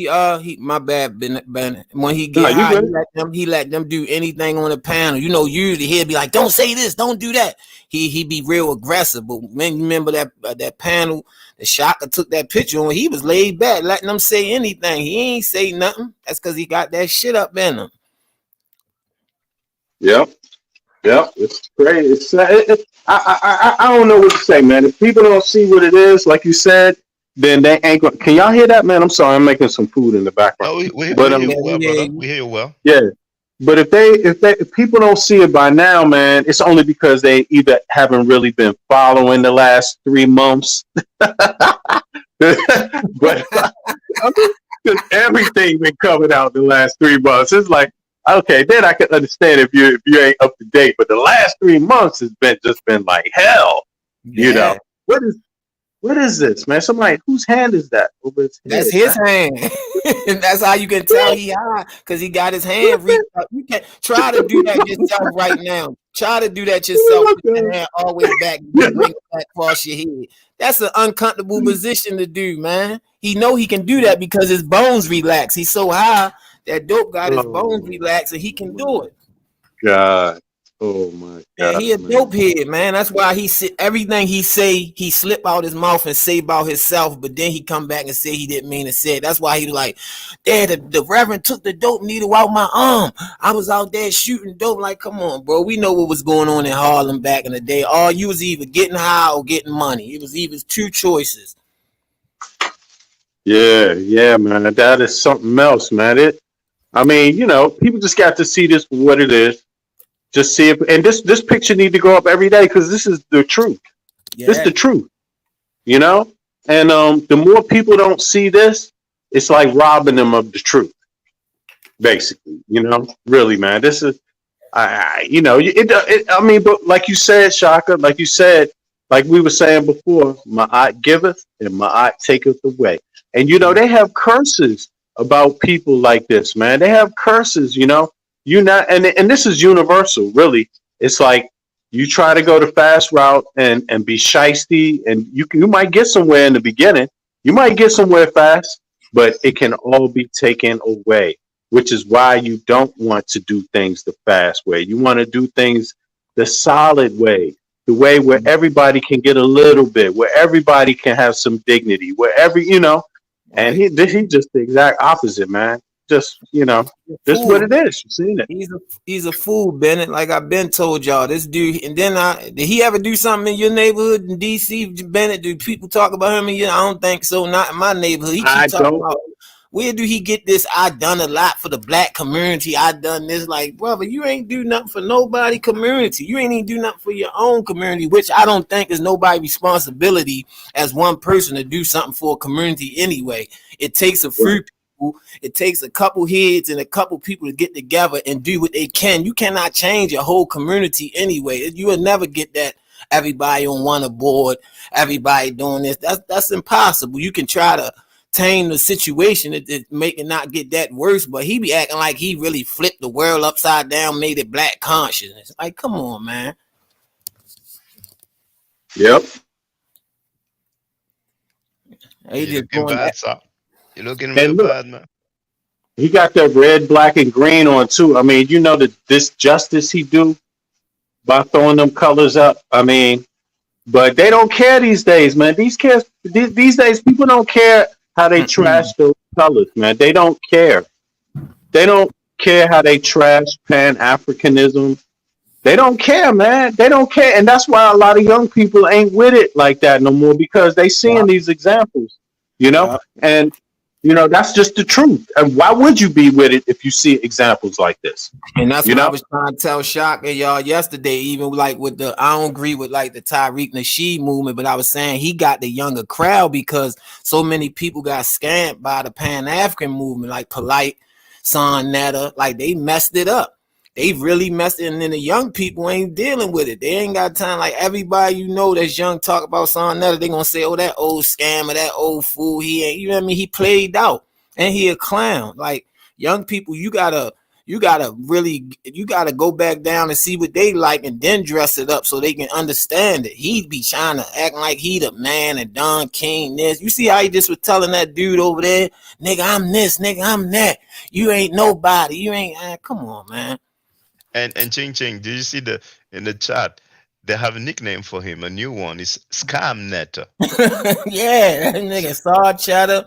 he my bad Ben, when he No, get you high, good. he let them do anything on the panel. You know, usually he'll be like, "Don't say this, don't do that." He be real aggressive. But when you remember that panel, the Shaka took that picture when he was laid back, letting them say anything. He ain't say nothing. That's because he got that shit up in him. Yep. Yep. It's crazy. I don't know what to say, man. If people don't see what it is, like you said, then they ain't going. Can y'all hear that, man? I'm sorry, I'm making some food in the background. No, we But hear you well, brother. We hear you well. yeah. But if people don't see it by now, man, it's only because they either haven't really been following the last 3 months. But I mean, 'cause everything been covered out the last 3 months. It's like, okay, then I can understand if you ain't up to date. But the last 3 months has been like hell. You know what is this, man? Somebody whose hand is that over his head? That's his hand. That's how you can tell he high, because he got his hand reached up. You can try to do that yourself right now. Try to do that yourself with your hand all the way back, bring it back across your head. That's an uncomfortable position to do, man. He know he can do that because his bones relax. He's so high that dope got his bones relaxed and he can do it. God. Oh my God. Man, he a dope head, man. That's why everything he say, he slip out his mouth and say about himself, but then he come back and say he didn't mean to say it. That's why he like, Dad, the Reverend took the dope needle out my arm. I was out there shooting dope. Like, come on, bro. We know what was going on in Harlem back in the day. All you was either getting high or getting money. It was either 2 choices. Yeah, man. That is something else, man. I mean, you know, people just got to see this for what it is. Just see it, and this picture need to go up every day because this is the truth. Yeah. This is the truth, you know. And the more people don't see this, it's like robbing them of the truth, basically. You know, really, man. This is, you know, I mean, but like you said, Shaka, like you said, like we were saying before, my eye giveth and my eye taketh away. And you know, they have curses about people like this, man. They have curses, you know. You not and this is universal, really. It's like you try to go the fast route and be shiesty, and you might get somewhere in the beginning. You might get somewhere fast, but it can all be taken away, which is why you don't want to do things the fast way. You want to do things the solid way, the way where everybody can get a little bit, where everybody can have some dignity, where you know. And he just the exact opposite, man. Just, you know, this is what it is. You've seen it. He's a fool, Bennett. Like I've been told y'all, this dude. And then did he ever do something in your neighborhood in DC, Bennett? Do people talk about him? I don't think so. Not in my neighborhood. He keep talking about, where do he get this? I done a lot for the black community. I done this. Like, brother, you ain't do nothing for nobody community. You ain't even do nothing for your own community, which I don't think is nobody's responsibility as one person to do something for a community anyway. It takes a few people. It takes a couple heads and a couple people to get together and do what they can. You cannot change a whole community anyway. You will never get that everybody on one aboard, everybody doing this. That's impossible. You can try to tame the situation to make it not get that worse, but he be acting like he really flipped the world upside down, made it black consciousness. Like, come on, man. Yep. You're looking bad, sir. You're looking real bad, man. He got that red, black, and green on too. I mean, you know this justice he do by throwing them colors up. I mean, but they don't care these days, man. These days, people don't care how they trash those colors, man. They don't care. They don't care how they trash Pan-Africanism. They don't care, man. They don't care, and that's why a lot of young people ain't with it like that no more, because they seeing these examples, you know, and. You know, that's just the truth. And why would you be with it if you see examples like this? And that's what I was trying to tell Shaka y'all yesterday, even like with I don't agree with like the Tariq Nasheed movement, but I was saying he got the younger crowd because so many people got scammed by the Pan-African movement, like Polite, Son Netta, like they messed it up. They really messed it, and then the young people ain't dealing with it. They ain't got time. Like everybody you know that's young talk about Son Netta, they gonna say, oh, that old scammer, that old fool, he ain't, you know what I mean? He played out and he a clown. Like young people, you gotta you gotta go back down and see what they like and then dress it up so they can understand it. He'd be trying to act like he the man and Don King this. You see how he just was telling that dude over there, nigga, I'm this, nigga, I'm that. You ain't nobody. You ain't. Come on, man. And Ching Ching, did you see in the chat? They have a nickname for him. A new one is Scamnet. Yeah, that nigga Saw Chatter.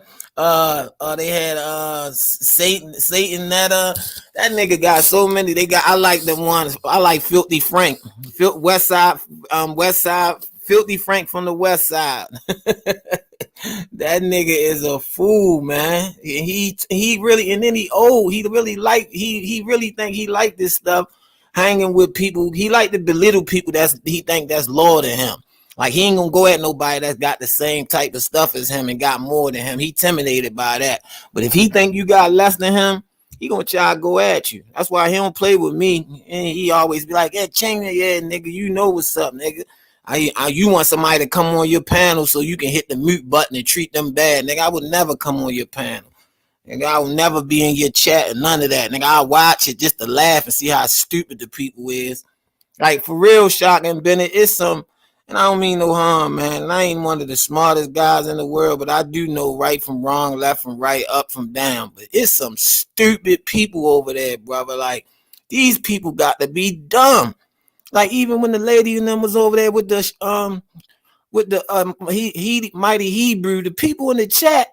They had Satan Netta. That nigga got so many. I like the ones. I like Filthy Frank. West Side, Filthy Frank from the West Side. That nigga is a fool, man. He really, and then he old. He really think he like this stuff, hanging with people. He like to belittle people he think that's lower than him. Like, he ain't gonna go at nobody that's got the same type of stuff as him and got more than him. He intimidated by that. But if he think you got less than him, he gonna try to go at you. That's why he don't play with me. And he always be like, yeah, Ching, yeah, nigga, you know what's up, nigga. You want somebody to come on your panel so you can hit the mute button and treat them bad. Nigga, I would never come on your panel. Nigga, I will never be in your chat and none of that. Nigga, I watch it just to laugh and see how stupid the people is. Like, for real, Shotgun Bennett, it's some, and I don't mean no harm, man. And I ain't one of the smartest guys in the world, but I do know right from wrong, left from right, up from down. But it's some stupid people over there, brother. Like, these people got to be dumb. Like, even when the lady and them was over there with the Mighty Hebrew, the people in the chat,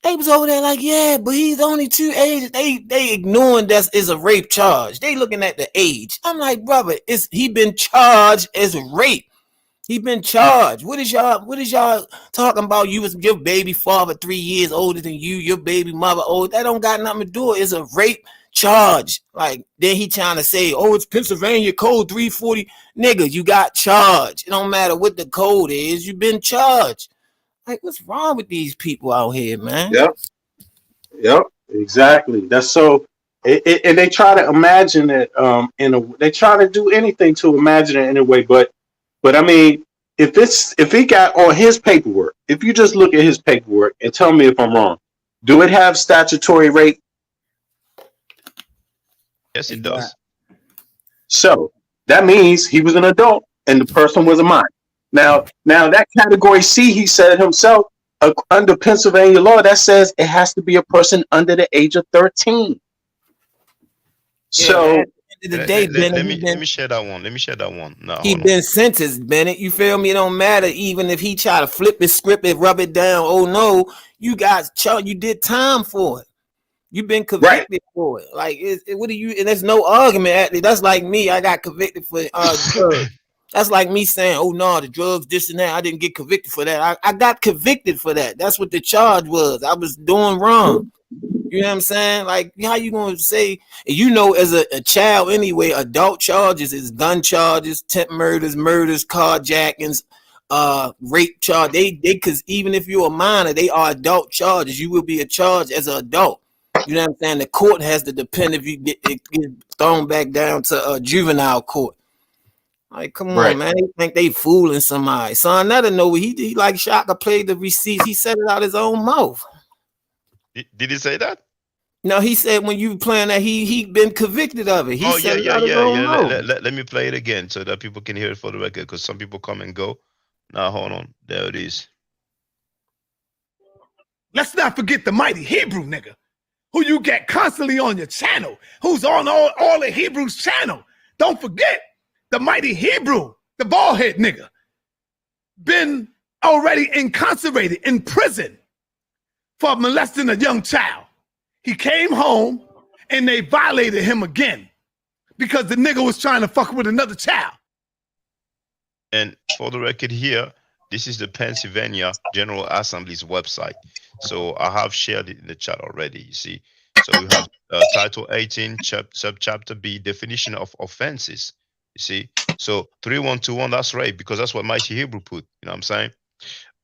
they was over there like, yeah, but he's only 2 ages. They ignoring that is a rape charge. They looking at the age. I'm like, brother, he been charged as rape. He been charged. What is y'all talking about? You was your baby father 3 years older than you, your baby mother old. That don't got nothing to do with it. It's a rape charge. Like, then he trying to say, oh, it's Pennsylvania code 340. Nigga, you got charged. It don't matter what the code is. You been charged. Like, what's wrong with these people out here, man? Yep, exactly. That's so. And they try to imagine it. They try to do anything to imagine it in a way, but I mean, if he got on his paperwork, if you just look at his paperwork and tell me if I'm wrong, do it have statutory rape? Yes, it does. So that means he was an adult and the person was a minor. Now that category C, he said himself, under Pennsylvania law, that says it has to be a person under the age of 13. So let me share that one. Let me share that one. No, he been sentenced, Bennett. You feel me? It don't matter. Even if he try to flip it, script it, rub it down. Oh no, you got charged. You did time for it. You've been convicted for it. Like, what do you? And there's no argument. Actually, that's like me. I got convicted for drugs. That's like me saying, "Oh no, the drugs, this and that. I didn't get convicted for that. I got convicted for that. That's what the charge was. I was doing wrong." You know what I'm saying? Like, how you gonna say? You know, as a child anyway, adult charges is gun charges, attempt murders, carjackings, rape charge. They because even if you're a minor, they are adult charges. You will be a charge as an adult. You know what I'm saying? The court has to depend if you get thrown back down to a juvenile court. Like, come on, man. They think they fooling somebody. Son, that'll know he like Shaka played the receipts. He said it out his own mouth. Did he say that? No, he said when you playing that he been convicted of it. He said yeah. mouth. Let me play it again so that people can hear it for the record, because some people come and go. Now hold on. There it is. Let's not forget the Mighty Hebrew nigga, who you get constantly on your channel, who's on all the Hebrews channel. Don't forget the Mighty Hebrew, the baldhead nigga, been already incarcerated in prison for molesting a young child. He came home and they violated him again because the nigga was trying to fuck with another child. And for the record here, this is the Pennsylvania General Assembly's website. So I have shared it in the chat already, you see. So we have Title 18, Subchapter B, definition of offenses, you see. So 3121, that's rape, because that's what Mighty Hebrew put, you know what I'm saying?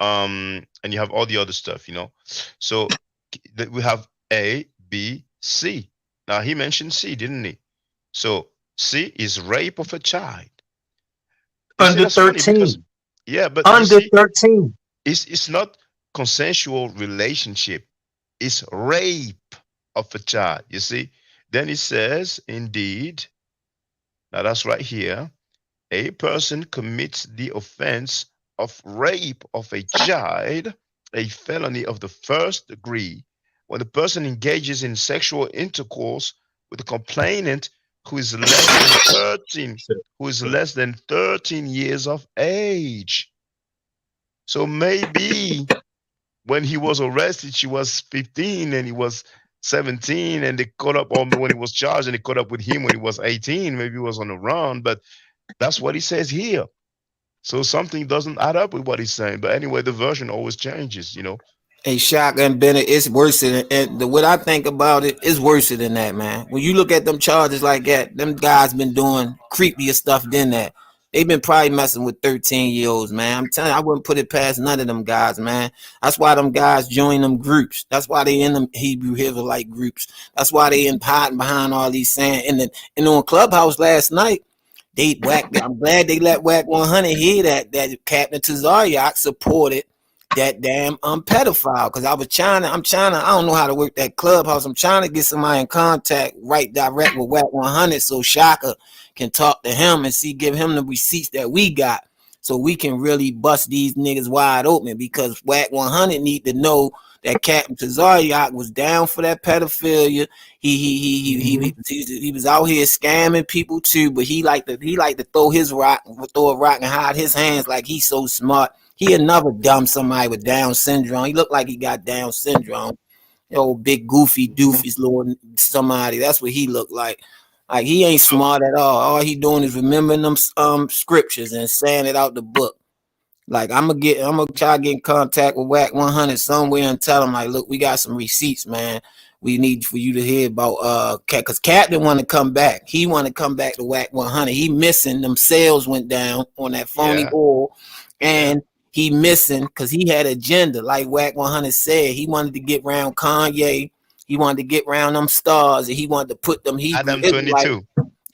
And you have all the other stuff, you know. So we have A, B, C. Now he mentioned C, didn't he? So C is rape of a child. Under 13. Yeah, but under 13. It's not consensual relationship. It's rape of a child. You see, Then it says, indeed, now that's right here, a person commits the offense of rape of a child, a felony of the first degree, when the person engages in sexual intercourse with the complainant who is less than 13 years of age. So maybe when he was arrested, she was 15 and he was 17, and they caught up on when he was charged, and they caught up with him when he was 18. Maybe he was on the run, but that's what he says here. So something doesn't add up with what he's saying. But anyway, the version always changes, you know. Hey, Shotgun Bennett, it's worse than what I think about it is worse than that, man. When you look at them charges like that, them guys been doing creepier stuff than that. They've been probably messing with 13-year-olds, man. I'm telling you, I wouldn't put it past none of them guys, man. That's why them guys join them groups. That's why they in them Hebrew Israelite groups. That's why they in hiding behind all these saying. And on Clubhouse last night, they whacked. I'm glad they let Whack 100 hear that Captain Tazariak supported that damn pedophile, because I'm trying to, I don't know how to work that Clubhouse. I'm trying to get somebody in contact direct with Whack 100 so Shaka can talk to him and give him the receipts that we got, so we can really bust these niggas wide open, because Whack 100 need to know that Captain Tazariak was down for that pedophilia. He was out here scamming people too, but he like to throw a rock and hide his hands like he's so smart. He another dumb somebody with Down syndrome. He looked like he got Down syndrome. Old big goofy doofus little somebody. That's what he looked like. Like he ain't smart at all. All he doing is remembering them scriptures and saying it out the book. Like I'm gonna try to get in contact with Whack 100 somewhere and tell him, like, look, we got some receipts, man. We need for you to hear about because Captain want to come back. He want to come back to Whack 100. He missing. Them sales went down on that phony oil, and he missing because he had agenda. Like Whack 100 said, he wanted to get around Kanye. He wanted to get around them stars, and he wanted to put them. Adam 22.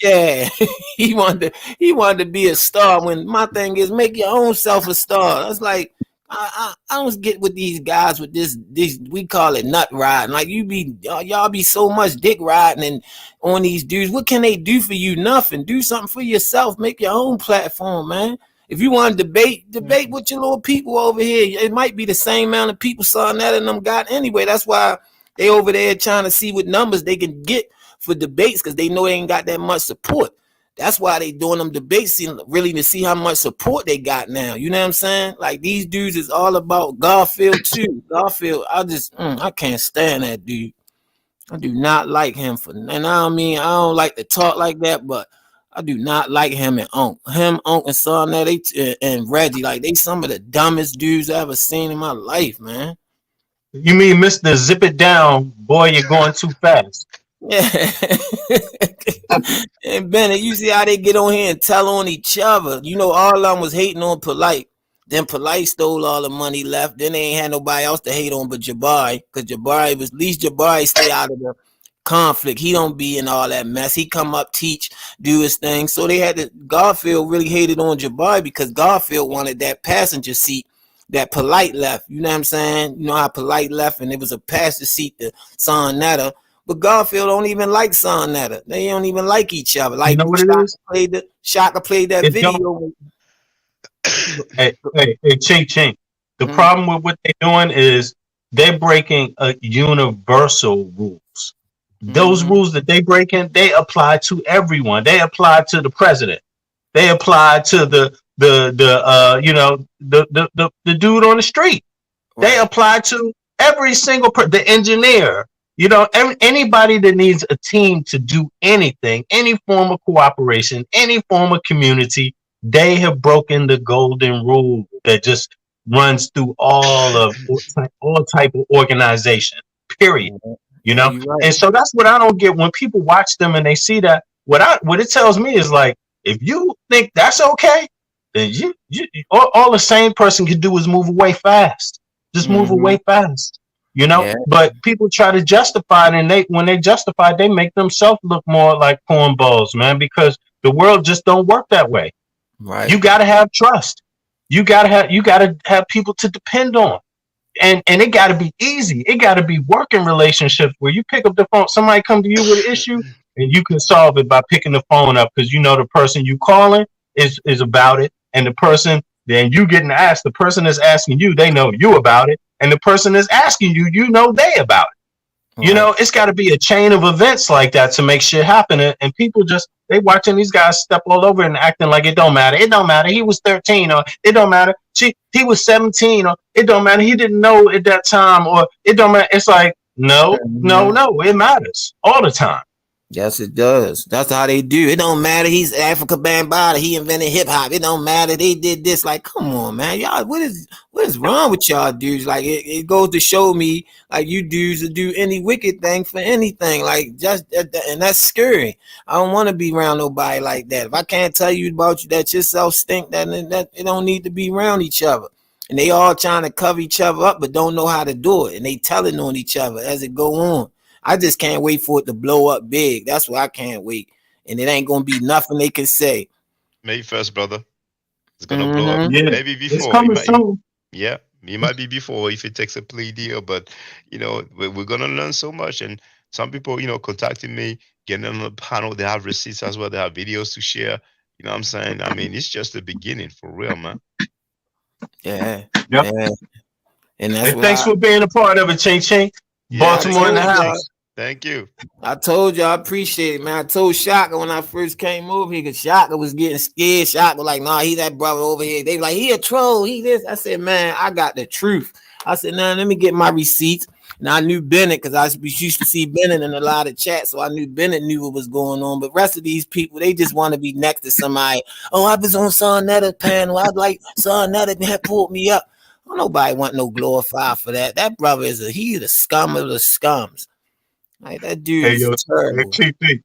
Yeah, he wanted to be a star. When my thing is, make your own self a star. That's like I don't get with these guys with this we call it nut riding. Like y'all be so much dick riding and on these dudes. What can they do for you? Nothing. Do something for yourself. Make your own platform, man. If you want to debate with your little people over here. It might be the same amount of people saw that and them got anyway. That's why they over there trying to see what numbers they can get for debates, because they know they ain't got that much support. That's why they doing them debates, really to see how much support they got now. You know what I'm saying? Like these dudes is all about Garfield too. Garfield, I can't stand that dude. I do not like him and I don't like to talk like that, but I do not like him and Unc. Unc and Son and Reggie, like they some of the dumbest dudes I ever seen in my life, man. You mean Mr. Zip It Down, boy, you're going too fast. Yeah. And Bennett, you see how they get on here and tell on each other. You know, all of them was hating on Polite. Then Polite stole all the money left. Then they ain't had nobody else to hate on but Jabari, because Jabari was, at least Jabari stay out of the conflict. He don't be in all that mess. He come up, teach, do his thing. So they had to, Garfield really hated on Jabari because Garfield wanted that passenger seat that Polite left. You know what I'm saying? You know how Polite left and it was a passenger seat to Sonetta. But Garfield don't even like Sonetta. They don't even like each other. Like, you know Shaka played that video. Hey, Chink. The problem with what they're doing is they're breaking universal rules. Those rules that they breaking, they apply to everyone. They apply to the president. They apply to the dude on the street. Right. They apply to every single the engineer. You know, anybody that needs a team to do anything, any form of cooperation, any form of community, they have broken the golden rule that just runs through all type of organization, period. You know? Right. And so that's what I don't get when people watch them and they see that. What it tells me is, like, if you think that's okay, then you all the same person can do is move away fast. Just move away fast. You know, but people try to justify it, and when they justify it, they make themselves look more like cornballs, man, because the world just don't work that way. Right. You gotta have trust. You gotta have people to depend on. and it got to be easy. It got to be working relationships where you pick up the phone, somebody come to you with an issue, and you can solve it by picking the phone up because you know the person you calling is about it, and the person then you getting asked, the person is asking you, they know you about it, and the person is asking you, you know they about it. You know, it's got to be a chain of events like that to make shit happen. And people just, they watching these guys step all over and acting like it don't matter. It don't matter. He was 13, or it don't matter. He was 17, or it don't matter. He didn't know at that time, or it don't matter. It's like, no, it matters all the time. Yes, it does. That's how they do. It don't matter. He's Africa Bambaataa. He invented hip hop. It don't matter. They did this. Like, come on, man. Y'all, what is wrong with y'all dudes? Like, it goes to show me, like, you dudes will do any wicked thing for anything. Like, and that's scary. I don't want to be around nobody like that. If I can't tell you about you that yourself stink, that it don't need to be around each other. And they all trying to cover each other up, but don't know how to do it. And they telling on each other as it go on. I just can't wait for it to blow up big. That's what I can't wait. And it ain't gonna be nothing they can say. May 1st, brother. It's gonna blow up. Yeah, Maybe before. it's coming soon. Yeah, it might be before if it takes a plea deal, but you know, we're gonna learn so much. And some people, you know, contacting me, getting on the panel, they have receipts as well, they have videos to share. You know what I'm saying? I mean, it's just the beginning for real, man. Yeah. Yep. Yeah. And that's thanks for being a part of it, Ching Ching. Baltimore in the house. Thank you. I told you I appreciate it, man. I told Shaka when I first came over here, because Shaka was getting scared. Shaka was like, nah, he that brother over here. They like, he a troll, he this. I said, man, I got the truth. I said, nah, let me get my receipts. And I knew Bennett because I used to see Bennett in a lot of chats, so I knew Bennett knew what was going on. But rest of these people, they just want to be next to somebody. Oh, I was on Son Netta panel. I'd like Son Netta had pulled me up. Don't nobody want no glorified for that. That brother he the scum of the scums. Like that dude is terrible. Hey, TP,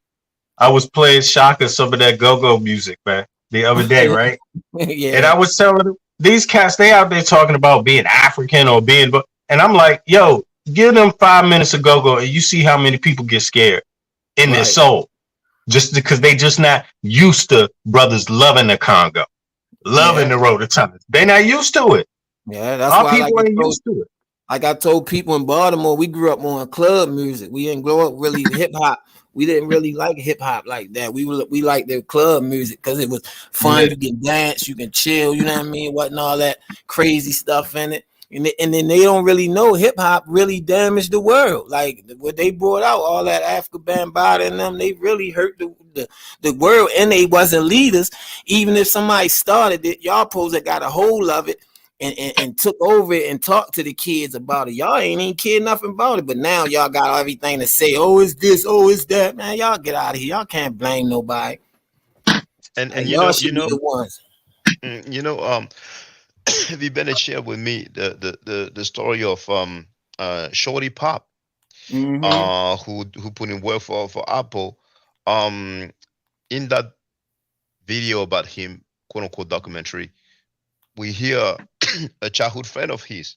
I was playing Shaka some of that go-go music, man, the other day, right? Yeah. And I was telling them, these cats, they out there talking about being African or being, and I'm like, yo, give them 5 minutes of go-go and you see how many people get scared in their soul. Just because they just not used to brothers loving the Congo, loving the Rototinas. They not used to it. Yeah, that's Our why people ain't used to it. Like I told people in Baltimore, we grew up on club music. We didn't grow up really hip hop. We didn't really like hip hop like that. We liked the club music because it was fun. Yeah. You can dance, you can chill. You know what I mean? Wasn't all that crazy stuff in it. And then they don't really know hip hop really damaged the world. Like what they brought out, all that Africa Bambaataa and them, they really hurt the world. And they wasn't leaders. Even if somebody started it, y'all supposed to got a hold of it. And took over it and talked to the kids about it. Y'all ain't even cared nothing about it, but now y'all got everything to say. Oh, it's this, oh, it's that. Man, y'all get out of here. Y'all can't blame nobody. And y'all should be the ones. You know, have you been to share with me the story of Shorty Pop, who put in work for Apple, in that video about him, quote unquote documentary. We hear a childhood friend of his,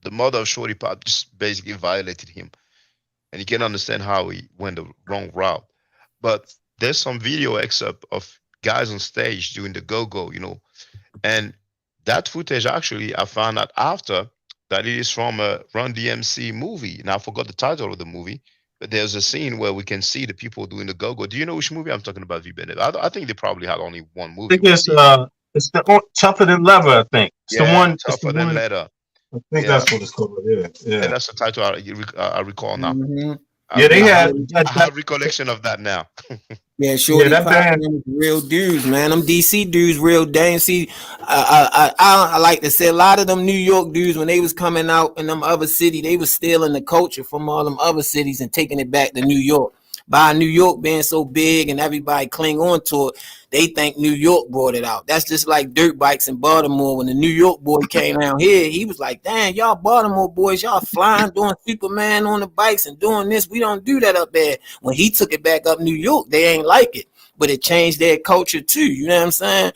the mother of Shorty Pop, just basically violated him. And you can understand how he went the wrong route. But there's some video excerpt of guys on stage doing the go-go, you know. And that footage, actually, I found out after that it is from a Run DMC movie. And I forgot the title of the movie. But there's a scene where we can see the people doing the go-go. Do you know which movie I'm talking about, V. Bennett? I think they probably had only one movie. I think it's the Tougher Than Leather, I think. It's the one. Tougher Than Leather. I think that's what it's called. Yeah. And that's the title I recall now. Yeah, they had. I have recollection of that now. Yeah, Shorty Pop, them real dudes, man. Them DC dudes, real dang. See, I like to say a lot of them New York dudes, when they was coming out in them other city, they was stealing the culture from all them other cities and taking it back to New York. By New York being so big and everybody cling on to it, they think New York brought it out. That's just like dirt bikes in Baltimore. When the New York boy came down here, he was like, damn, y'all Baltimore boys, y'all flying, doing Superman on the bikes and doing this. We don't do that up there. When he took it back up New York, they ain't like it. But it changed their culture too. You know what I'm saying?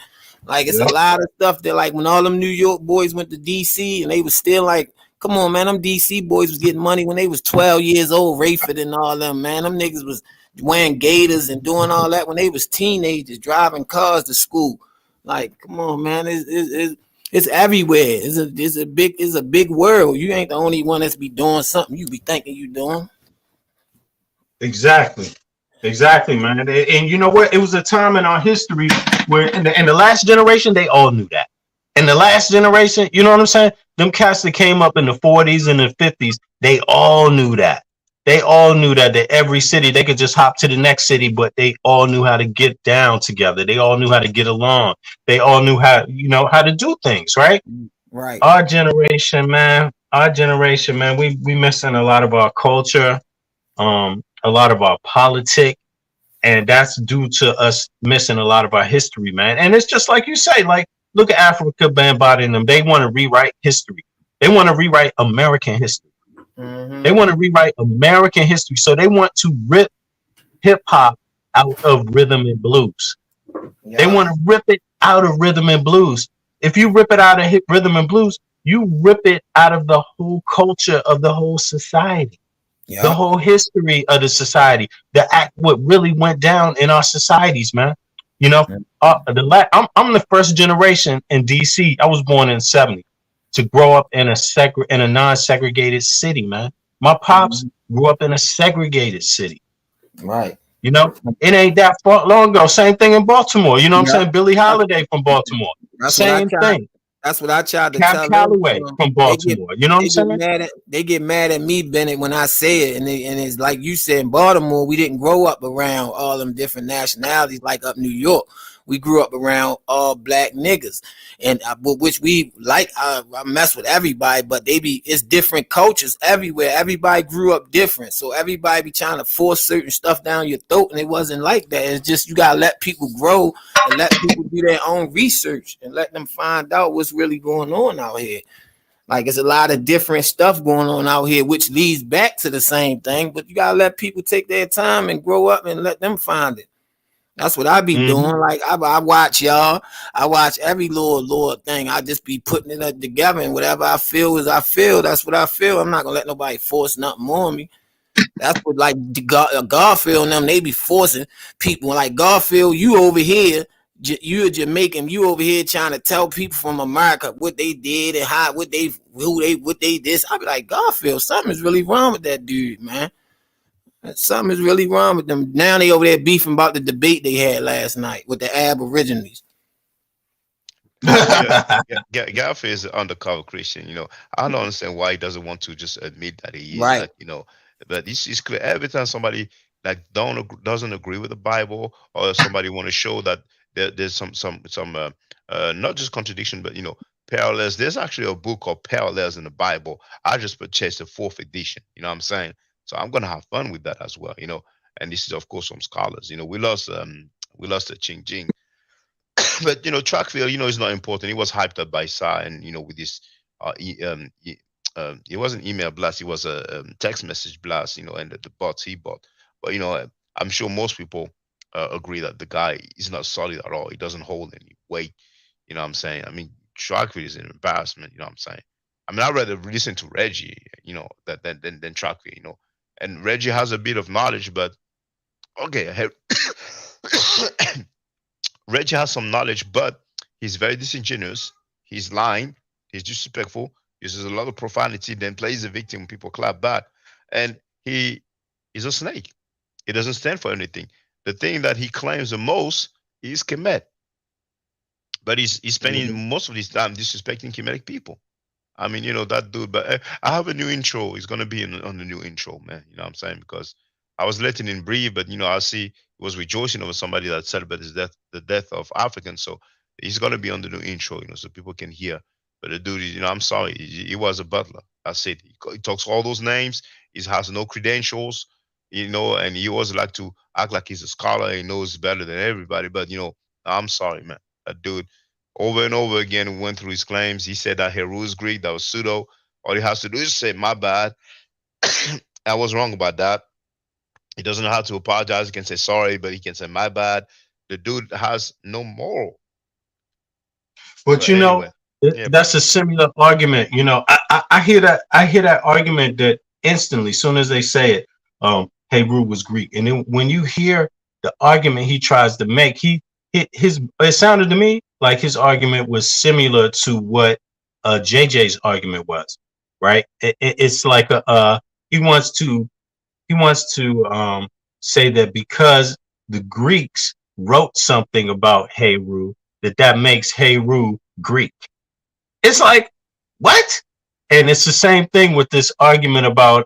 Like it's a lot of stuff that, like when all them New York boys went to DC and they was still like, come on, man, them DC boys was getting money when they was 12 years old, Rayford and all them, man. Them niggas was wearing gators and doing all that when they was teenagers, driving cars to school. Like, come on, man. It's everywhere. It's a big world. You ain't the only one that's be doing something you be thinking you doing. Exactly. Exactly, man. And you know what? It was a time in our history where in the last generation, they all knew that. In the last generation, you know what I'm saying? Them cats that came up in the 40s and the 50s, they all knew that. They all knew that every city, they could just hop to the next city, but they all knew how to get down together. They all knew how to get along. They all knew how, how to do things, right? Right. Our generation, man, we missing a lot of our culture, a lot of our politics. And that's due to us missing a lot of our history, man. And it's just like you say, like, look at Africa bombarding them. They want to rewrite history. They want to rewrite American history. They want to rewrite American history. So they want to rip hip hop out of rhythm and blues. Yeah. They want to rip it out of rhythm and blues. If you rip it out of rhythm and blues, you rip it out of the whole culture of the whole society. Yep. The whole history of the society, what really went down in our societies, man. You know, I'm the first generation in DC. I was born in '70 to grow up in a non-segregated city, man. My pops grew up in a segregated city. Right. You know, it ain't that far long ago. Same thing in Baltimore. You know what I'm saying? Billie Holiday from Baltimore. Same thing. That's what I tried to tell Calloway from Baltimore. You know what I'm saying? They get mad at me, Bennett, when I say it. And it's like you said, in Baltimore, we didn't grow up around all them different nationalities like up New York. We grew up around all black niggas, and which we like. I mess with everybody, but it's different cultures everywhere. Everybody grew up different, so everybody be trying to force certain stuff down your throat, and it wasn't like that. It's just you gotta let people grow and let people do their own research and let them find out what's really going on out here. Like, it's a lot of different stuff going on out here, which leads back to the same thing. But you gotta let people take their time and grow up and let them find it. That's what I be doing. Like, I watch y'all. I watch every little thing. I just be putting it together, and whatever I feel is I feel. That's what I feel. I'm not gonna let nobody force nothing on me. That's what, like, Garfield and them, they be forcing people. Like, Garfield, you over here, you're a Jamaican. You over here trying to tell people from America what they did and how what they this. I be like, Garfield, something is really wrong with that dude, man. Something is really wrong with them. Now they over there beefing about the debate they had last night with the Aborigines. Garfield is an undercover Christian. You know, I don't understand why he doesn't want to just admit that he is. Right. That, you know, but it's clear every time somebody like doesn't agree with the Bible, or somebody want to show that there's some not just contradiction, but parallels. There's actually a book called Parallels in the Bible. I just purchased the 4th edition. You know what I'm saying? So I'm gonna have fun with that as well. And this is of course from scholars. We lost the Ching Jing. But track field, is not important. He was hyped up by Sa, and with this it wasn't email blast, it was a text message blast, and the bots he bought. But I'm sure most people agree that the guy is not solid at all. He doesn't hold any weight. You know what I'm saying? I mean, track field is an embarrassment. You know what I'm saying? I mean, I'd rather listen to Reggie, than track field. And Reggie has a bit of knowledge, but okay, Reggie has some knowledge, but he's very disingenuous. He's lying. He's disrespectful. Uses a lot of profanity, then plays the victim. People clap back. And he is a snake. He doesn't stand for anything. The thing that he claims the most is Kemet. But he's spending most of his time disrespecting Kemetic people. I mean, that dude. But I have a new intro. He's going to be on the new intro, man. You know what I'm saying? Because I was letting him breathe, but I see he was rejoicing over somebody that celebrated the death of Africans. So he's gonna be on the new intro, so people can hear. But the dude, I'm sorry, he was a butler. That's it. He talks all those names. He has no credentials, and he always like to act like he's a scholar. He knows better than everybody. But I'm sorry, man. That dude, over and over again, went through his claims. He said that Heru is Greek. That was pseudo. All he has to do is say, "My bad. I was wrong about that." He doesn't know how to apologize. He can say sorry, but he can say my bad. The dude has no moral. But anyway, that's a similar argument. I hear that. I hear that argument that instantly, as soon as they say it, Heru was Greek. And then when you hear the argument he tries to make, it sounded to me like his argument was similar to what JJ's argument was, right? It's like he wants to say that because the Greeks wrote something about Heru, that makes Heru Greek. It's like, what? And it's the same thing with this argument about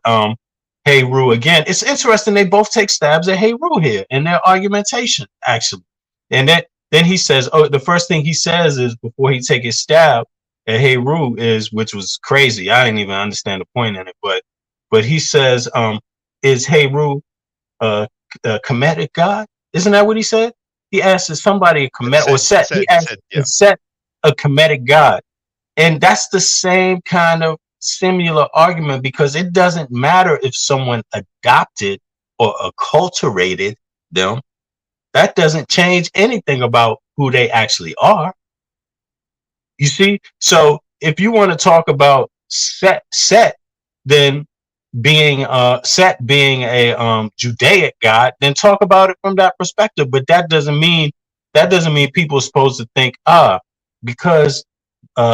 Heru. Again, it's interesting. They both take stabs at Heru here in their argumentation, actually. And then he says, oh, the first thing he says is before he take his stab at Heru is, which was crazy. I didn't even understand the point in it, but he says, is Heru a Kemetic god? Isn't that what he said? He asked, is somebody a Kemetic or Set? He asked, is Set a Kemetic god? And that's the same kind of similar argument, because it doesn't matter if someone adopted or acculturated them. That doesn't change anything about who they actually are. You see? So if you want to talk about Set, then being Set being a Judaic god, then talk about it from that perspective. But that doesn't mean people are supposed to think, because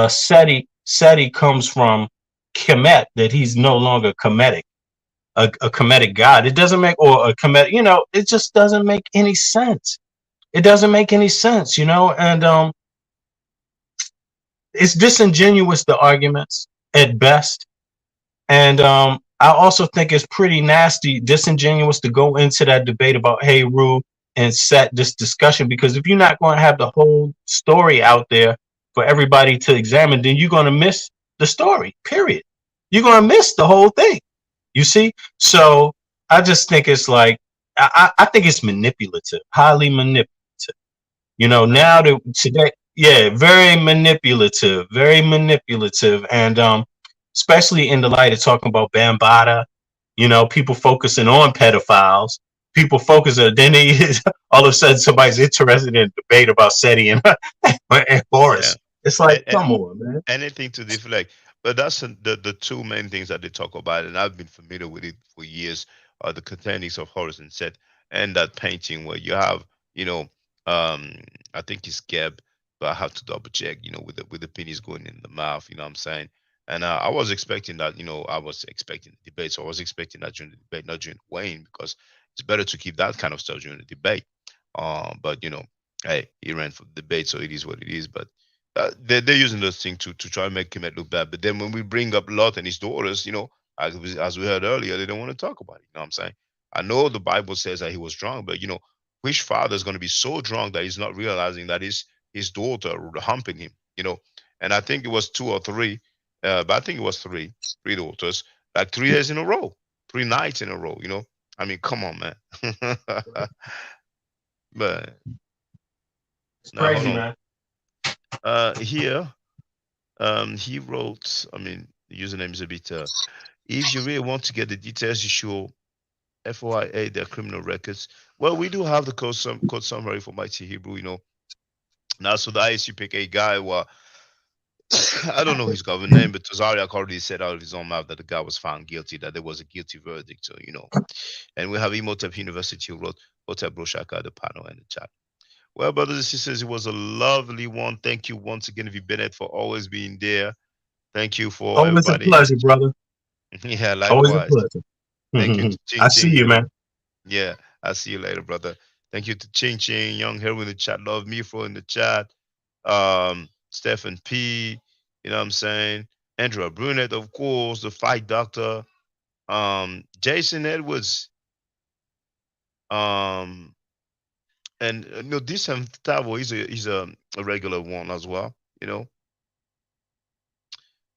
Seti comes from Kemet, that he's no longer Kemetic, a Kemetic god. It doesn't make, or a Kemetic, it just doesn't make any sense. It doesn't make any sense, and it's disingenuous, the arguments at best. And I also think it's pretty nasty, disingenuous to go into that debate about Heru and Set, this discussion, because if you're not going to have the whole story out there for everybody to examine, then you're going to miss the story, period. You're going to miss the whole thing, you see? So I just think it's like, I think it's manipulative, highly manipulative. Now that today, yeah, very manipulative, and especially in the light of talking about Bambaataa, people focusing on pedophiles, people focusing, then all of a sudden somebody's interested in a debate about Seti and Horus. It's like, come on, man. Anything to deflect. But that's the two main things that they talk about, and I've been familiar with it for years, are the contendings of Horus and Set, and that painting where you have, I think it's Geb, but I have to double check, with the penis going in the mouth, you know what I'm saying? And I was expecting that, I was expecting the debate. So I was expecting that during the debate, not during Wayne, because it's better to keep that kind of stuff during the debate. But hey, he ran for the debate, so it is what it is. But they're using those things to try and make Kemet look bad. But then when we bring up Lot and his daughters, as we heard earlier, they don't want to talk about it. You know what I'm saying? I know the Bible says that he was drunk, but which father is going to be so drunk that he's not realizing that his daughter humping him? And I think it was 2 or 3. But I think it was 3 daughters, like 3 days in a row, 3 nights in a row, I mean, come on, man. But it's crazy, man. Here, he wrote, the username is a bit, if you really want to get the details, you should FOIA their criminal records. Well, we do have the code summary for Mighty Hebrew, Now, so the ISUPK guy, I don't know his government name, but Tazariak already said out of his own mouth that the guy was found guilty, that there was a guilty verdict. So, and we have Imhotep University who wrote Hotep Broshaka, the panel and the chat. Well, brothers and sisters, it was a lovely one. Thank you once again, V. Bennett, for always being there. Thank you for always everybody. A pleasure, brother. Yeah, likewise. Always a pleasure. Thank you. I see you, man. Yeah, I'll see you later, brother. Thank you to Ching Ching, Young Hero in the chat, Love Mifro in the chat, Stephen P. You know what I'm saying? Andrew Brunet, of course, the Fight Doctor, Jason Edwards, and this Tavo, he's a regular one as well.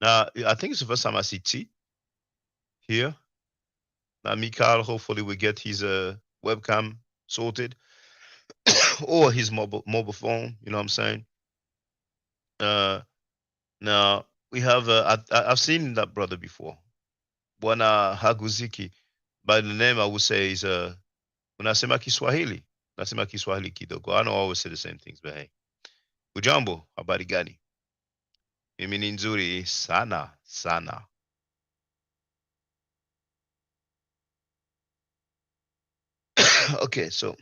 Now I think it's the first time I see T here. Now Mikhail, hopefully we get his webcam sorted or his mobile phone. You know what I'm saying? Now we have I've seen that brother before. Bwana Haguziki, by the name I would say is unasema Kiswahili. Nasema Kiswahili kidogo. I don't always say the same things, but hey. Ujambo, habari gani? Mimi ni nzuri sana sana. Okay, so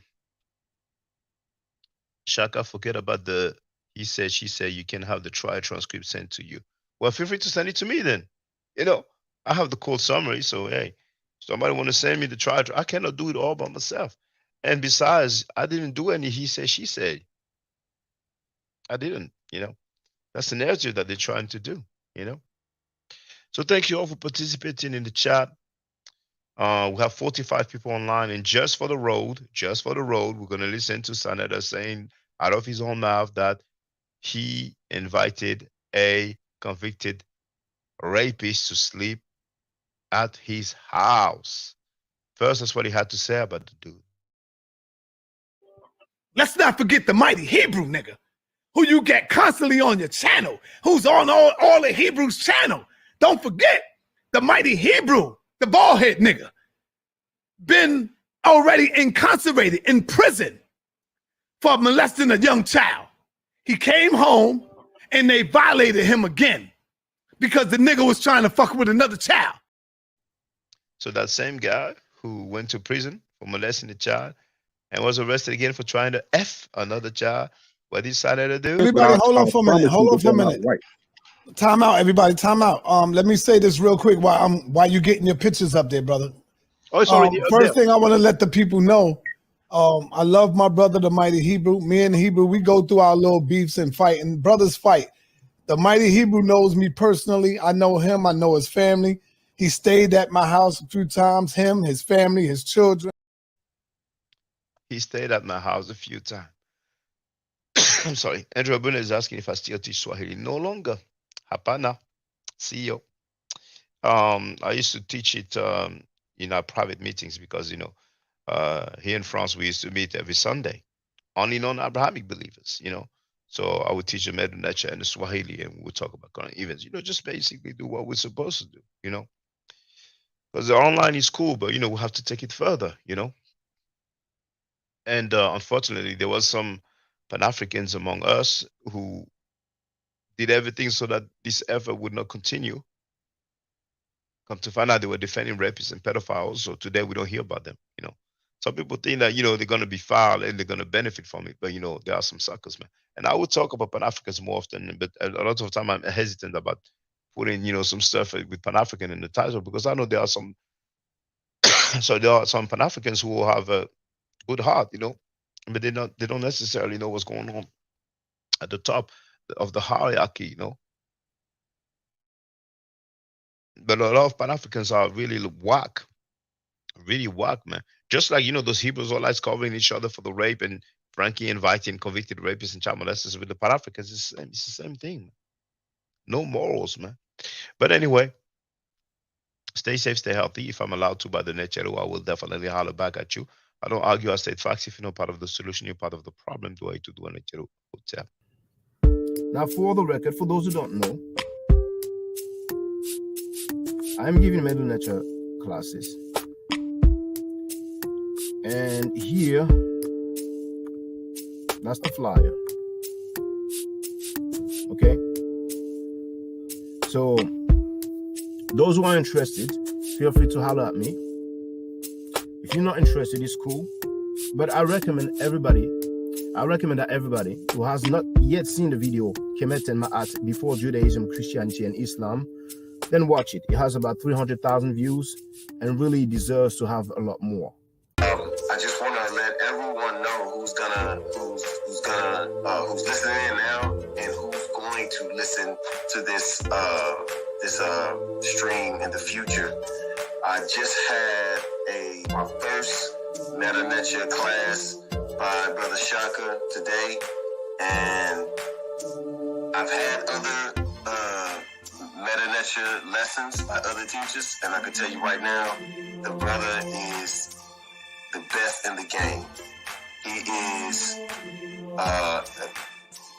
Shaka, forget about the he said, she said, you can have the trial transcript sent to you. Well, feel free to send it to me then. You know, I have the cold summary, so hey, somebody want to send me the trial. I cannot do it all by myself. And besides, I didn't do any he said, she said. I didn't, you know. That's the narrative that they're trying to do, you know. So thank you all for participating in the chat. We have 45 people online, and just for the road, we're going to listen to Senator saying out of his own mouth that he invited a convicted rapist to sleep at his house. First, that's what he had to say about the dude. Let's not forget the mighty Hebrew nigga, who you get constantly on your channel, who's on all the Hebrews channel. Don't forget the mighty Hebrew, the baldhead nigga, been already incarcerated in prison for molesting a young child. He came home and they violated him again because the nigga was trying to fuck with another child. So that same guy who went to prison for molesting a child and was arrested again for trying to F another child, what he decided to do? Everybody, hold on for a minute. Hold on for a minute. Time out, everybody. Time out. Let me say this real quick while you getting your pictures up there, brother. Oh, it's already up first there. thing I want to let the people know, I love my brother, the mighty Hebrew. Me and Hebrew, we go through our little beefs and fight, and brothers fight. The mighty Hebrew knows me personally. I know him. I know his family. He stayed at my house a few times. Him, his family, his children. He stayed at my house a few times. I'm sorry. Andrew Abuna is asking if I still teach Swahili. No longer. Hapana. CEO. I used to teach it in our private meetings because, you know, here in France, we used to meet every Sunday. Only non-Abrahamic believers, you know. So I would teach them Medunacha and the Swahili, and we would talk about current events. You know, just basically do what we're supposed to do, you know. Because the online is cool, but, you know, we have to take it further, you know. And unfortunately, there was some Pan-Africans among us who did everything so that this effort would not continue. Come to find out they were defending rapists and pedophiles, so today we don't hear about them, you know. Some people think that, you know, they're going to be filed and they're going to benefit from it, but, you know, there are some suckers, man. And I would talk about Pan-Africans more often, but a lot of the time I'm hesitant about putting, you know, some stuff with Pan-African in the title because I know there are some, so there are some Pan-Africans who have a good heart, you know, but they don't necessarily know what's going on at the top of the hierarchy, you know. But a lot of Pan-Africans are really whack, man. Just like, you know, those Hebrews all like covering each other for the rape and Frankie inviting convicted rapists and child molesters with the Pan-Africans. It's the same thing, man. No morals, man. But anyway, stay safe, stay healthy. If I'm allowed to by the nature, I will definitely holler back at you. I don't argue, I state facts. If you're not part of the solution, you're part of the problem. Do I to do a hotel? Now, for the record, for those who don't know, I'm giving medical nature classes. And here, that's the flyer. Okay? So, those who are interested, feel free to holler at me. If you're not interested, it's cool. But I recommend that everybody who has not yet seen the video, Kemet and Ma'at, Before Judaism, Christianity, and Islam, then watch it. It has about 300,000 views and really deserves to have a lot more. I just want to let everyone know who's listening in now and who's going to listen to this stream in the future. I just had my first Meta Nature class by Brother Shaka today, and I've had other Meta Nature lessons by other teachers, and I can tell you right now, the brother is the best in the game. He is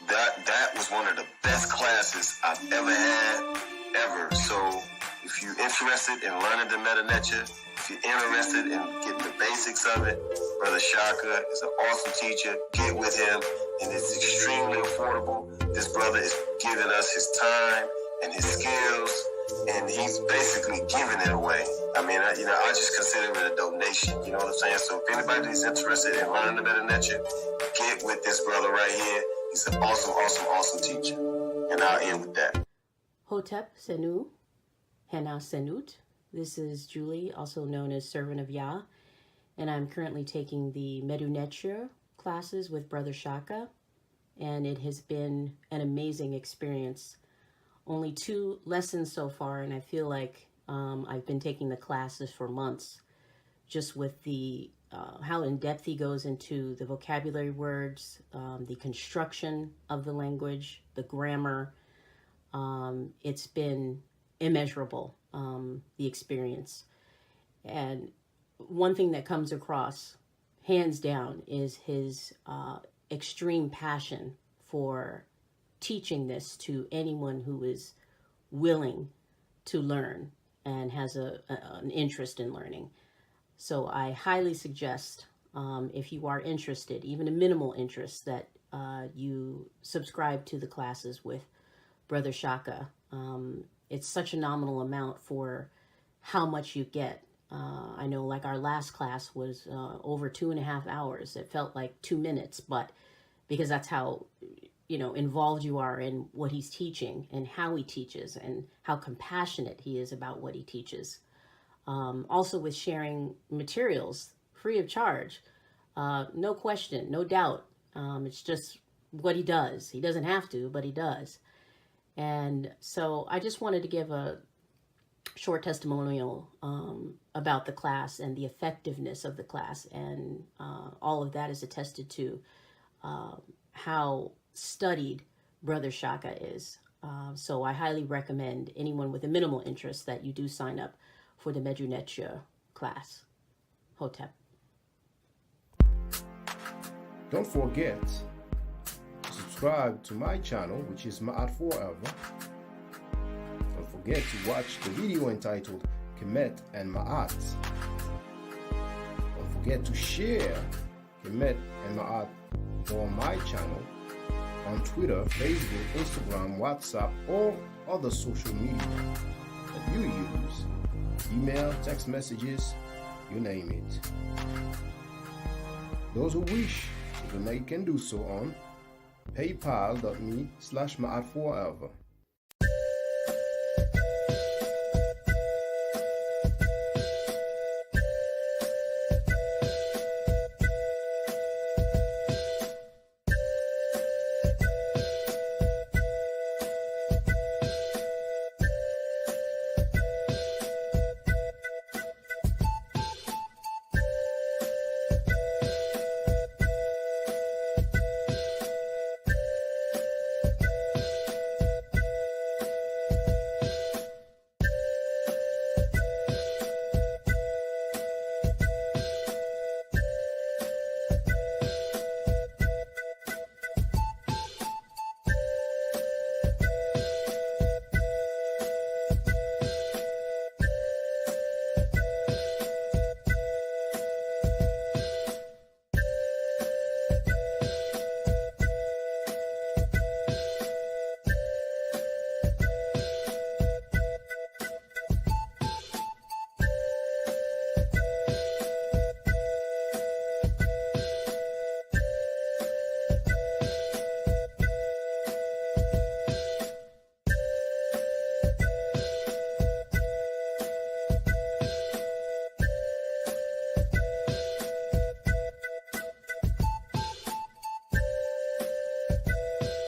that was one of the best classes I've ever had, ever. So if you're interested in learning the Meta Nature, if you're interested in getting the basics of it, Brother Shaka is an awesome teacher. Get with him, and it's extremely affordable. This brother is giving us his time and his skills, and he's basically giving it away. I mean, I just consider it a donation. You know what I'm saying? So if anybody's interested in learning the Meta Nature, get with this brother right here. He's an awesome teacher. And I'll end with that. Hotep Senu, Hena Senut. This is Julie, also known as Servant of Yah, and I'm currently taking the Medunetshur classes with Brother Shaka, and it has been an amazing experience. Only 2 lessons so far, and I feel like I've been taking the classes for months, just with the how in depth he goes into the vocabulary words, the construction of the language, the grammar. It's been immeasurable, the experience. And one thing that comes across, hands down, is his extreme passion for teaching this to anyone who is willing to learn and has an interest in learning. So I highly suggest, if you are interested, even a minimal interest, that you subscribe to the classes with Brother Shaka. It's such a nominal amount for how much you get. I know, like, our last class was over 2.5 hours. It felt like 2 minutes, but because that's how, involved you are in what he's teaching and how he teaches and how compassionate he is about what he teaches. Also with sharing materials free of charge, no question, no doubt. It's just what he does. He doesn't have to, but he does. And so I just wanted to give a short testimonial about the class and the effectiveness of the class, and all of that is attested to how studied Brother Shaka is. So I highly recommend anyone with a minimal interest that you do sign up for the Medunetshur class. Hotep. Don't forget to subscribe to my channel, which is Ma'at Forever. Don't forget to watch the video entitled Kemet and Ma'at. Don't forget to share Kemet and Ma'at on my channel on Twitter, Facebook, Instagram, WhatsApp, or other social media that you use. Email, text messages, you name it. Those who wish to donate can do so on paypal.me/ma'atforever.